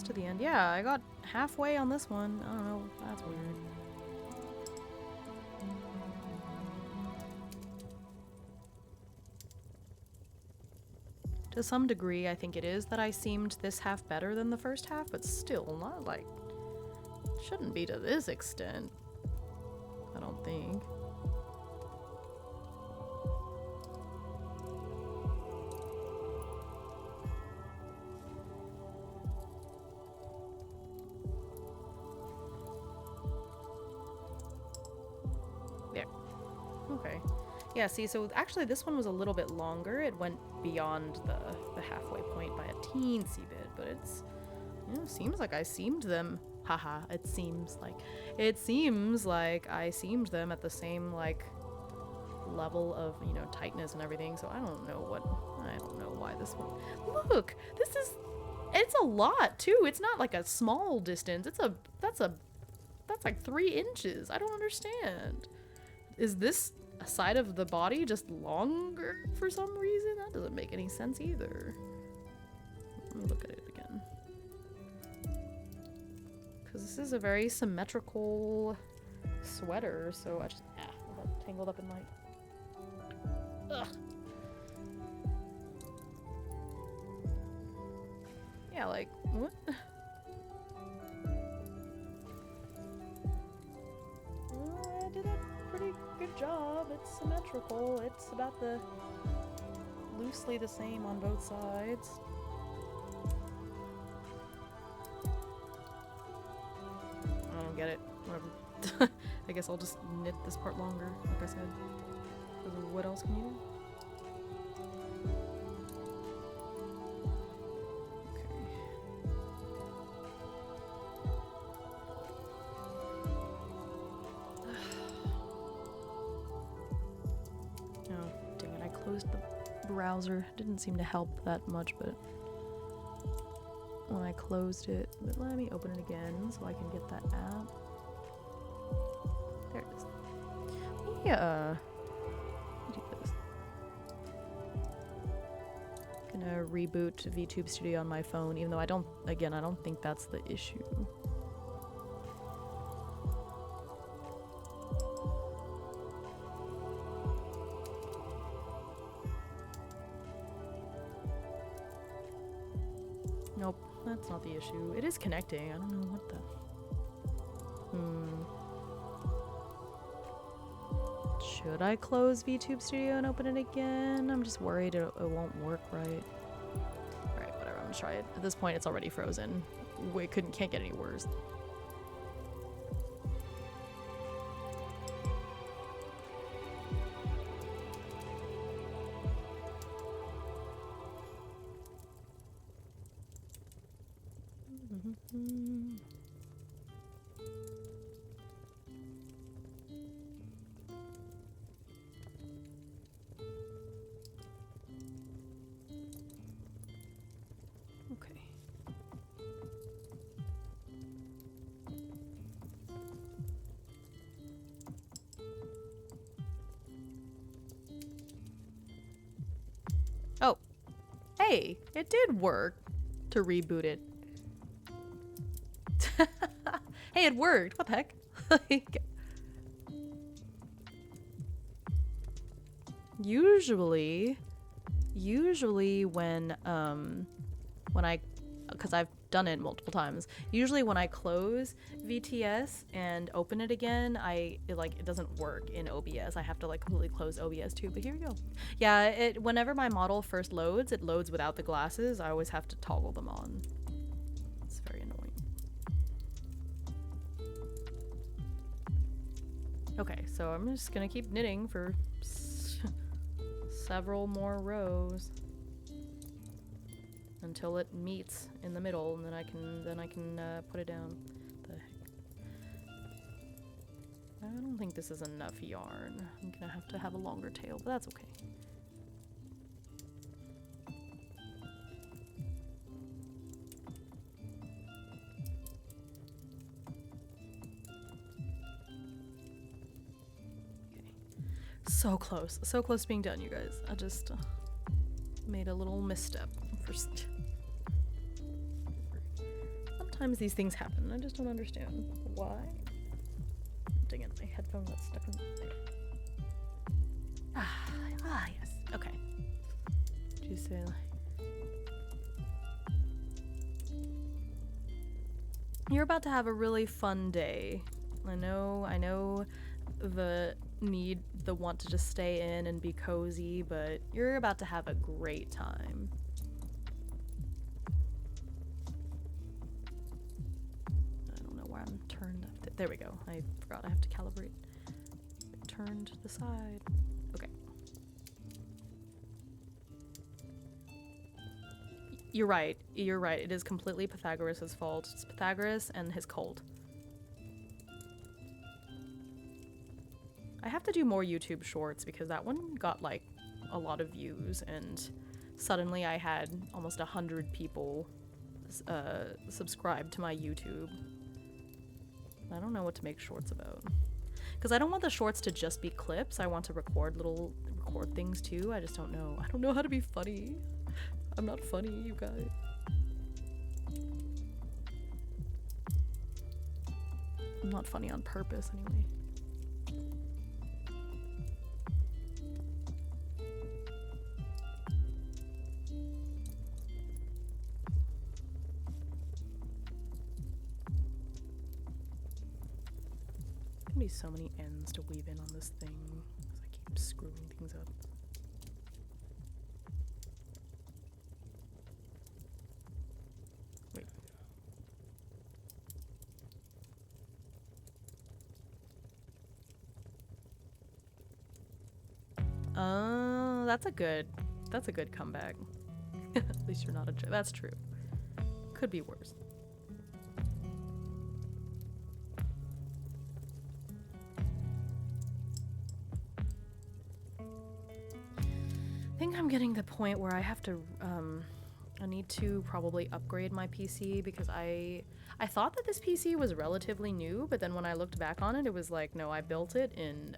To the end. Yeah, I got halfway on this one. I don't know. That's weird. To some degree, I think it is that I seemed this half better than the first half, but still not like... shouldn't be to this extent. I don't think. Okay. Yeah, see, so actually this one was a little bit longer. It went beyond the halfway point by a teensy bit, but it's, you know, seems like I seamed them. Haha, it seems like I seamed them at the same, like, level of, you know, tightness and everything, so I don't know why this one. Look, it's a lot, too. It's not like a small distance. That's like 3 inches. I don't understand. Is this side of the body just longer for some reason? That doesn't make any sense either. Let me look at it again. Because this is a very symmetrical sweater, so I just... I got tangled up in my... Ugh. Yeah, like, what? I did a pretty good job. It's symmetrical. It's about loosely the same on both sides. I don't get it. Whatever. I guess I'll just knit this part longer, like I said. Because what else can you do? browser. Didn't seem to help that much, but when I closed it, but let me open it again so I can get that app. There it is. Yeah. Do this. Gonna reboot VTube Studio on my phone, even though I don't think that's the issue. Nope, that's not the issue. It is connecting. I don't know what the... Should I close VTube Studio and open it again? I'm just worried it won't work right. Alright, whatever. I'm gonna try it. At this point, it's already frozen. We can't get any worse. Okay. Oh. Hey, it did work to reboot it. Hey, it worked. What the heck? Like, usually when because I've done it multiple times. Usually when I close VTS and open it again, it doesn't work in OBS. I have to like completely close OBS too, but here we go. Yeah, whenever my model first loads, it loads without the glasses. I always have to toggle them on. It's very annoying. Okay, so I'm just gonna keep knitting for several more rows until it meets in the middle, and then I can put it down. The heck? I don't think this is enough yarn. I'm gonna have to have a longer tail, but that's okay. So close to being done, you guys. I just made a little misstep first. Sometimes these things happen. I just don't understand why. Dang it, my headphone got stuck in there. Ah, yes. Okay. Did you say you're about to have a really fun day. I know the want to just stay in and be cozy, but you're about to have a great time. I don't know where I'm turned. There we go. I forgot I have to calibrate. Turn to the side. Okay. You're right. It is completely Pythagoras' fault. It's Pythagoras and his cold. I have to do more YouTube shorts because that one got like a lot of views, and suddenly I had almost 100 people subscribe to my YouTube. I don't know what to make shorts about, because I don't want the shorts to just be clips. I want to record things too. I just don't know. I don't know how to be funny. I'm not funny, you guys. I'm not funny on purpose anyway. Be so many ends to weave in on this thing as I keep screwing things up. Wait. That's a good comeback. At least you're not a jerk. That's true. Could be worse. think I'm getting the point where I have to, I need to probably upgrade my PC because I thought that this PC was relatively new, but then when I looked back on it, it was like, no, I built it in,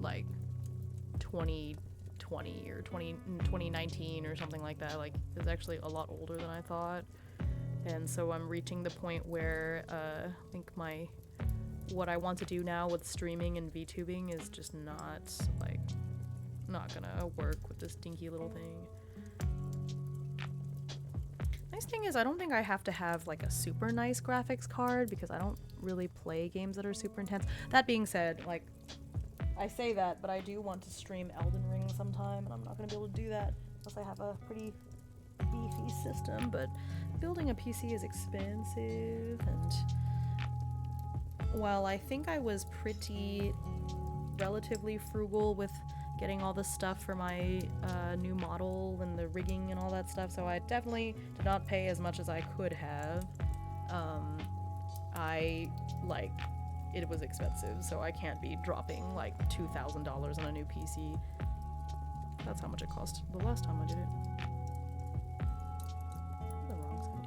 like, 2020 or 2019 or something like that. Like, it's actually a lot older than I thought. And so I'm reaching the point where, I think what I want to do now with streaming and VTubing is just not, like, not gonna work with this dinky little thing. Nice thing is I don't think I have to have like a super nice graphics card because I don't really play games that are super intense. That being said, like, I say that, but I do want to stream Elden Ring sometime, and I'm not gonna be able to do that unless I have a pretty beefy system, but building a PC is expensive, and while I think I was pretty relatively frugal with getting all the stuff for my new model and the rigging and all that stuff, so I definitely did not pay as much as I could have. It was expensive, so I can't be dropping like $2,000 on a new PC. That's how much it cost the last time I did it. The wrong side,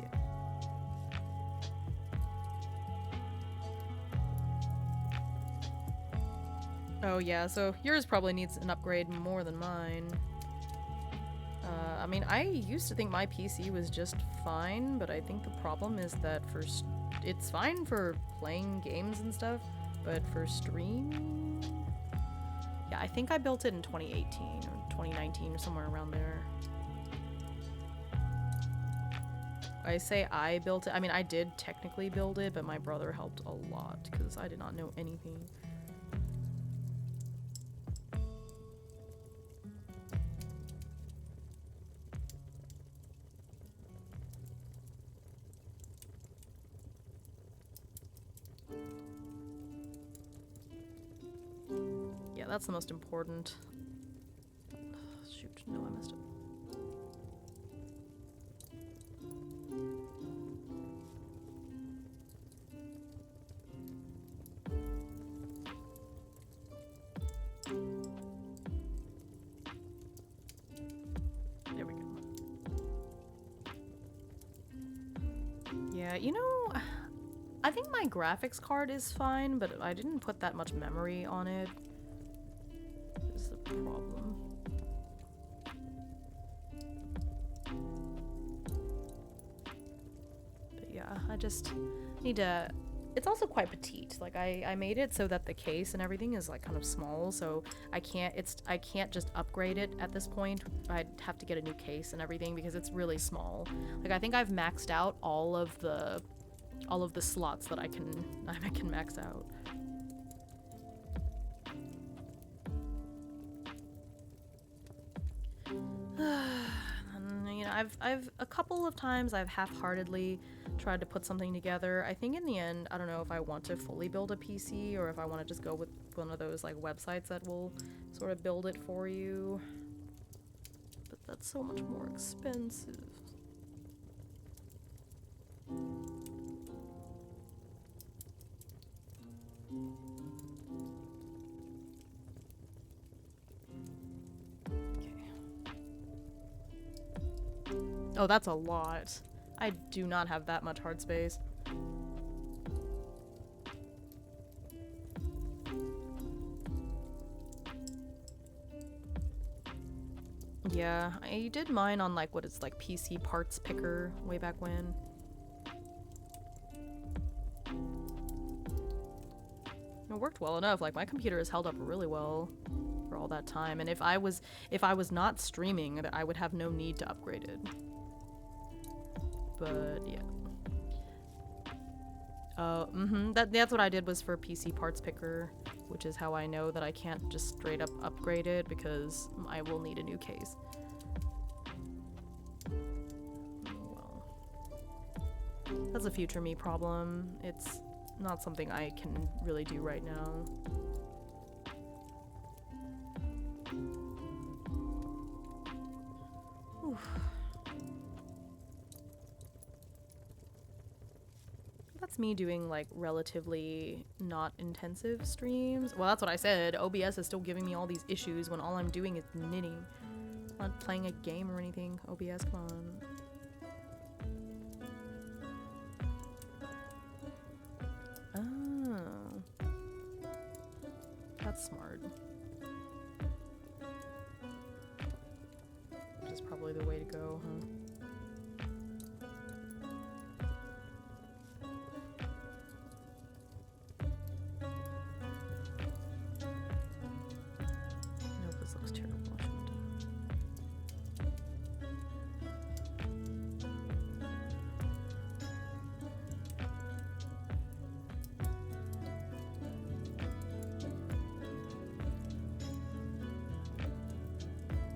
yeah. Oh yeah, so yours probably needs an upgrade more than mine. I mean, I used to think my PC was just fine, but I think the problem is that it's fine for playing games and stuff, but for streaming? Yeah, I think I built it in 2018 or 2019 or somewhere around there. I say I built it. I mean, I did technically build it, but my brother helped a lot because I did not know anything. Yeah, that's the most important. Shoot, no, I messed up. There we go. Yeah, you know, I think my graphics card is fine, but I didn't put that much memory on it. This is a problem. But yeah, I just need to... It's also quite petite. Like, I made it so that the case and everything is like kind of small, so I can't just upgrade it at this point. I'd have to get a new case and everything because it's really small. Like, I think I've maxed out all of the slots that I can max out. And, you know, I've a couple of times I've half-heartedly tried to put something together. I think in the end, I don't know if I want to fully build a PC or if I want to just go with one of those like websites that will sort of build it for you. But that's so much more expensive. Oh, that's a lot. I do not have that much hard space. Yeah, I did mine on like what is like PC parts picker way back when. It worked well enough. Like, my computer has held up really well for all that time, and if I was not streaming, I would have no need to upgrade it. But yeah. That's what I did was for PC parts picker, which is how I know that I can't just straight up upgrade it because I will need a new case. Well, that's a future me problem. It's not something I can really do right now. Oof. That's me doing like relatively not intensive streams. Well, that's what I said. OBS is still giving me all these issues when all I'm doing is knitting. I'm not playing a game or anything. OBS, come on. Oh. That's smart. Which is probably the way to go, huh? Nope, this looks terrible. I shouldn't have done.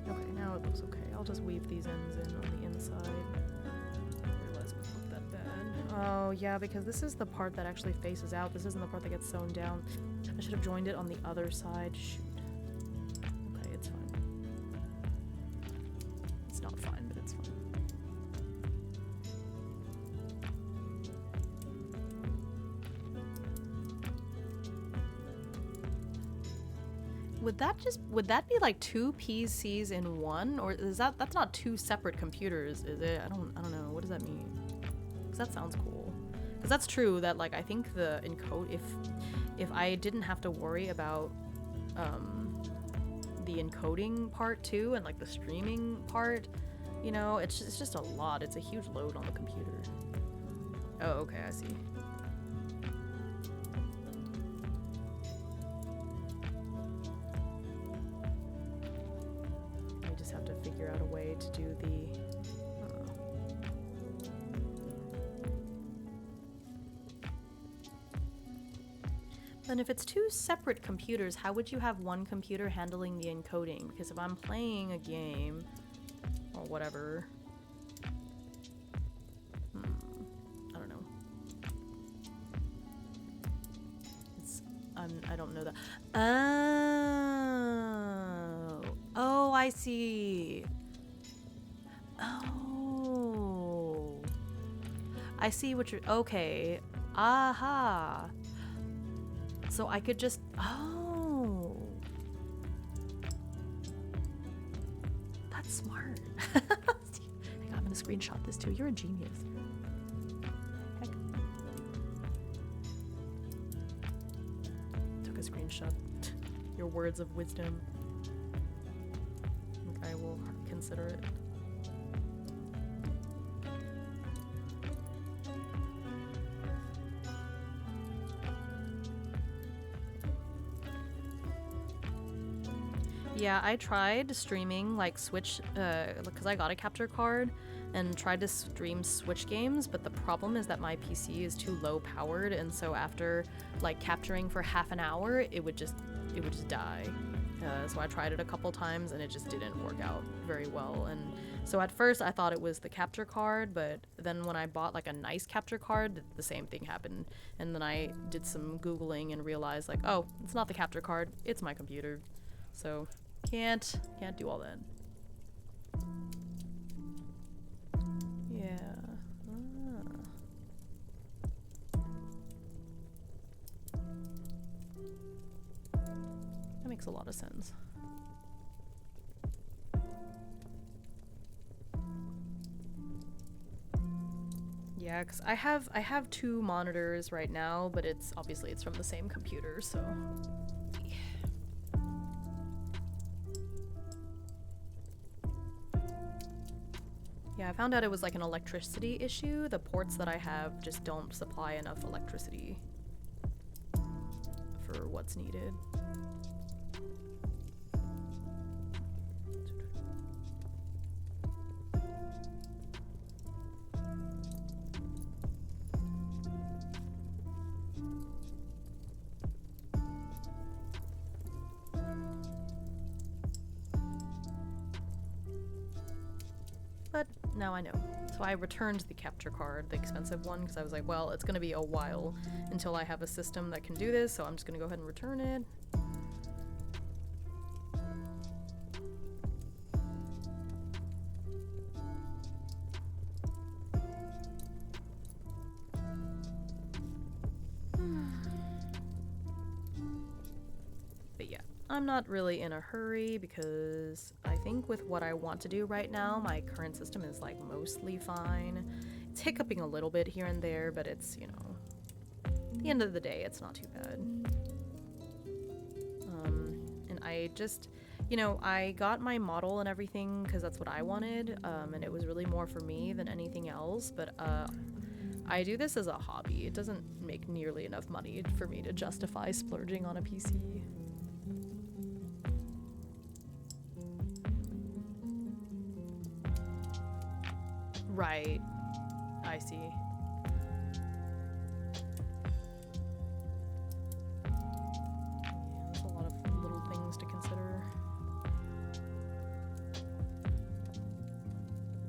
Okay, now it looks okay. I'll just weave these ends in on the inside. I realize it wouldn't look that bad. Oh, yeah, because this is the part that actually faces out. This isn't the part that gets sewn down. I should have joined it on the other side. Shoot. Okay, it's fine. It's not fine, but it's fine. Would that be like two PCs in one, or is that's not two separate computers, is it? I don't know. What does that mean? Cuz that sounds cool. Cuz that's true that like I think the encode if I didn't have to worry about the encoding part too and like the streaming part, you know, it's just a lot. It's a huge load on the computer. Oh, okay, I see. Figure out a way to do the Then if it's two separate computers, how would you have one computer handling the encoding? Because if I'm playing a game or whatever, I don't know. I don't know that. Oh, I see. Oh. I see what you're... Okay. Aha. So I could just... Oh. That's smart. Hang on, I'm gonna screenshot this too. You're a genius. Heck. Took a screenshot. Your words of wisdom. I will consider it. Yeah, I tried streaming like Switch, because I got a capture card and tried to stream Switch games, but the problem is that my PC is too low powered, and so after like capturing for half an hour, it would just die. So I tried it a couple times and it just didn't work out very well. And so at first I thought it was the capture card, but then when I bought like a nice capture card, the same thing happened. And then I did some Googling and realized like, oh, it's not the capture card, it's my computer. So can't do all that. Yeah. That makes a lot of sense. Yeah, because I have two monitors right now, but it's obviously it's from the same computer, so. Yeah, I found out it was like an electricity issue. The ports that I have just don't supply enough electricity for what's needed. But now I know. So I returned the capture card, the expensive one, because I was like, well, it's going to be a while until I have a system that can do this, so I'm just going to go ahead and return it. But yeah, I'm not really in a hurry because I think with what I want to do right now, my current system is like mostly fine. It's hiccuping a little bit here and there, but it's, you know, at the end of the day, it's not too bad. And I just, you know, I got my model and everything because that's what I wanted, and it was really more for me than anything else, but I do this as a hobby. It doesn't make nearly enough money for me to justify splurging on a PC. Right. I see. Yeah, there's a lot of little things to consider.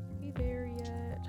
Are we there yet?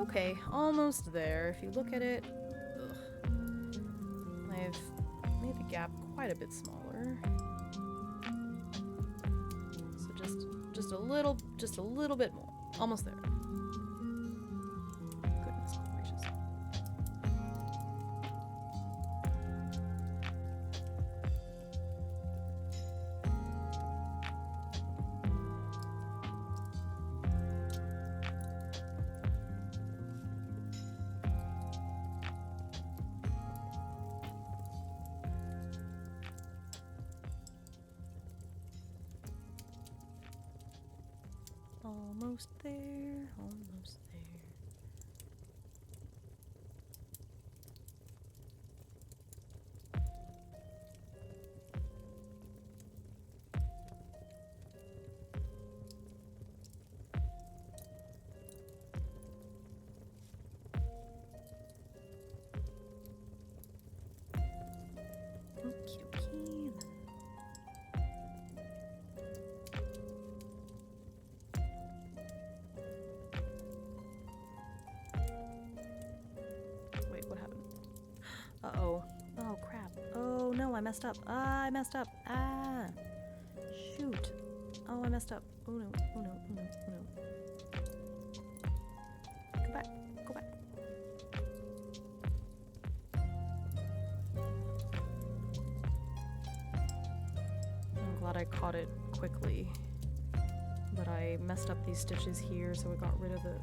Okay, almost there. If you look at it, ugh, I've made the gap quite a bit smaller. So just a little bit more. Almost there. Goodness gracious. Almost there, almost there. Okie dokie. Uh-oh. Oh, crap. Oh, no, I messed up. Ah, I messed up. Ah. Shoot. Oh, I messed up. Oh, no. Oh, no. Oh, no. Oh, no. Go back. Go back. I'm glad I caught it quickly. But I messed up these stitches here, so it got rid of the...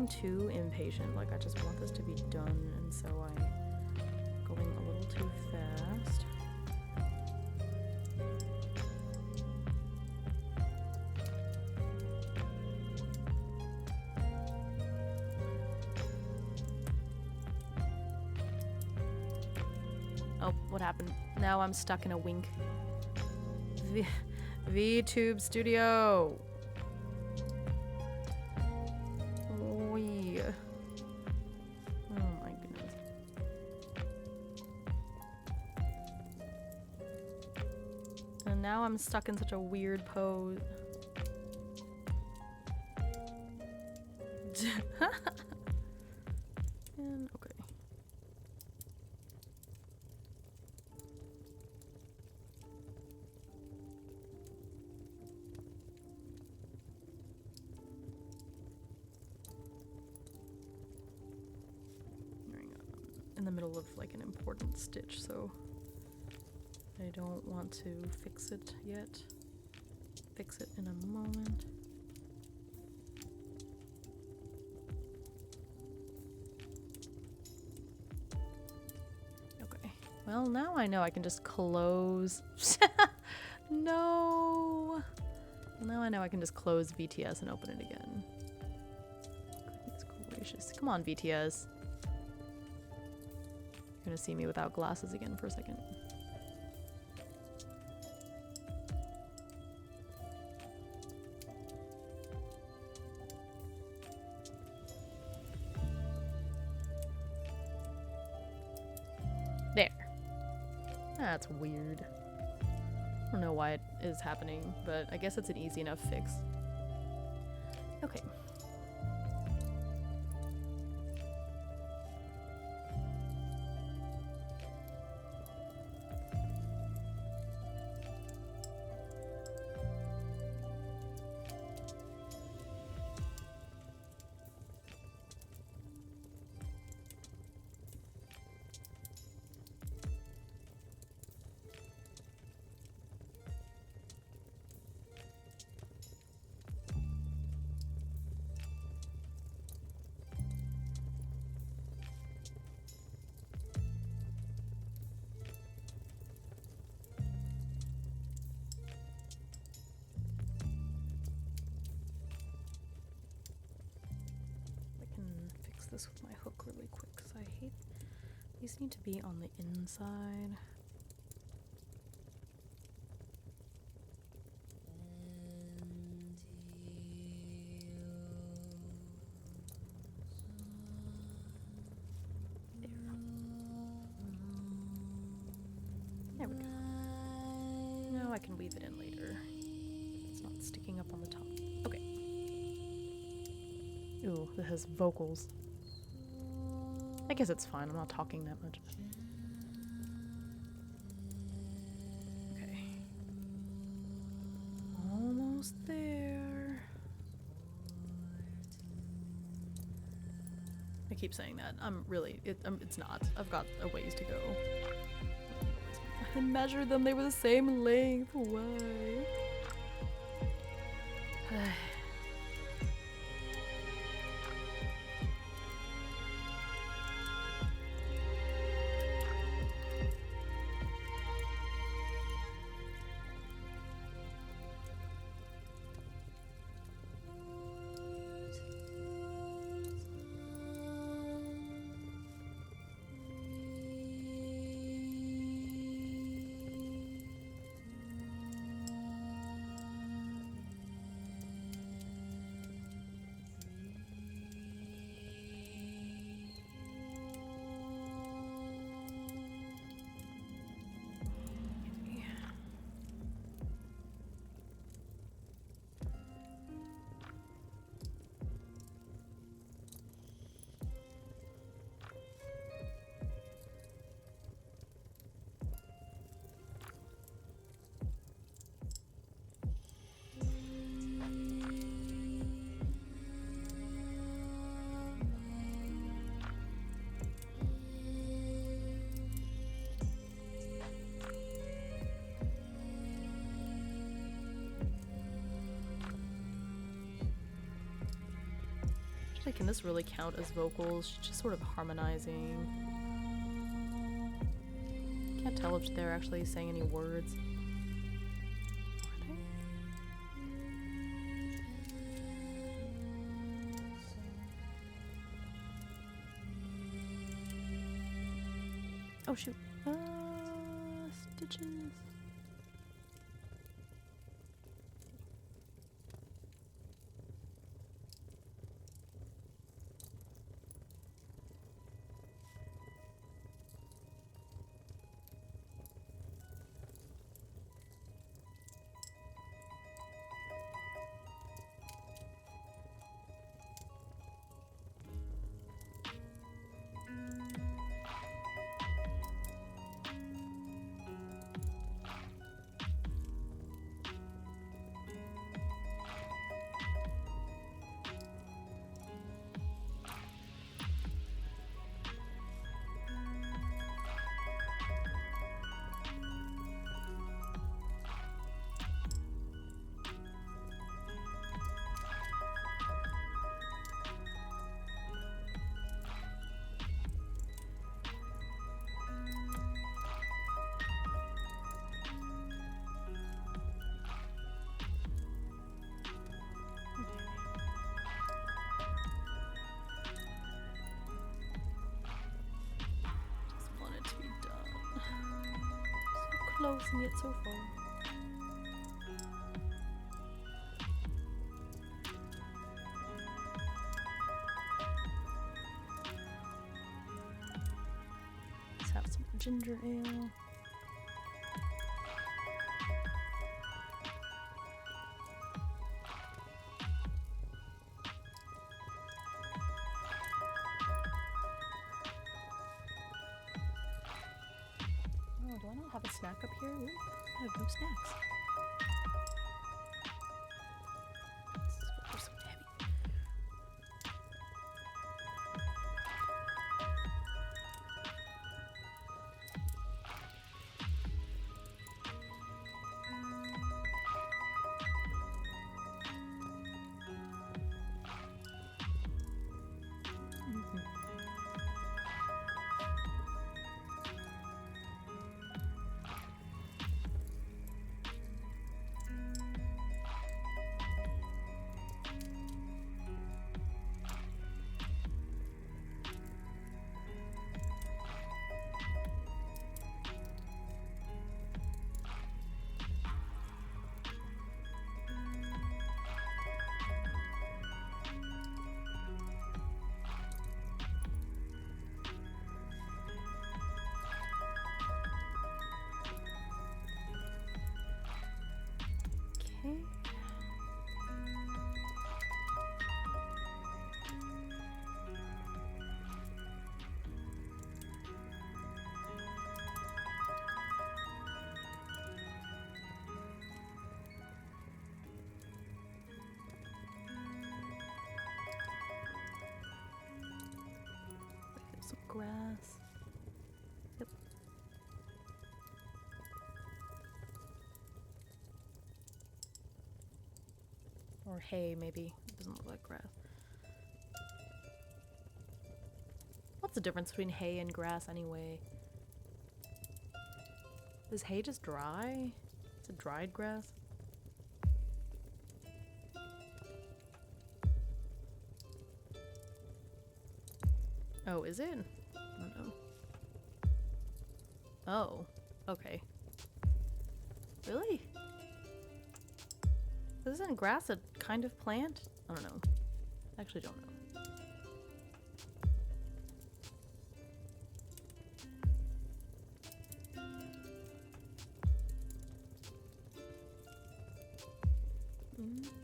too impatient. Like, I just want this to be done, and so I'm going a little too fast. Oh, what happened? Now I'm stuck in a wink. VTube Studio! Now I'm stuck in such a weird pose. And okay. In the middle of like an important stitch, so I don't want to fix it yet. Fix it in a moment. Okay. Well, now I know I can just close. No. Now I know I can just close VTS and open it again. Goodness gracious. Come on, VTS. You're gonna see me without glasses again for a second. There. That's weird. I don't know why it is happening, but I guess it's an easy enough fix. Okay. This with my hook really quick because I hate these need to be on the inside. There we go. Now I can weave it in later. It's not sticking up on the top. Okay. Ooh, this has vocals. I guess it's fine, I'm not talking that much. Okay. Almost there. I keep saying that. I'm really, it's not. I've got a ways to go. I measured them, they were the same length. Why? Actually, can this really count as vocals? Just sort of harmonizing. Can't tell if they're actually saying any words. Are they? Oh shoot. Stitches. close and yet so far. Let's have some ginger ale. Oh, do I not have a snack up here? Ooh, I have no snacks. This is what was so heavy. Okay. Some grass. Yep. Or hay, maybe. It doesn't look like grass. What's the difference between hay and grass anyway? Is hay just dry? Is it dried grass? Oh, is it? I don't know. Oh, okay. Really? Isn't grass a kind of plant? I don't know. I actually don't know.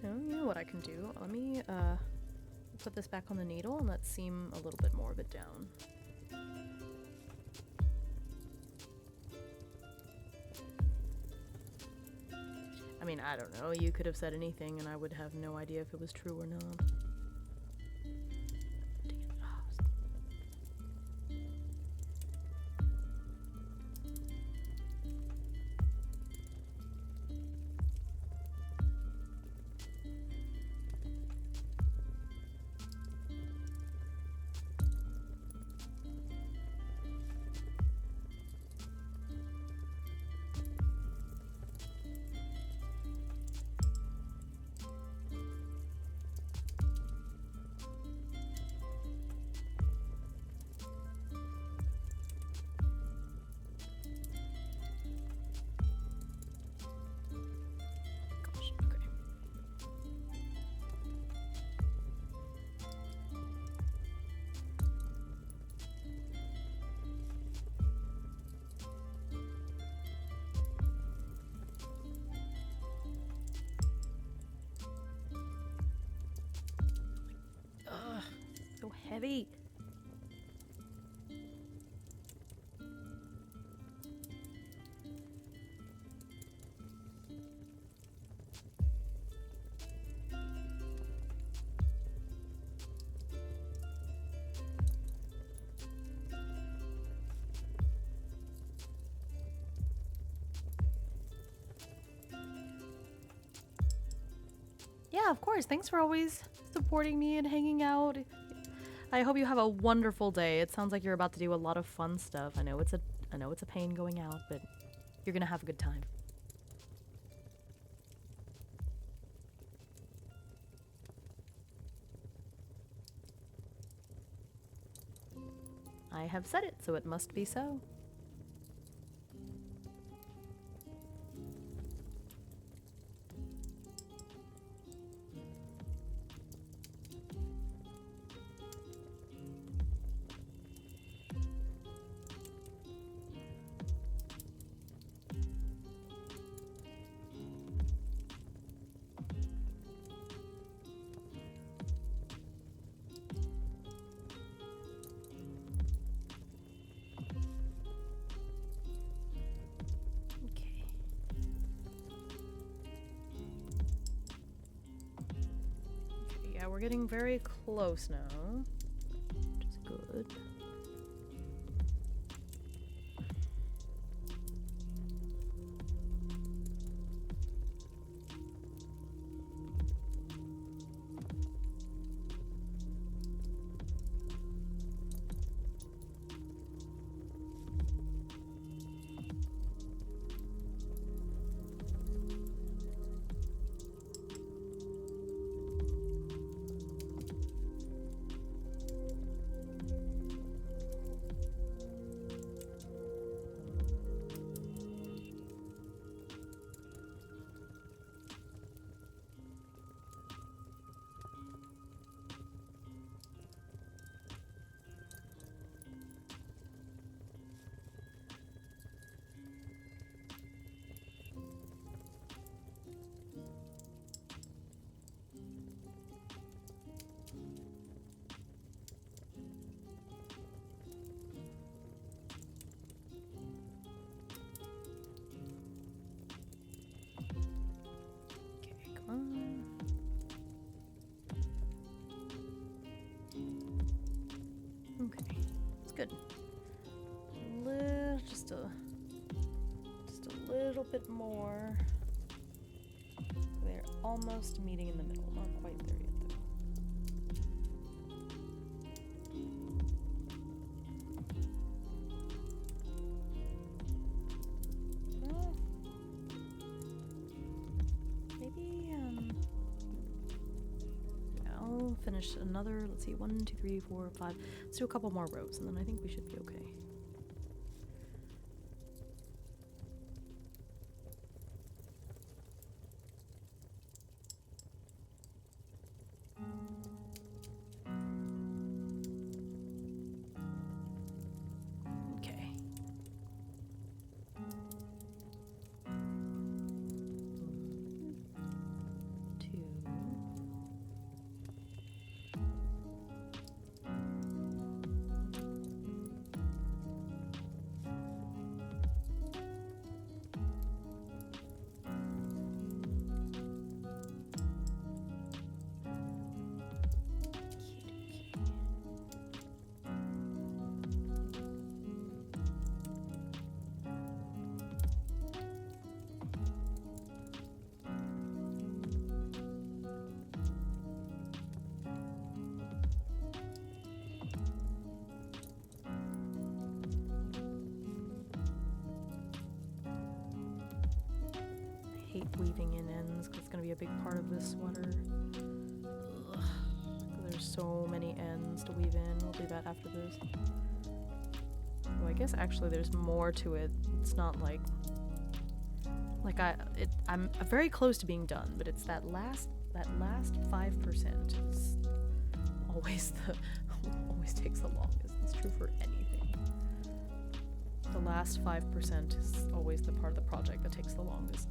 Oh, you know what I can do? Let me put this back on the needle and let's seam a little bit more of it down. I mean, I don't know. You could have said anything and I would have no idea if it was true or not. Dang it. Gosh, okay. Ugh, so heavy. Yeah, of course. Thanks for always supporting me and hanging out. I hope you have a wonderful day. It sounds like you're about to do a lot of fun stuff. I know it's a pain going out, but you're gonna have a good time. I have said it, so it must be so. Yeah, we're getting very close now, which is good. Okay, it's good. Just a little bit more. They're almost meeting in the middle. Not quite there yet, though. Well, maybe I'll finish another. Let's see, 1, 2, 3, 4, 5. Let's do a couple more rows, and then I think we should be okay. Okay. Two. Weaving in ends because it's going to be a big part of this sweater. Ugh. There's so many ends to weave in. We'll do that after this. Oh, I guess actually there's more to it. It's not like I'm very close to being done, but it's that last 5% is always always takes the longest. It's true for anything. The last 5% is always the part of the project that takes the longest.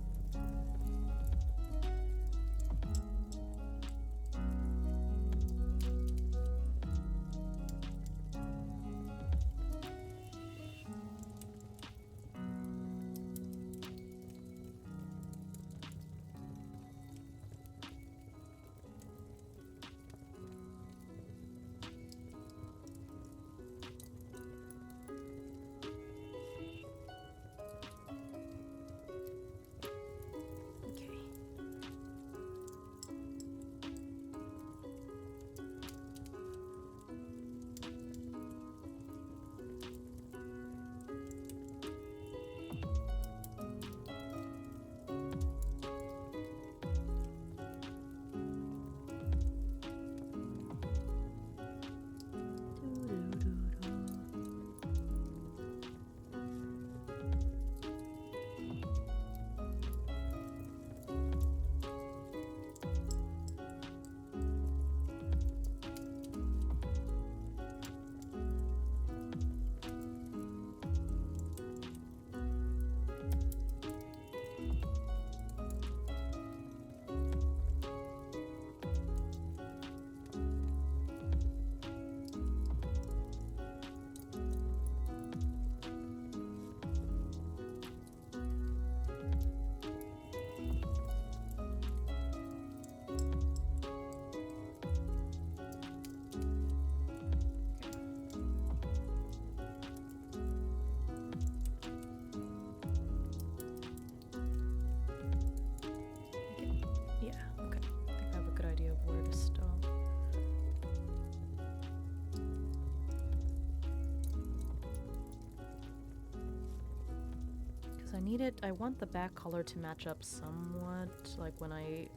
I want the back color to match up somewhat, like when I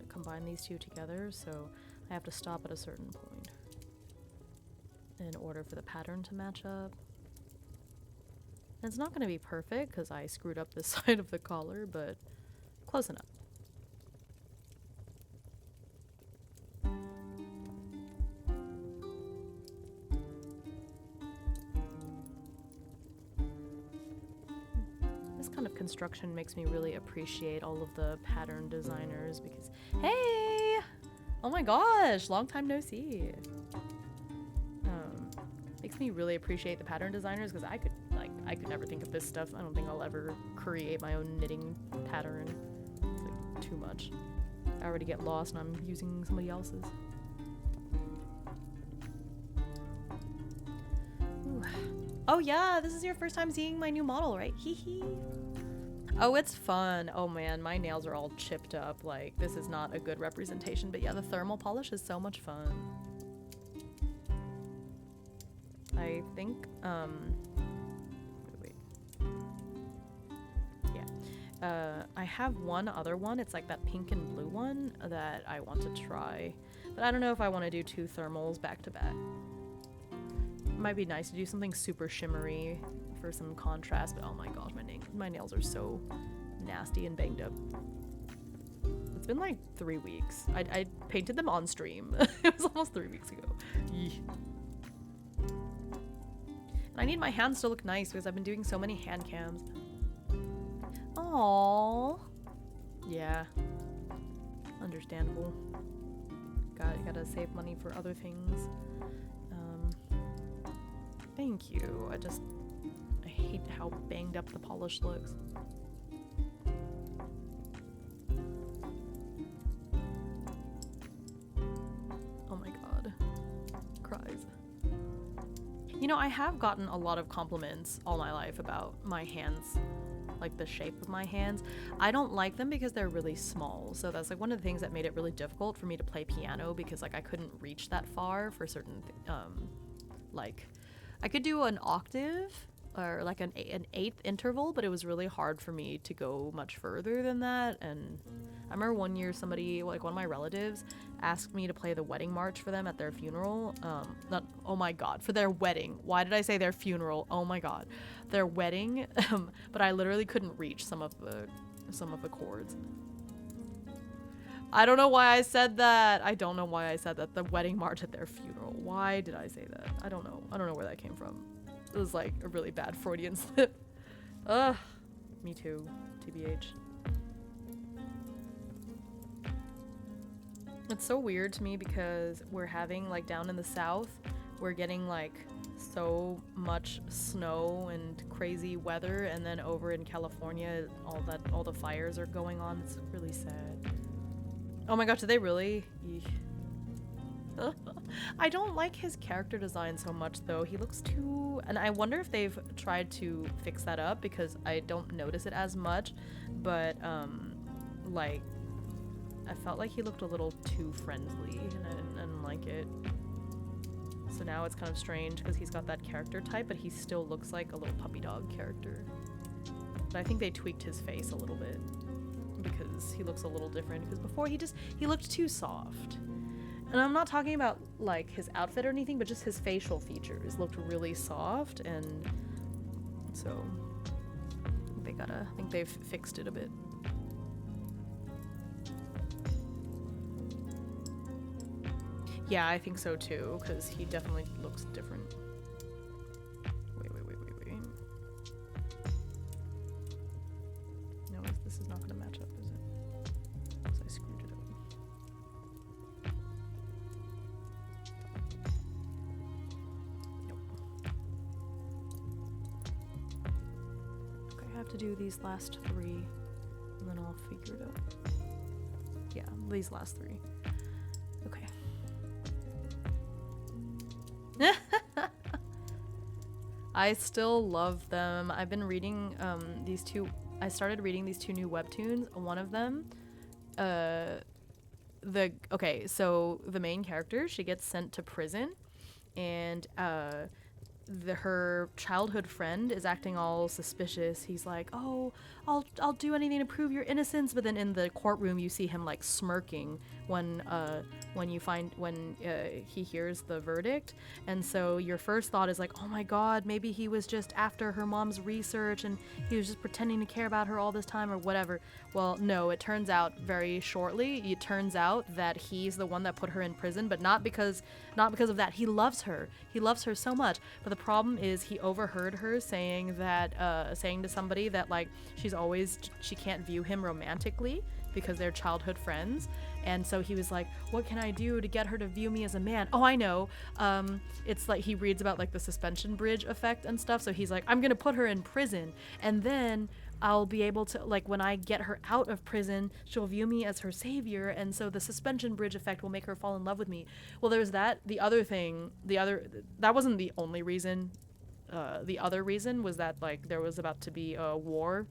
combine these two together, so I have to stop at a certain point in order for the pattern to match up. And it's not going to be perfect because I screwed up this side of the collar, but close enough. This kind of construction makes me really appreciate all of the pattern designers because, hey! Oh my gosh, long time no see. Makes me really appreciate the pattern designers because I could never think of this stuff. I don't think I'll ever create my own knitting pattern. It's like too much. I already get lost and I'm using somebody else's. Ooh. Oh yeah, this is your first time seeing my new model, right? Hee hee. Oh, it's fun. Oh man, my nails are all chipped up. Like, this is not a good representation, but yeah, the thermal polish is so much fun. I think, wait. Yeah. I have one other one. It's like that pink and blue one that I want to try. But I don't know if I want to do 2 thermals back to back. It might be nice to do something super shimmery for some contrast, but oh my gosh, my nails are so nasty and banged up. It's been like 3 weeks. I painted them on stream. It was almost 3 weeks ago. Yee. I need my hands to look nice because I've been doing so many hand cams. Aww. Yeah. Understandable. Gotta save money for other things. Thank you. I hate how banged up the polish looks. Oh my god. Cries. You know, I have gotten a lot of compliments all my life about my hands, like the shape of my hands. I don't like them because they're really small, so that's like one of the things that made it really difficult for me to play piano because like I couldn't reach that far for certain like I could do an octave or like an 8th interval, but it was really hard for me to go much further than that. And I remember one year somebody, like one of my relatives, asked me to play the wedding march for them at their funeral. Oh my god, for their wedding. Why did I say their funeral? Oh my god, their wedding. But I literally couldn't reach some of the chords. I don't know why I said that. I don't know why I said that. The wedding march at their funeral. Why did I say that? I don't know. I don't know where that came from. It was like a really bad Freudian slip. Ugh. Me too. TBH. It's so weird to me because we're having, like, down in the south, we're getting, like, so much snow and crazy weather, and then over in California, all the fires are going on. It's really sad. Oh my gosh, did they really? I don't like his character design so much, though. He looks too... And I wonder if they've tried to fix that up, because I don't notice it as much, but, like, I felt like he looked a little too friendly, and I didn't like it. So now it's kind of strange, because he's got that character type, but he still looks like a little puppy dog character. But I think they tweaked his face a little bit, because he looks a little different, because before he looked too soft. And I'm not talking about, like, his outfit or anything, but just his facial features looked really soft, and so I think they've fixed it a bit. Yeah, I think so too, because he definitely looks different. Wait. No, this is not going to match up, is it? Because I screwed it up. Nope. Okay, I have to do these last 3, and then I'll figure it out. Yeah, these last 3. Okay. I still love them. I've been reading these 2. I started reading these 2 new webtoons. One of them, so the main character, she gets sent to prison, and her childhood friend is acting all suspicious. He's like, "Oh, I'll do anything to prove your innocence." But then in the courtroom, you see him like smirking when he hears the verdict. And so your first thought is like, "Oh my God, maybe he was just after her mom's research and he was just pretending to care about her all this time or whatever." Well, no, it turns out very shortly. It turns out that he's the one that put her in prison, but not because of that. He loves her. He loves her so much. But the problem is he overheard her saying to somebody that like she can't view him romantically because they're childhood friends. And so he was like, "What can I do to get her to view me as a man?" Oh, I know. It's like he reads about like the suspension bridge effect and stuff. So he's like, "I'm going to put her in prison. And then I'll be able to, like, when I get her out of prison, she'll view me as her savior. And so the suspension bridge effect will make her fall in love with me." Well, there's that. That wasn't the only reason. The other reason was that, like, there was about to be a war.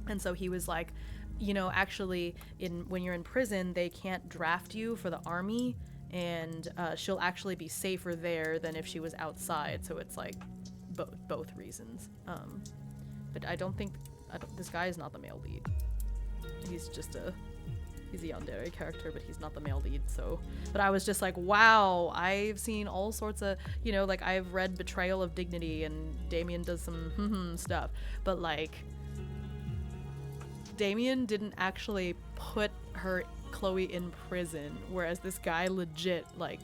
And so he was like, actually, when you're in prison, they can't draft you for the army, and she'll actually be safer there than if she was outside. So it's like both reasons. But this guy is not the male lead. He's a yandere character, but he's not the male lead. So, but I was just like, wow, I've seen all sorts of, like I've read Betrayal of Dignity, and Damien does some stuff, but like, Damien didn't actually put Chloe in prison, whereas this guy legit like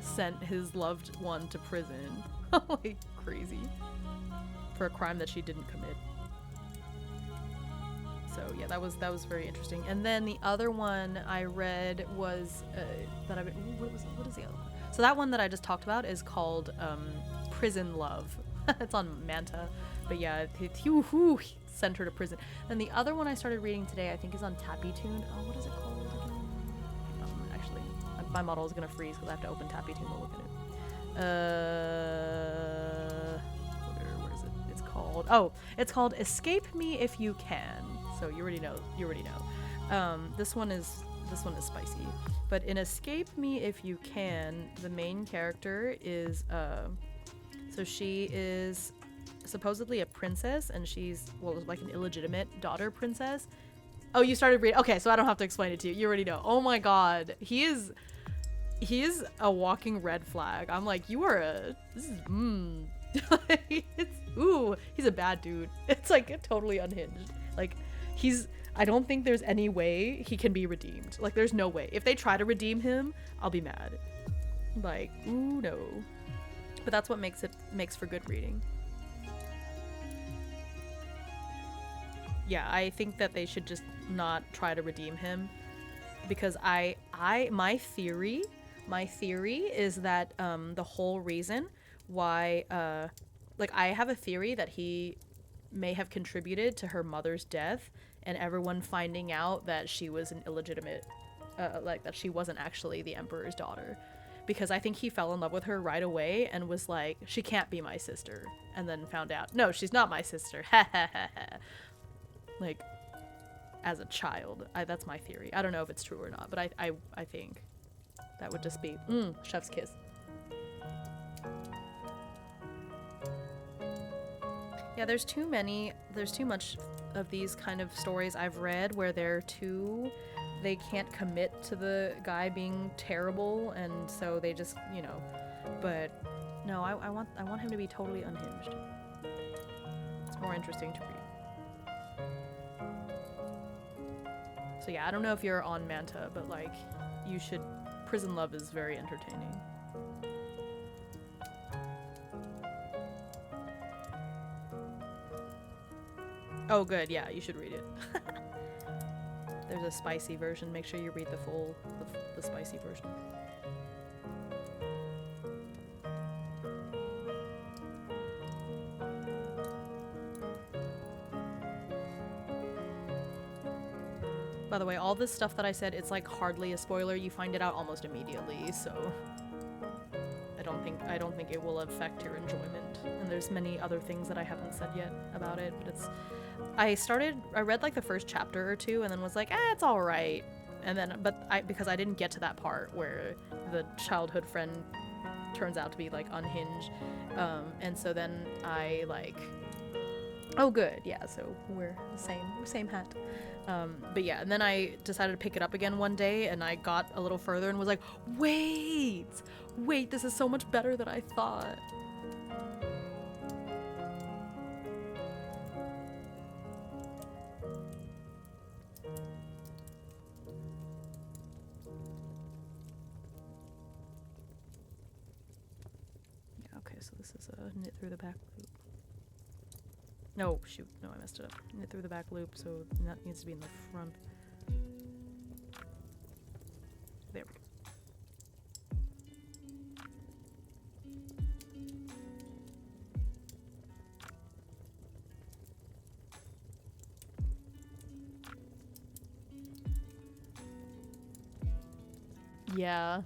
sent his loved one to prison. Like crazy, for a crime that she didn't commit. So yeah, that was very interesting. And then the other one I read was what is the other one? So that one that I just talked about is called Prison Love. It's on Manta, but yeah, he sent her to prison. And the other one I started reading today, I think, is on Tappytoon. Oh, what is it called again? Actually, my model is gonna freeze because I have to open Tappytoon to look at it. Where is it? It's called Escape Me If You Can. So you already know. This one is spicy. But in Escape Me If You Can, the main character is so she is supposedly a princess, and she's like an illegitimate daughter princess. Oh, you started reading. Okay, so I don't have to explain it to you. You already know. Oh my God, he is a walking red flag. I'm like, he's a bad dude. It's like totally unhinged. Like I don't think there's any way he can be redeemed. Like there's no way. If they try to redeem him, I'll be mad. Like, ooh no. But that's what makes for good reading. Yeah, I think that they should just not try to redeem him, because my theory is that the whole reason why I have a theory that he may have contributed to her mother's death and everyone finding out that she was an illegitimate that she wasn't actually the emperor's daughter, because I think he fell in love with her right away and was like, she can't be my sister, and then found out, no, she's not my sister. Like, as a child. That's my theory. I don't know if it's true or not, but I think that would just be chef's kiss. Yeah, there's too much of these kind of stories I've read where they can't commit to the guy being terrible, and so they just, but no, I want him to be totally unhinged. It's more interesting to read. So yeah, I don't know if you're on Manta, but like, you should. Prison Love is very entertaining. Oh good, yeah, you should read it. There's a spicy version. Make sure you read the spicy version. By the way, all this stuff that I said, it's like hardly a spoiler. You find it out almost immediately, so I don't think it will affect your enjoyment. And there's many other things that I haven't said yet about it, but I read like the first chapter or two and then was like, it's all right. And then because I didn't get to that part where the childhood friend turns out to be like unhinged. And so then I like, oh good, yeah, so we're the same hat. But yeah, and then I decided to pick it up again one day, and I got a little further and was like, wait, this is so much better than I thought. Yeah, okay, so this is a knit through the back loop. No, shoot, no, I messed it up. Knit through the back loop, so that needs to be in the front. There we go. Yeah.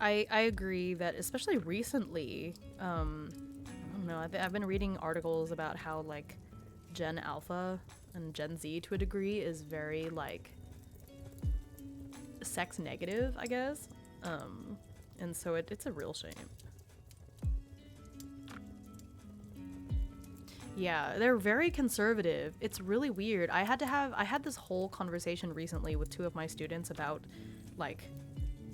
I agree that especially recently, I don't know, I've been reading articles about how like Gen Alpha and Gen Z to a degree is very like sex negative, I guess. And so it's a real shame. Yeah, they're very conservative. It's really weird. I had this whole conversation recently with two of my students about like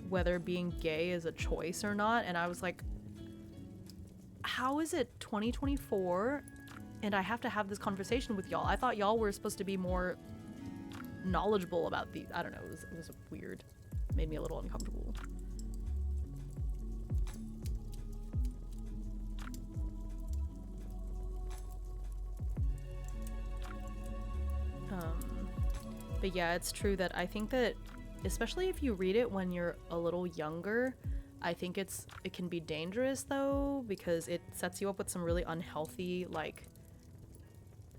whether being gay is a choice or not, and I was like, how is it 2024 and I have to have this conversation with y'all? I thought y'all were supposed to be more knowledgeable about these. I don't know, it was weird. Made me a little uncomfortable. But yeah, it's true that I think that especially if you read it when you're a little younger, I think it can be dangerous though, because it sets you up with some really unhealthy, like,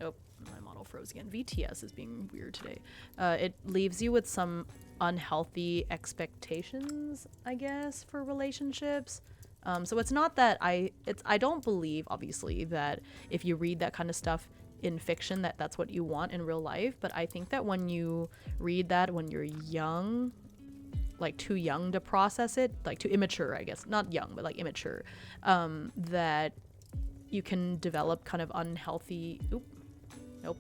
oh, my model froze again. VTS is being weird today. It leaves you with some unhealthy expectations, I guess, for relationships. So it's not that I don't believe, obviously, that if you read that kind of stuff in fiction that's what you want in real life, but I think that when you read that when you're young, like too young to process it, like too immature, I guess, not young, but like immature, that you can develop kind of unhealthy, nope,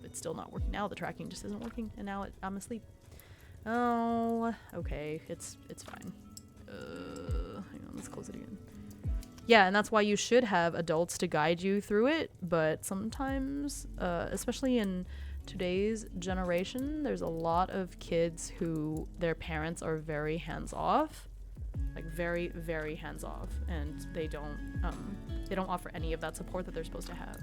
it's still not working now, the tracking just isn't working, and now I'm asleep. Oh, okay, it's fine. Hang on, let's close it again. Yeah, and that's why you should have adults to guide you through it, but sometimes, especially in today's generation, there's a lot of kids who their parents are very hands-off, like very, very hands-off, and they don't offer any of that support that they're supposed to have.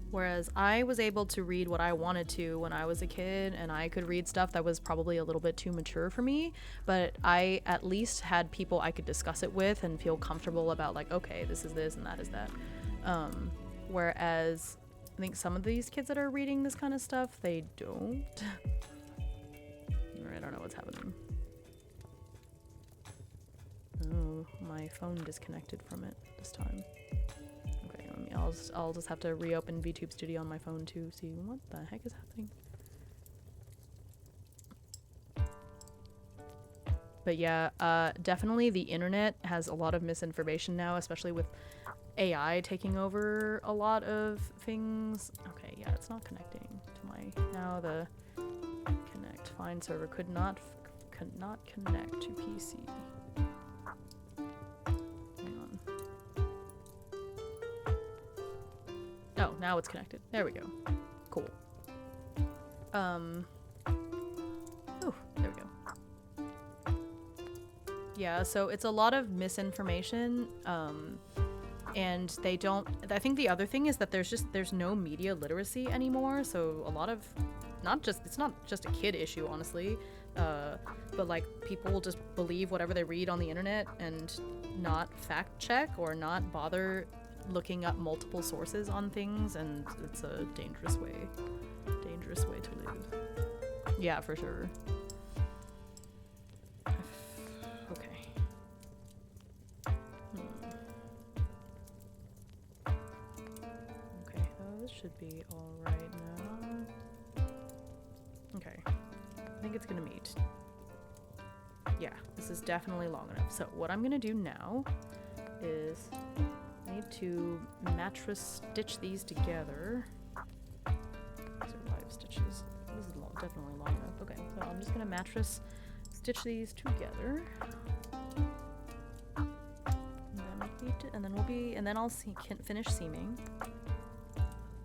Whereas I was able to read what I wanted to when I was a kid, and I could read stuff that was probably a little bit too mature for me, but I at least had people I could discuss it with and feel comfortable about, like, okay, this is this and that is that. Whereas I think some of these kids that are reading this kind of stuff, they don't. Or I don't know what's happening. Oh, my phone disconnected from it this time. I'll just have to reopen VTube Studio on my phone to see what the heck is happening. But yeah, definitely the internet has a lot of misinformation now, especially with AI taking over a lot of things. Okay, yeah, it's not connecting to my, now the connect find server could not connect to PC. Oh, now it's connected. There we go. Cool. Oh, there we go. Yeah, so it's a lot of misinformation, and they don't, I think the other thing is that there's no media literacy anymore, so a lot of, it's not just a kid issue, honestly, but like people will just believe whatever they read on the internet and not fact check or not bother looking up multiple sources on things, and it's a dangerous way to live. Yeah, for sure. Okay. Okay, this should be all right now. Okay, I think it's gonna meet. Yeah, this is definitely long enough. So what I'm gonna do now is I need to mattress stitch these together. These are 5 stitches. This is definitely long enough. Okay, so I'm just gonna mattress stitch these together. And then I'll finish seaming.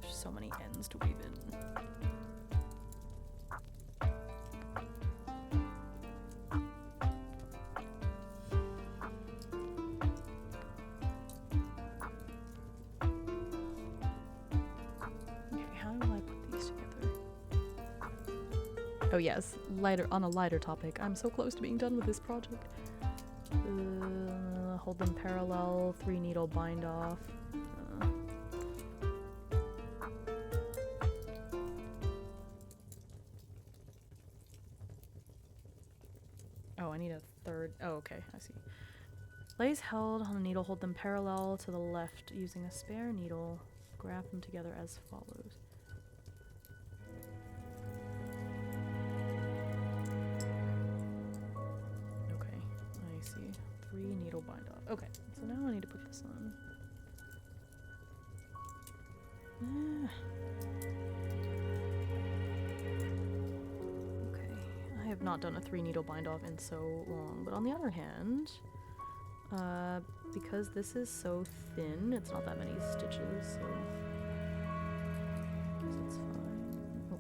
There's so many ends to weave in. Oh yes, on a lighter topic. I'm so close to being done with this project. Hold them parallel, 3 needle bind off. Oh, I need a third. Oh, okay, I see. Lace held on a needle, hold them parallel to the left using a spare needle. Graph them together as follows. See, 3 needle bind off. Okay, so now I need to put this on. Okay, I have not done a 3 needle bind off in so long, but on the other hand, because this is so thin, it's not that many stitches, so I guess it's fine. Oh.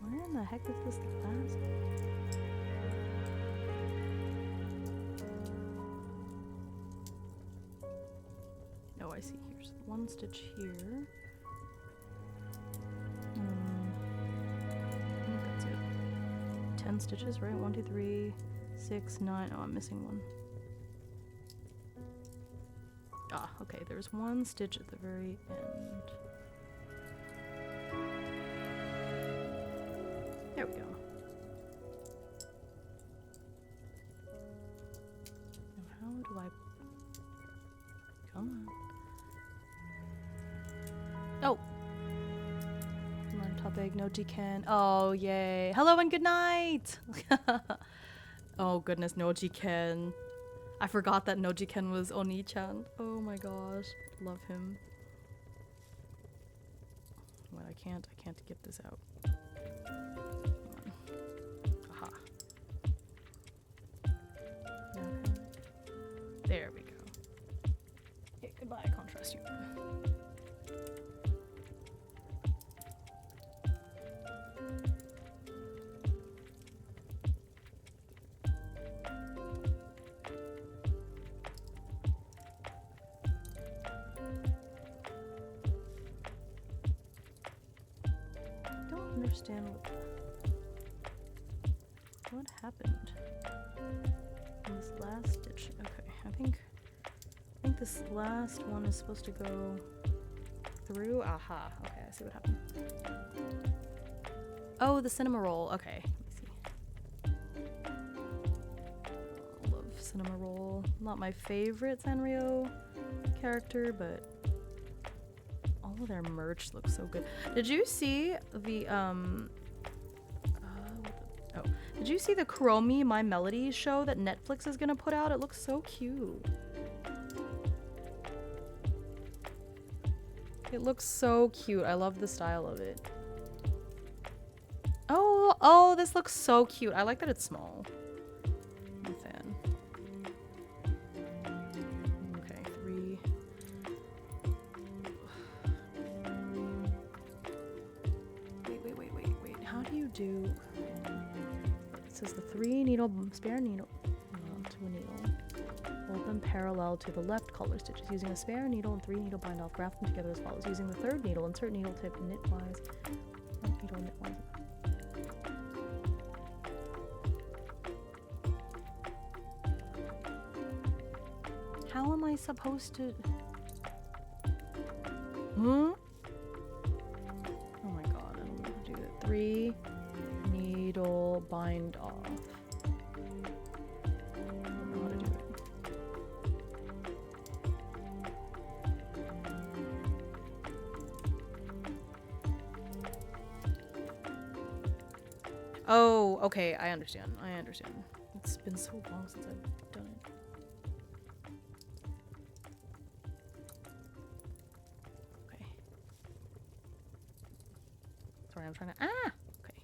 Where in the heck is this last? Oh, I see. Here's 1 stitch here. I think that's it. 10 stitches, right? 1, 2, 3, 6, 9. Oh, I'm missing 1. Ah, okay. There's 1 stitch at the very end. There we go. Now how do I... Come on. Oh! Come on, topic, no G-Can. Oh, yay. Hello and good night! Oh goodness, no G-Can. I forgot that no G-Ken was Oni-chan. Oh my gosh. Love him. What, I can't get this out. Aha. Okay. There we go. Okay, goodbye, I can't trust you. Understand what happened in this last stitch. Okay, I think this last one is supposed to go through. Aha, okay, I see what happened. Oh, the cinema roll. Okay, let me see. I love cinema roll. Not my favorite Sanrio character, but all of their merch looks so good. Did you see the did you see the Chromie My Melody show that Netflix is gonna put out? It looks so cute. It looks so cute. I love the style of it. Oh, this looks so cute. I like that it's small. I'm a fan. Okay, 3. Wait. How do you do... It says the 3 needle, spare needle, to a needle. Hold them parallel to the left collar stitches. Using a spare needle and 3 needle bind off, graph them together as follows. Using the 3rd needle, insert needle tip knitwise. Needle knitwise. how am I supposed to... Hmm? Oh my god, I don't know how to do it. 3 needle bind off. I don't know how to do it. Oh, okay, I understand. I understand. It's been so long since I've done it. Okay. Sorry, I'm trying to... Ah! Okay.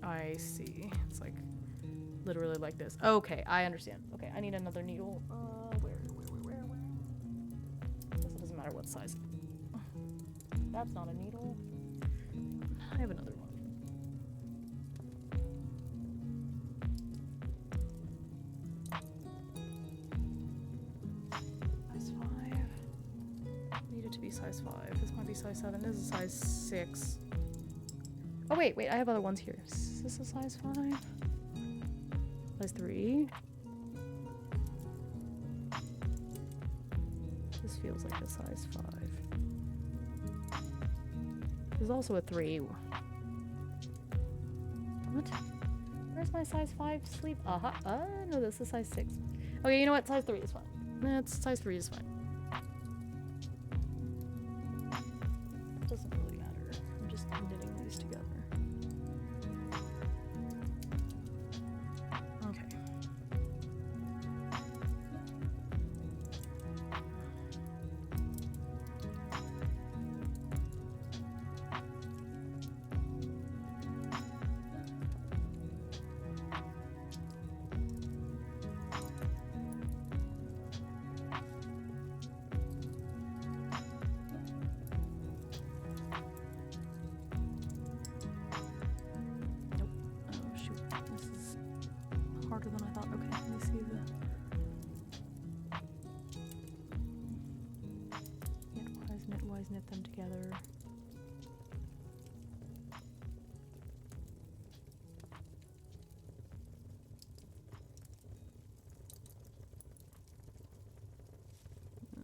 I see. It's like literally like this. Okay, I understand. Okay, I need another needle. Where? I guess it doesn't matter what size. That's not a needle. I have another one. Size 5. Need it to be size 5. This might be size 7. This is size 6. Oh, wait, I have other ones here. Is this a size 5? Size 3? This feels like a size 5. There's also a 3. What? Where's my size 5 sleeve? No, this is size 6. Okay, you know what? Size 3 is fine. That's size 3 is fine. Doesn't really matter. I'm just knitting these together. Okay. Harder than I thought. Okay, let me see the... Knitwise, knit them together.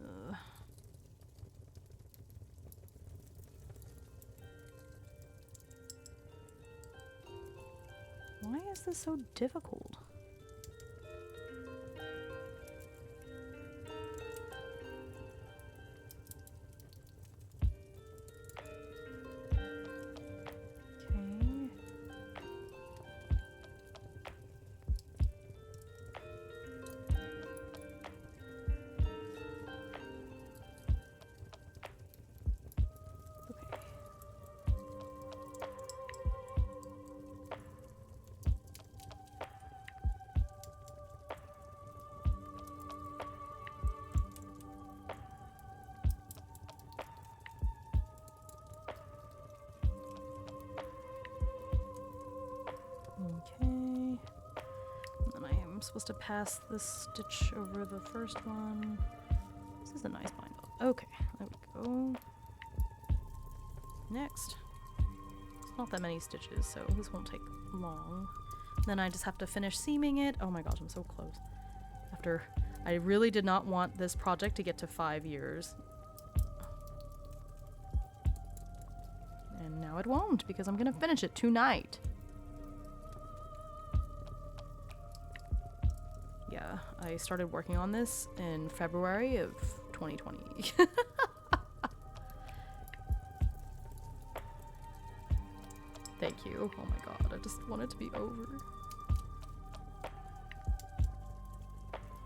Ugh. Why is this so difficult? Okay. And then I am supposed to pass this stitch over the first one. This is a nice bind off. Okay, there we go. Next. It's not that many stitches, so this won't take long. Then I just have to finish seaming it. Oh my gosh, I'm so close. After I really did not want this project to get to 5 years. And now it won't, because I'm gonna finish it tonight. Yeah, I started working on this in February of 2020. Thank you. Oh my god, I just want it to be over.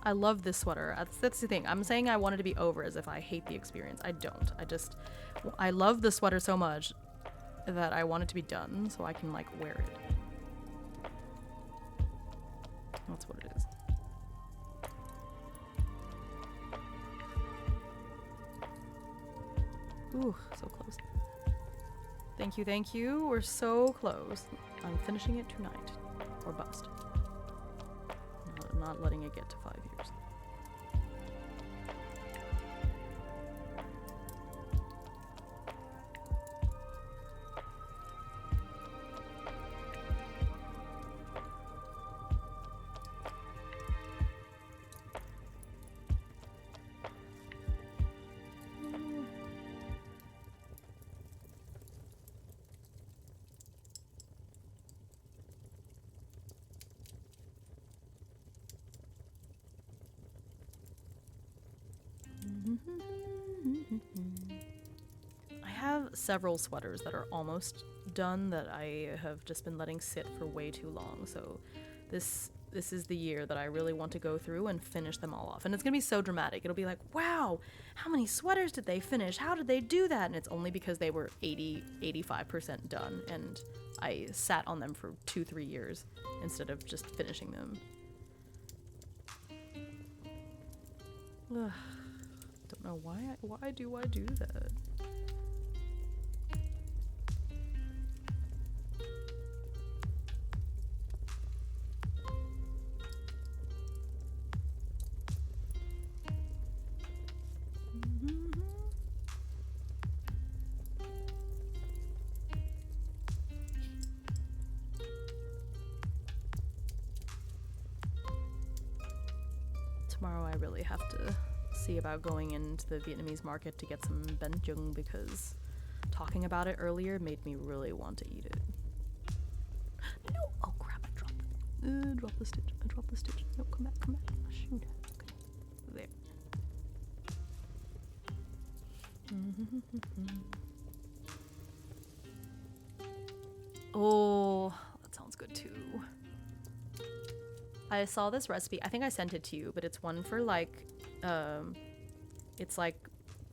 I love this sweater. That's the thing. I'm saying I want it to be over as if I hate the experience. I don't. I love the sweater so much that I want it to be done so I can like wear it. That's what it is. Ooh, so close. Thank you, thank you. We're so close. I'm finishing it tonight. Or bust. Not letting it get to 5 years. several sweaters that are almost done that I have just been letting sit for way too long. So this is the year that I really want to go through and finish them all off. And it's gonna be so dramatic. It'll be like, wow, how many sweaters did they finish? How did they do that? And it's only because they were 85% done, and I sat on them for 2-3 years instead of just finishing them. Ugh, don't know why do I do that? Tomorrow I really have to see about going into the Vietnamese market to get some bánh chưng, because talking about it earlier made me really want to eat it. No! Oh crap, I dropped it. Drop the stitch. I dropped the stitch. No, come back, come back. Oh, shoot. Okay. There. Oh, that sounds good too. I saw this recipe. I think I sent it to you, but it's one for like, it's like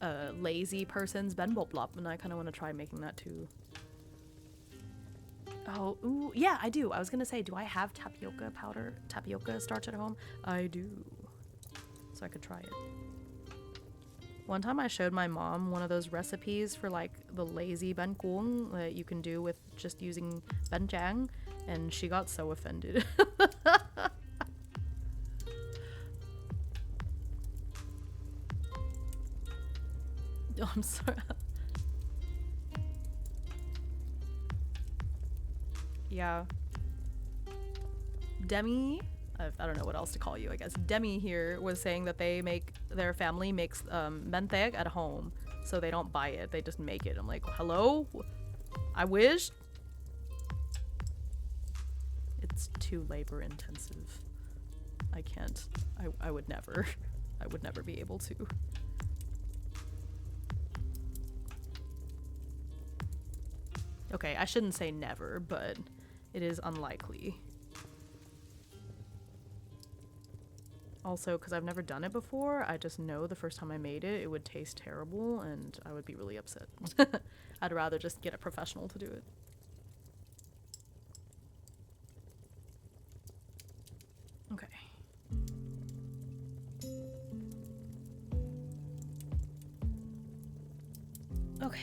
a lazy person's bánh bột lọc, and I kind of want to try making that too. Oh, ooh, yeah, I do. I was gonna say, do I have tapioca starch at home? I do. So I could try it. One time I showed my mom one of those recipes for like the lazy bánh cuốn that you can do with just using bánh tráng, and she got so offended. Oh, I'm sorry. Yeah. Demi, I don't know what else to call you, I guess. Demi here was saying that their family makes menteg at home, so they don't buy it, they just make it. I'm like, hello? I wish? It's too labor intensive. I can't. I would never. I would never be able to. Okay, I shouldn't say never, but it is unlikely. Also, because I've never done it before, I just know the first time I made it, it would taste terrible, and I would be really upset. I'd rather just get a professional to do it. Okay. Okay.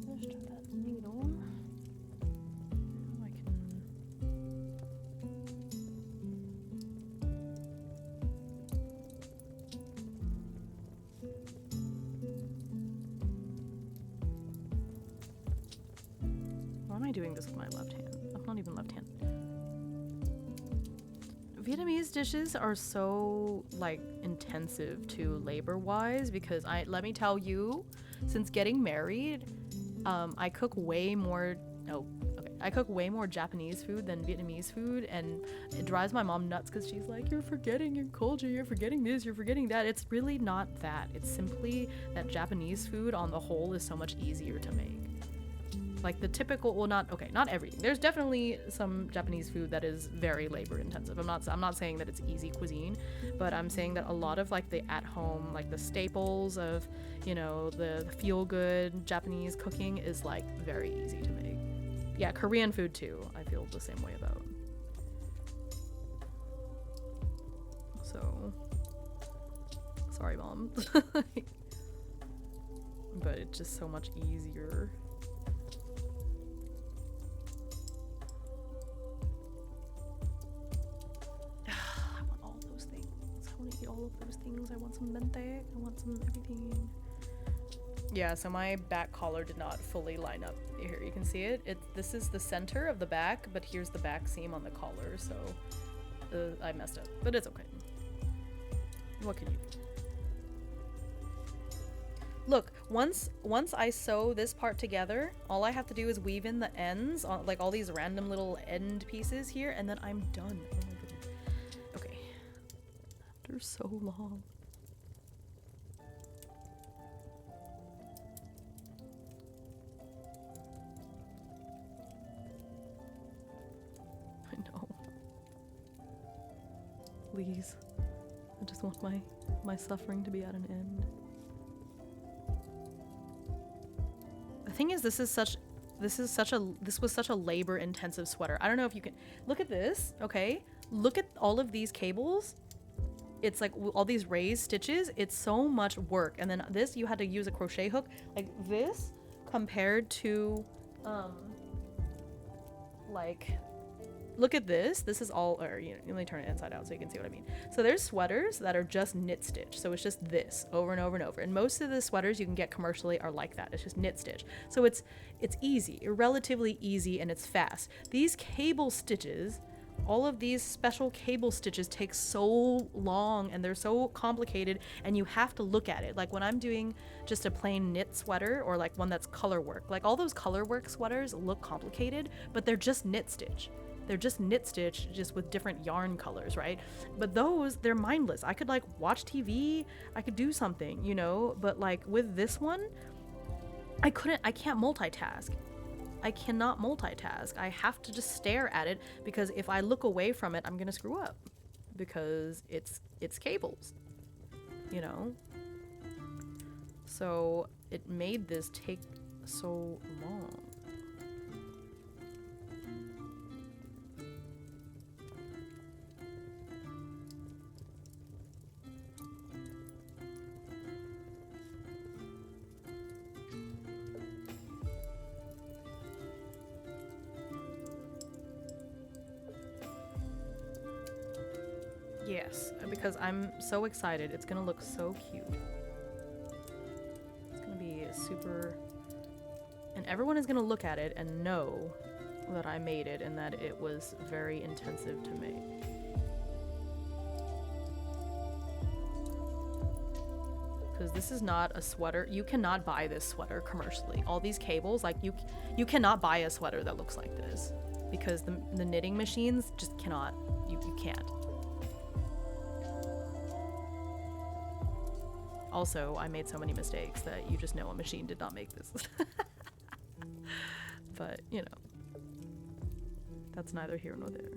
Let's try that needle. I can. Why am I doing this with my left hand? I'm not even left hand. Vietnamese dishes are so like intensive to labor wise, because let me tell you, since getting married, I cook way more Japanese food than Vietnamese food, and it drives my mom nuts because she's like, you're forgetting your culture, you're forgetting this, you're forgetting that. It's really not that. It's simply that Japanese food on the whole is so much easier to make. Like the typical, well, not everything. There's definitely some Japanese food that is very labor intensive. I'm not saying that it's easy cuisine, but I'm saying that a lot of like the at home, like the staples of, you know, the feel good Japanese cooking is like very easy to make. Yeah, Korean food too, I feel the same way about. So, sorry mom. But it's just so much easier. All of those things. I want some menteg, I want some everything. Yeah, so my back collar did not fully line up. Here, you can see it. This is the center of the back, but here's the back seam on the collar, so I messed up, but it's okay. What can you do? Look, once I sew this part together, all I have to do is weave in the ends, on, like all these random little end pieces here, and then I'm done. Oh my goodness. Okay. After so long. Please. I just want my suffering to be at an end. The thing is, this was such a labor intensive sweater. I don't know if you can look at this, okay? Look at all of these cables. It's like all these raised stitches. It's so much work. And then this, you had to use a crochet hook. Like this compared to like, look at this. This is all, or you know, let me turn it inside out so you can see what I mean. So there's sweaters that are just knit stitch. So it's just this over and over and over. And most of the sweaters you can get commercially are like that. It's just knit stitch. So it's easy, relatively easy, and it's fast. These cable stitches, all of these special cable stitches take so long and they're so complicated, and you have to look at it. Like when I'm doing just a plain knit sweater or like one that's color work, like all those color work sweaters look complicated, but they're just knit stitch. They're just knit stitch, just with different yarn colors, right? But those, they're mindless. I could like watch TV, I could do something, you know, but like with this one, I can't multitask. I cannot multitask. I have to just stare at it, because if I look away from it, I'm gonna screw up, because it's cables, you know? So it made this take so long. Yes, because I'm so excited. It's gonna look so cute. It's gonna be super... And everyone is gonna look at it and know that I made it and that it was very intensive to make. Because this is not a sweater. You cannot buy this sweater commercially. All these cables, like you cannot buy a sweater that looks like this. Because the knitting machines just cannot, you can't. Also, I made so many mistakes that you just know a machine did not make this. But, you know, that's neither here nor there.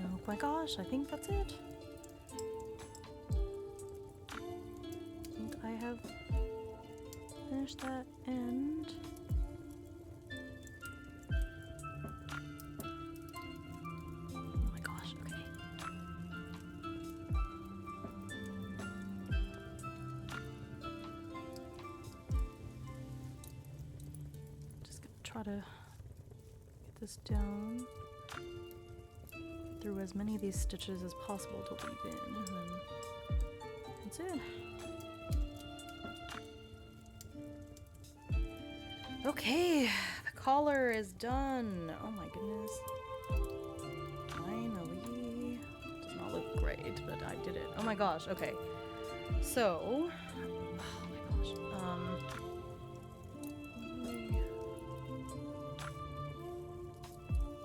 Oh my gosh, I think that's it. I think I have finished that end. Oh my gosh, okay. Just gonna try to get this down through as many of these stitches as possible to weave in, and then that's it. Okay, the collar is done. Oh my goodness. Finally. Does not look great, but I did it. Oh my gosh, okay. So, oh my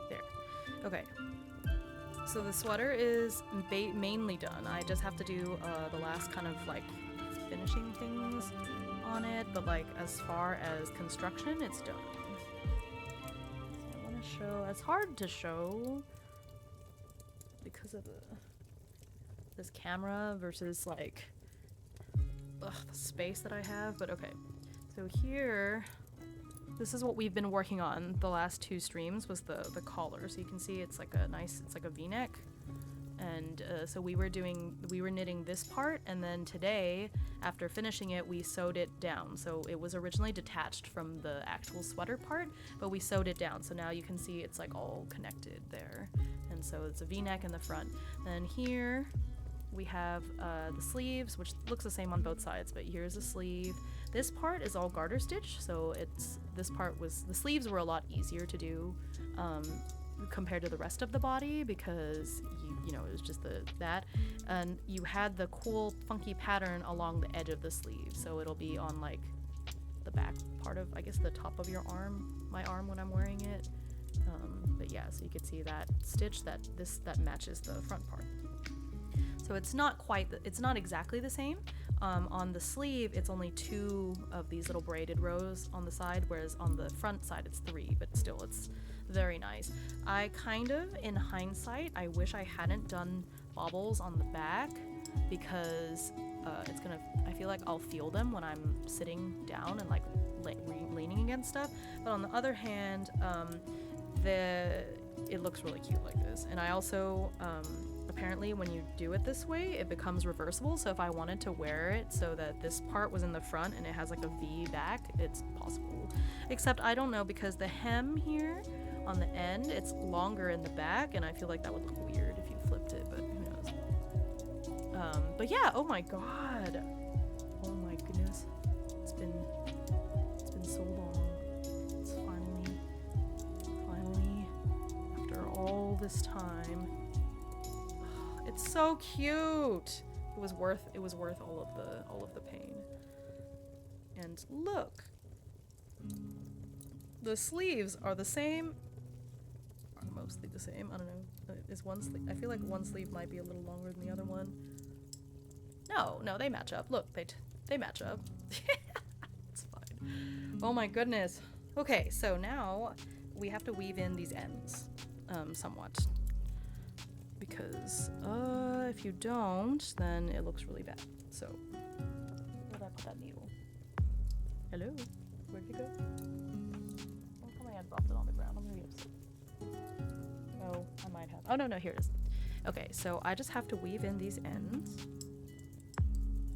There. Okay. So the sweater is mainly done. I just have to do the last kind of like finishing things on it, but like as far as construction, it's done. So I want to show. It's hard to show because of this camera versus like the space that I have. But okay, so here. This is what we've been working on the last 2 streams was the collar. So you can see it's like a nice, it's like a V-neck. And so we were knitting this part, and then today, after finishing it, we sewed it down. So it was originally detached from the actual sweater part, but we sewed it down. So now you can see it's like all connected there. And so it's a V-neck in the front. Then here we have the sleeves, which looks the same on both sides, but here's a sleeve. This part is all garter stitch, so the sleeves were a lot easier to do compared to the rest of the body because you know it was just that, and you had the cool funky pattern along the edge of the sleeve, so it'll be on like the back part of, I guess, the top of your arm, my arm when I'm wearing it. But yeah, so you could see that stitch that matches the front part. So it's not exactly the same. On the sleeve, it's only 2 of these little braided rows on the side, whereas on the front side it's 3, but still it's very nice. I kind of, in hindsight, I wish I hadn't done bobbles on the back because I feel like I'll feel them when I'm sitting down and like leaning against stuff. But on the other hand, it looks really cute like this. And I also, apparently when you do it this way, it becomes reversible. So if I wanted to wear it so that this part was in the front and it has like a V back, it's possible. Except I don't know, because the hem here on the end, it's longer in the back, and I feel like that would look weird if you flipped it, but who knows. But yeah, oh my god. Oh my goodness. It's been so long. It's finally, after all this time. It's so cute. It was worth all of the pain. And look, the sleeves are the same, are mostly the same. I don't know. Is one sleeve? I feel like one sleeve might be a little longer than the other one. No, they match up. Look, they match up. It's fine. Oh my goodness. Okay, so now we have to weave in these ends, somewhat. Because if you don't, then it looks really bad. So, where did I put that needle? Hello? Where'd you go? Oh, I had dropped it on the ground. I'm gonna be upset. Oh, I might have. Oh, no, here it is. Okay, so I just have to weave in these ends.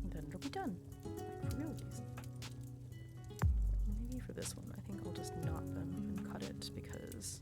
And then it'll be done. Like, for realsies. Maybe for this one, I think I'll just knot them and cut it because...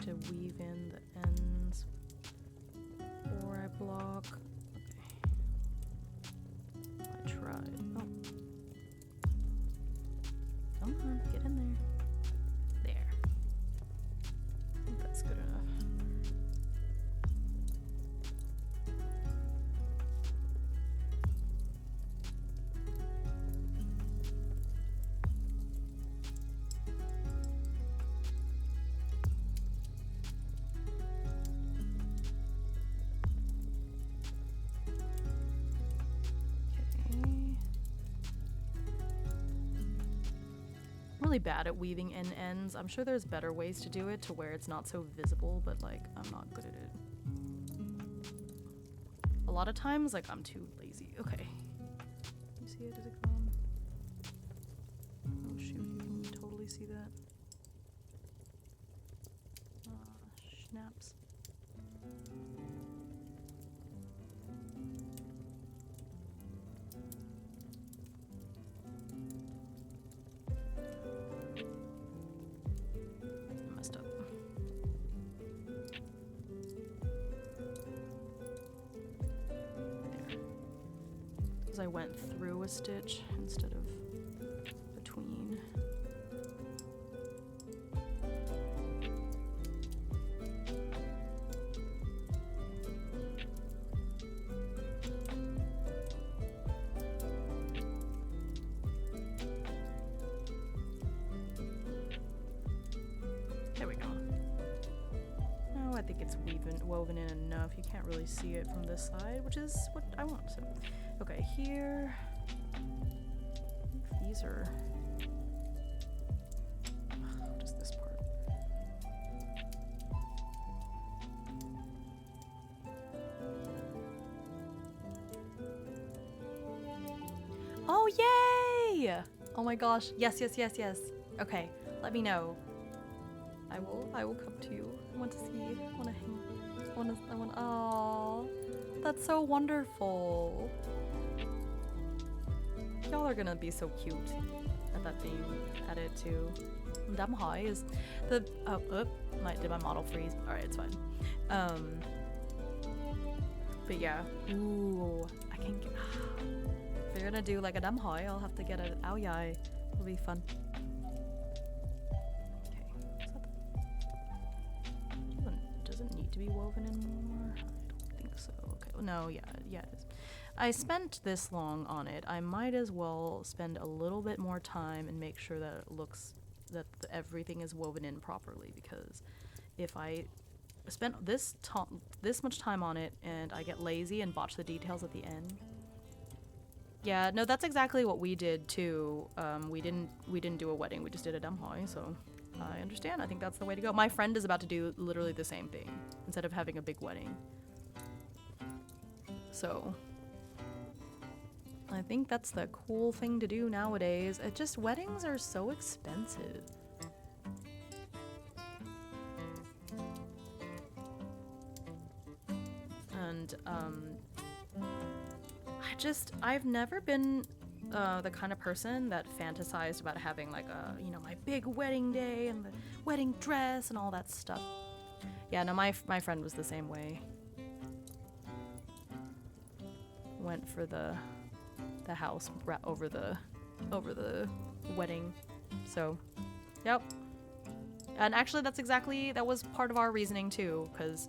to weave in the ends before I block. Okay. I tried. Oh. Come on, get in there. There. I think that's good enough. really bad at weaving in ends. I'm sure there's better ways to do it to where it's not so visible, but like I'm not good at it. A lot of times like I'm too lazy. Okay. You see it? Does it come? Oh shoot, you can totally see that. Snaps. Messed up. Because I went through a stitch instead of between. There we go. No, I think it's woven in enough. You can't really see it from this side, which is what I want. So, okay, here. I think these are. What is this part? Oh, yay! Oh my gosh. Yes, yes, yes, yes. Okay, let me know. I will come to you. I want to see. I want to hang. I want, oh, that's so wonderful. Y'all are gonna be so cute at that being at it too. Damn high is the, did my model freeze? Alright, it's fine. But yeah, ooh, I can get, if you're gonna do like a damn high, I'll have to get an ow yai. It'll be fun. Doesn't need to be woven anymore. I don't think so. Okay. Well, no, yeah, it is. I spent this long on it. I might as well spend a little bit more time and make sure that it looks that everything is woven in properly, because if I spend this much time on it and I get lazy and botch the details at the end. Yeah, no, that's exactly what we did too. We didn't do a wedding. We just did a damhoi, so I understand. I think that's the way to go. My friend is about to do literally the same thing instead of having a big wedding. So I think that's the cool thing to do nowadays. It just, weddings are so expensive. And I've never been the kind of person that fantasized about having like a, you know, my big wedding day and the wedding dress and all that stuff. Yeah, no, my friend was the same way. Went for the house over the wedding. So, yep. And actually that was part of our reasoning too, because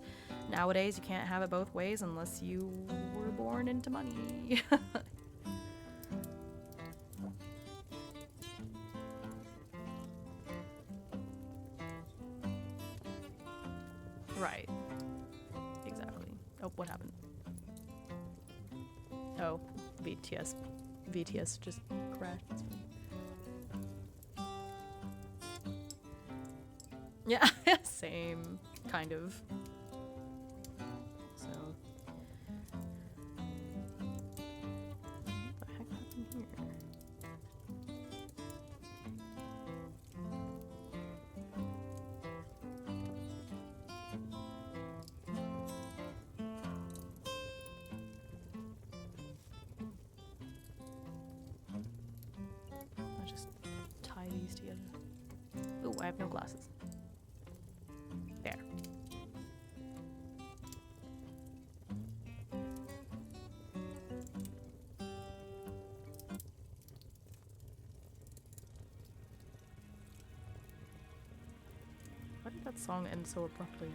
nowadays you can't have it both ways unless you were born into money. Right. Exactly. Oh, what happened? Oh, VTS just crashed. It's fine. Yeah, same, kind of. So, what the heck happened here? I'll just tie these together. Ooh, I have no glasses. There. Why did that song end so abruptly?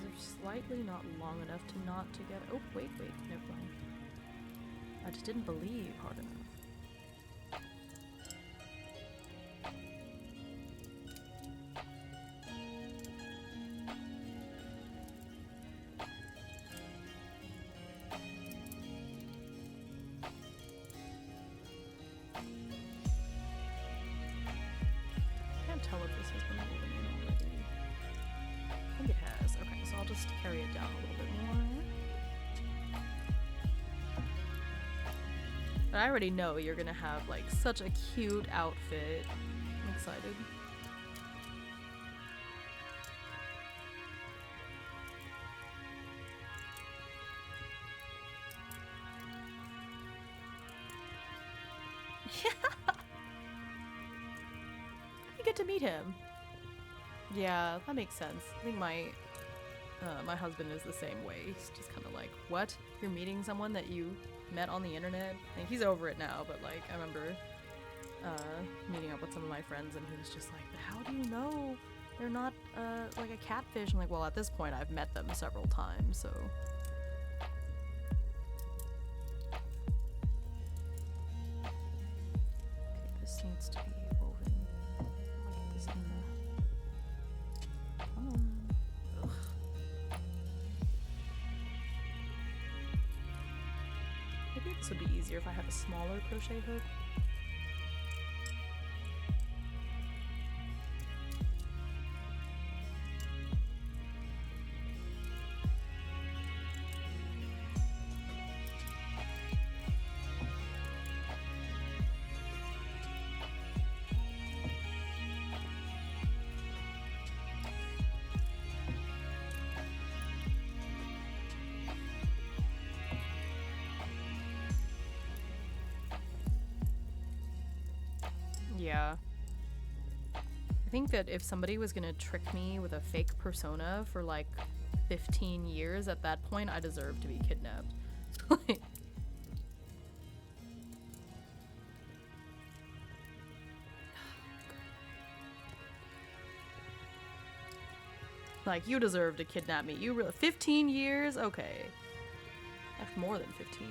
They're slightly not long enough to knot together. Oh, wait, never mind. I just didn't believe hard enough. just carry it down a little bit more. But I already know you're gonna have like such a cute outfit. I'm excited. You get to meet him. Yeah, that makes sense. I think my husband is the same way. He's just kind of like, what? You're meeting someone that you met on the internet? I think he's over it now, but like, I remember meeting up with some of my friends and he was just like, how do you know they're not like a catfish? I'm like, well, at this point I've met them several times, so. Okay, this needs to be woven. I'll get this in the... Come on. Ugh. Maybe this would be easier if I had a smaller crochet hook. Yeah. I think that if somebody was gonna trick me with a fake persona for like 15 years, at that point I deserve to be kidnapped. Like, you deserve to kidnap me. You really 15 years? Okay. That's more than 15.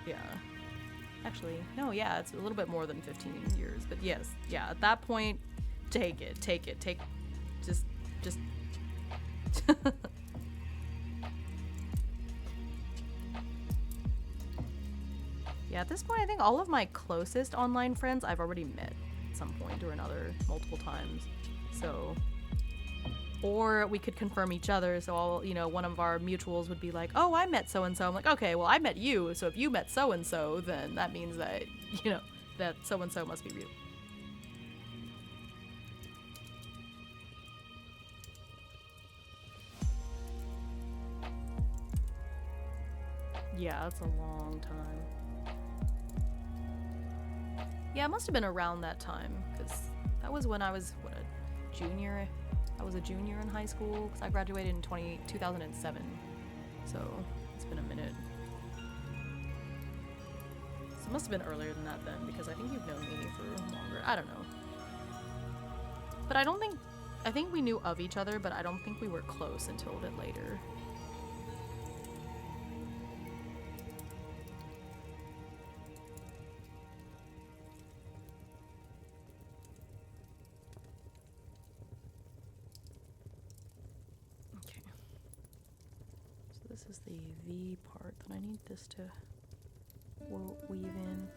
Yeah. Actually, no, yeah, it's a little bit more than 15 years, but yes, yeah, at that point, take it, just, yeah, at this point, I think all of my closest online friends I've already met at some point or another, multiple times, so, or we could confirm each other, so all, you know, one of our mutuals would be like, oh, I met so-and-so. I'm like, okay, well, I met you, so if you met so-and-so, then that means that, you know, that so-and-so must be you. Yeah, that's a long time. Yeah, it must have been around that time, because that was when I was, what, a junior? I was a junior in high school because I graduated in 2007, so it's been a minute. So it must have been earlier than that then, because I think you've known me for longer. I don't know. But I think we knew of each other, but I don't think we were close until a bit later. This is the V part that I need this to weave in.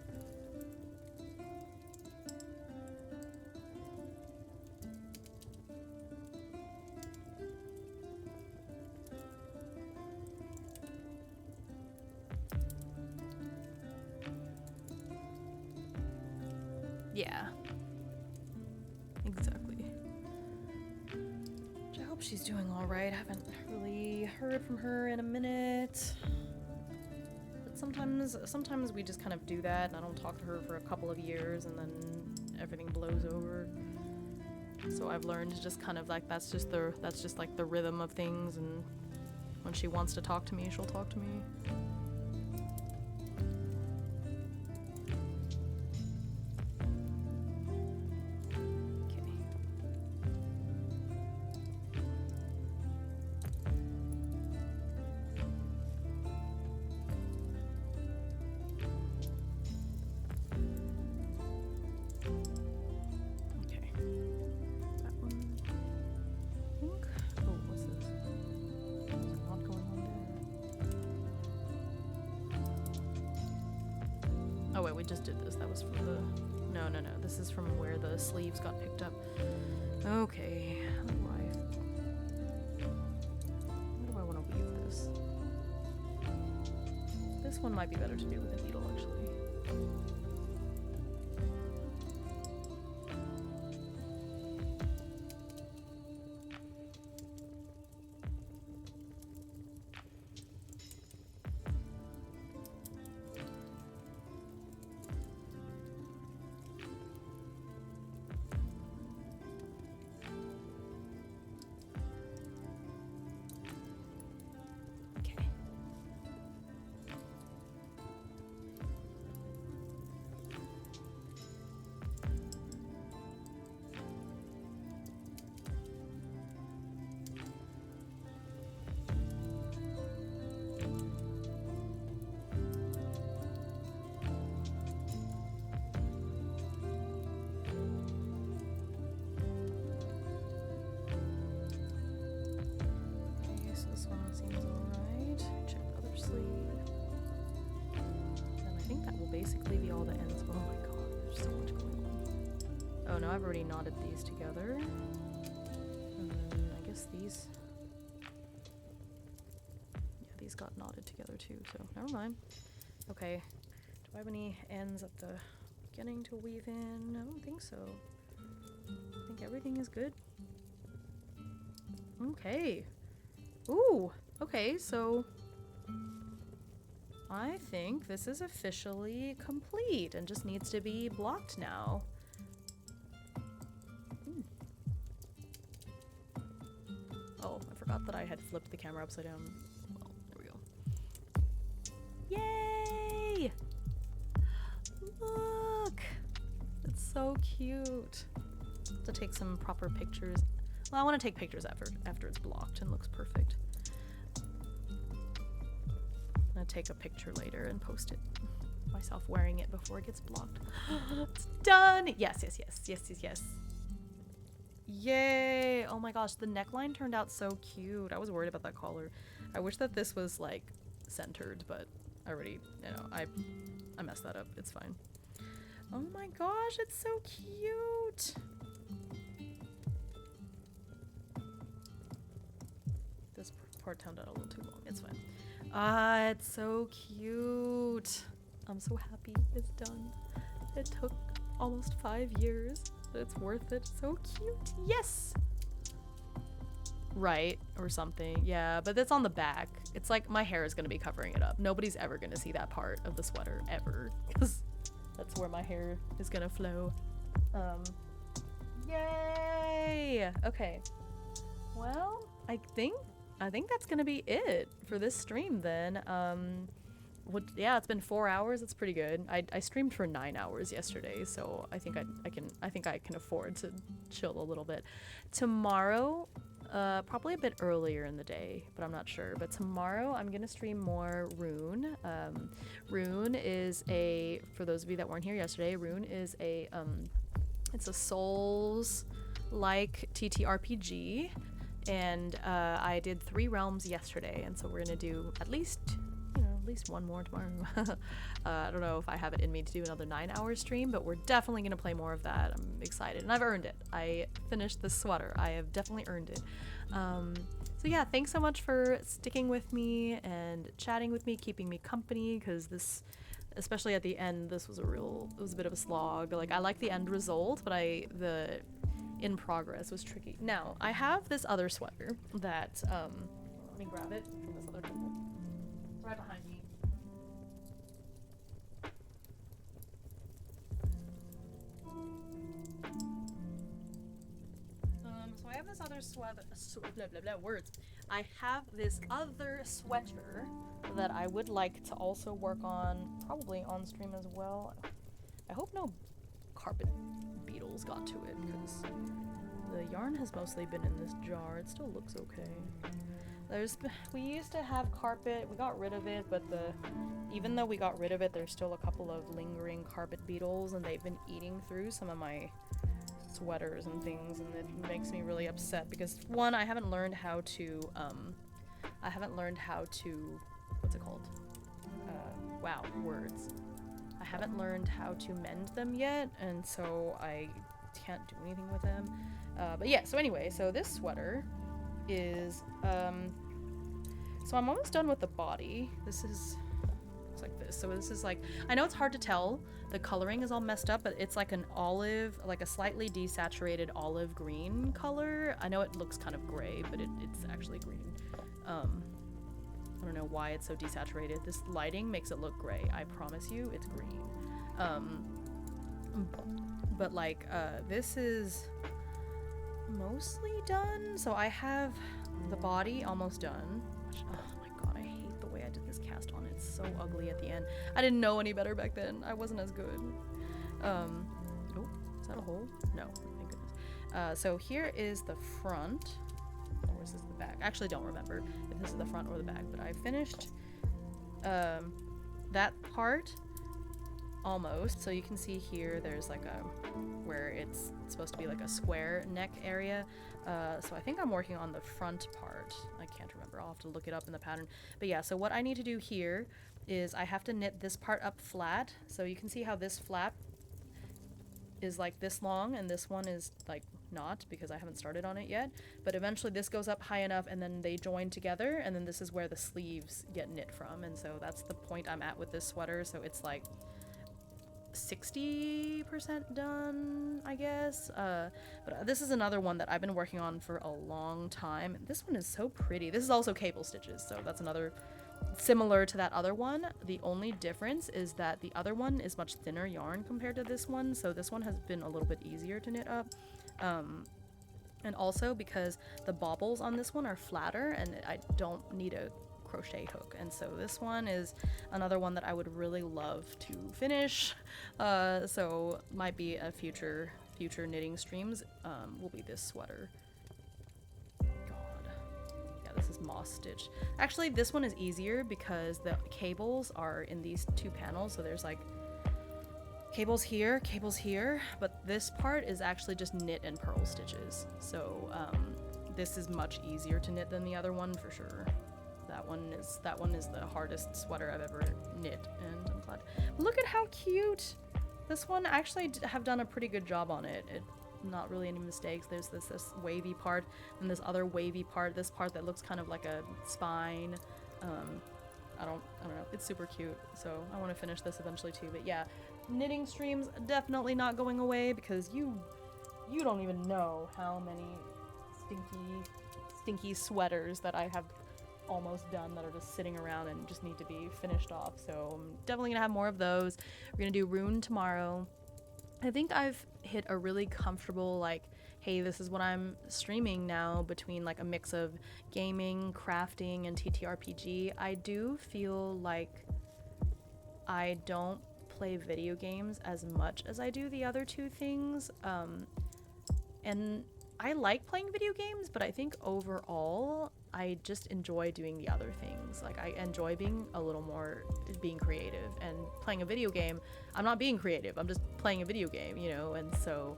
Yeah. Exactly. Which I hope she's doing all right. I haven't really heard from her in a minute. But sometimes we just kind of do that, and I don't talk to her for a couple of years, and then everything blows over. So I've learned to just kind of like that's just like the rhythm of things, and when she wants to talk to me, she'll talk to me. Oh wait, we just did this. That was from the... No. This is from where the sleeves got picked up. Okay. this one might be better to do with a needle, actually. Basically be all the ends. Oh my god, there's so much going on. Oh no, I've already knotted these together. And then I guess these... Yeah, these got knotted together too, so never mind. Okay, do I have any ends at the beginning to weave in? I don't think so. I think everything is good. Okay. Ooh, okay, so... I think this is officially complete and just needs to be blocked now. Oh, I forgot that I had flipped the camera upside down. Well, there we go. Yay! Look! It's so cute. To take some proper pictures. Well, I want to take pictures after it's blocked and looks perfect. I'm gonna take a picture later and post it. Myself wearing it before it gets blocked. It's done! Yes, yes, yes, yes, yes, yes. Yay! Oh my gosh, the neckline turned out so cute. I was worried about that collar. I wish that this was like centered, but I already, you know, I messed that up. It's fine. Oh my gosh, it's so cute! This part turned out a little too long. It's fine. Ah, it's so cute. I'm so happy it's done. It took almost 5 years, but it's worth it. So cute. Yes! Right, or something. Yeah, but it's on the back. It's like my hair is going to be covering it up. Nobody's ever going to see that part of the sweater, ever. Because that's where my hair is going to flow. Yay! Okay. Well, I think that's gonna be it for this stream then. Yeah, it's been 4 hours. It's pretty good. I streamed for 9 hours yesterday, so I think I can afford to chill a little bit. Tomorrow, probably a bit earlier in the day, but I'm not sure. But tomorrow I'm gonna stream more Rune. Rune is for those of you that weren't here yesterday, Rune is it's a Souls-like TTRPG. And I did 3 realms yesterday, and so we're gonna do at least one more tomorrow. I don't know if I have it in me to do another 9-hour stream, but we're definitely gonna play more of that. I'm excited, and I've earned it. I finished this sweater. I have definitely earned it. So yeah, thanks so much for sticking with me and chatting with me, keeping me company, because this, especially at the end, this was it was a bit of a slog. Like, I like the end result, but the in progress was tricky. Now, I have this other sweater that, let me grab it from this other table. Right behind me. So I have this other sweater, words. I have this other sweater that I would like to also work on, probably on stream as well. I hope no carpet beetles got to it, because the yarn has mostly been in this jar. It still looks okay. We used to have carpet, we got rid of it, but even though we got rid of it, there's still a couple of lingering carpet beetles, and they've been eating through some of my sweaters and things, and it makes me really upset because, one, I haven't learned how to, what's it called? Wow, words. I haven't learned how to mend them yet, and so I can't do anything with them. But yeah, so anyway, so this sweater is, so I'm almost done with the body. This is looks like this. So this is like, I know it's hard to tell, the coloring is all messed up, but it's like an olive, like a slightly desaturated olive green color. I know it looks kind of gray, but it's actually green. I don't know why it's so desaturated. This lighting makes it look gray. I promise you it's green. But like this is mostly done. So I have the body almost done. Oh my god, I hate the way I did this cast on. It's so ugly at the end. I didn't know any better back then. I wasn't as good. Oh, is that a hole? No, thank goodness. So here is the front. Or is this the back? I actually don't remember if this is the front or the back, but I finished that part almost. So you can see here there's like where it's supposed to be like a square neck area. So I think I'm working on the front part. I can't remember. I'll have to look it up in the pattern. But yeah, so what I need to do here is I have to knit this part up flat. So you can see how this flap is like this long and this one is like not, because I haven't started on it yet. But eventually this goes up high enough and then they join together, and then this is where the sleeves get knit from. And so that's the point I'm at with this sweater. So it's like 60% done, I guess. But this is another one that I've been working on for a long time. This one is so pretty. This is also cable stitches, so that's another similar to that other one. The only difference is that the other one is much thinner yarn compared to this one, so this one has been a little bit easier to knit up. And also because the baubles on this one are flatter and I don't need a crochet hook, and so this one is another one that I would really love to finish. So might be a future knitting streams will be this sweater. God, yeah, this is moss stitch. Actually, this one is easier because the cables are in these two panels, so there's like cables here, but this part is actually just knit and purl stitches. So this is much easier to knit than the other one for sure. That one is the hardest sweater I've ever knit, and I'm glad. Look at how cute! This one actually have done a pretty good job on it. Not really any mistakes. There's this wavy part and this other wavy part. This part that looks kind of like a spine. I don't know. It's super cute. So I want to finish this eventually too. But yeah, knitting streams definitely not going away, because you don't even know how many stinky sweaters that I have almost done that are just sitting around and just need to be finished off. So I'm definitely gonna have more of those. We're gonna do Rune tomorrow. I think I've hit a really comfortable, like, hey, this is what I'm streaming now, between like a mix of gaming, crafting, and TTRPG. I do feel like I don't play video games as much as I do the other two things. And I like playing video games, but I think overall I just enjoy doing the other things. Like, I enjoy being a little more being creative, and playing a video game, I'm not being creative, I'm just playing a video game, you know. And so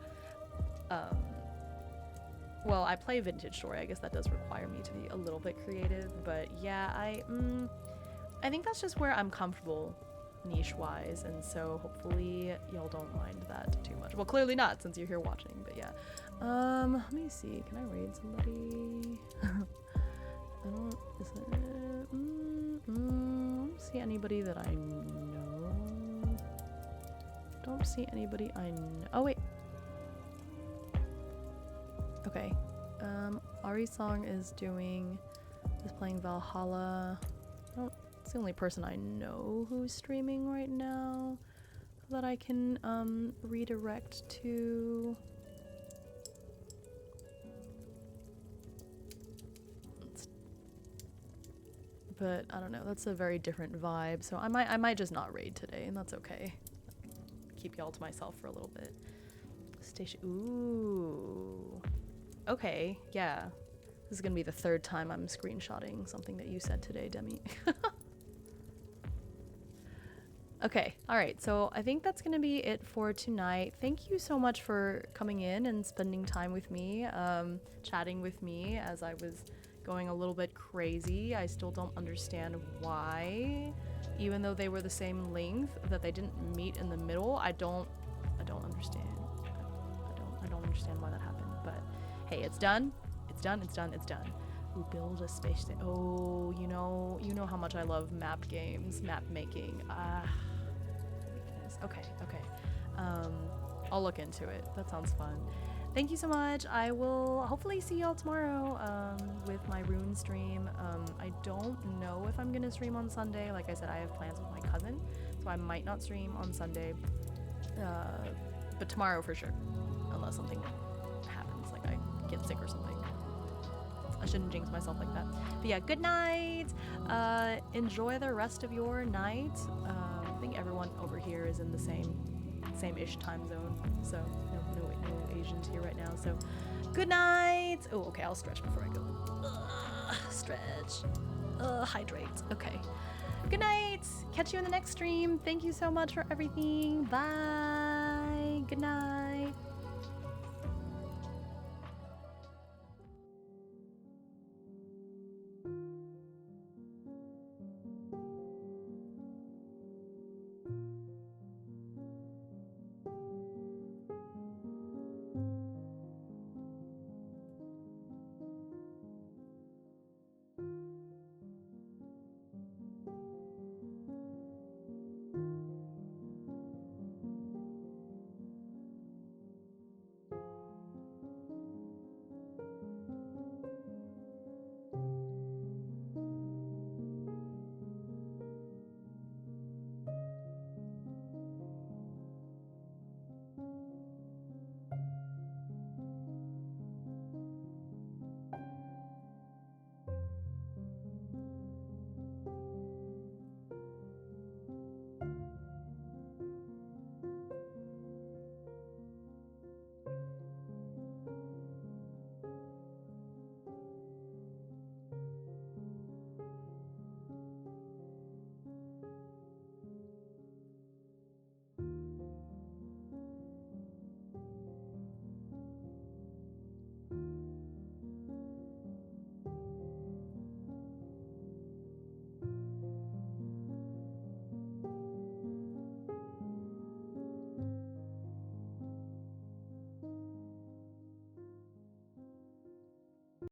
well, I play Vintage Story. I guess that does require me to be a little bit creative, but yeah, I think that's just where I'm comfortable niche wise, and so hopefully y'all don't mind that too much. Well, clearly not, since you're here watching. But yeah, let me see, can I raid somebody? I don't see anybody that I know. Don't see anybody I know. Oh wait, okay. Ari Song is playing Valhalla. It's the only person I know who's streaming right now that I can redirect to. But I don't know, that's a very different vibe, so I might just not raid today, and that's okay. Keep y'all to myself for a little bit. Station. Ooh. Okay, yeah. This is gonna be the third time I'm screenshotting something that you said today, Demi. Okay, alright, so I think that's gonna be it for tonight. Thank you so much for coming in and spending time with me, chatting with me as I was going a little bit crazy. I still don't understand why, even though they were the same length, that they didn't meet in the middle. I don't understand. I don't understand why that happened, but hey, it's done. It's done. Ooh, build a space station. Oh, you know how much I love map games, map making. Weakness. Okay. I'll look into it. That sounds fun. Thank you so much. I will hopefully see y'all tomorrow with my rune stream. I don't know if I'm gonna stream on Sunday. Like I said, I have plans with my cousin, so I might not stream on Sunday. But tomorrow for sure, unless something happens, like I get sick or something. I shouldn't jinx myself like that. But yeah, good night. Enjoy the rest of your night. I think everyone over here is in the same-ish time zone, so no Asians here right now. So good night. Oh, okay, I'll stretch before I go. Stretch. Hydrate. Okay. Good night. Catch you in the next stream. Thank you so much for everything. Bye. Good night.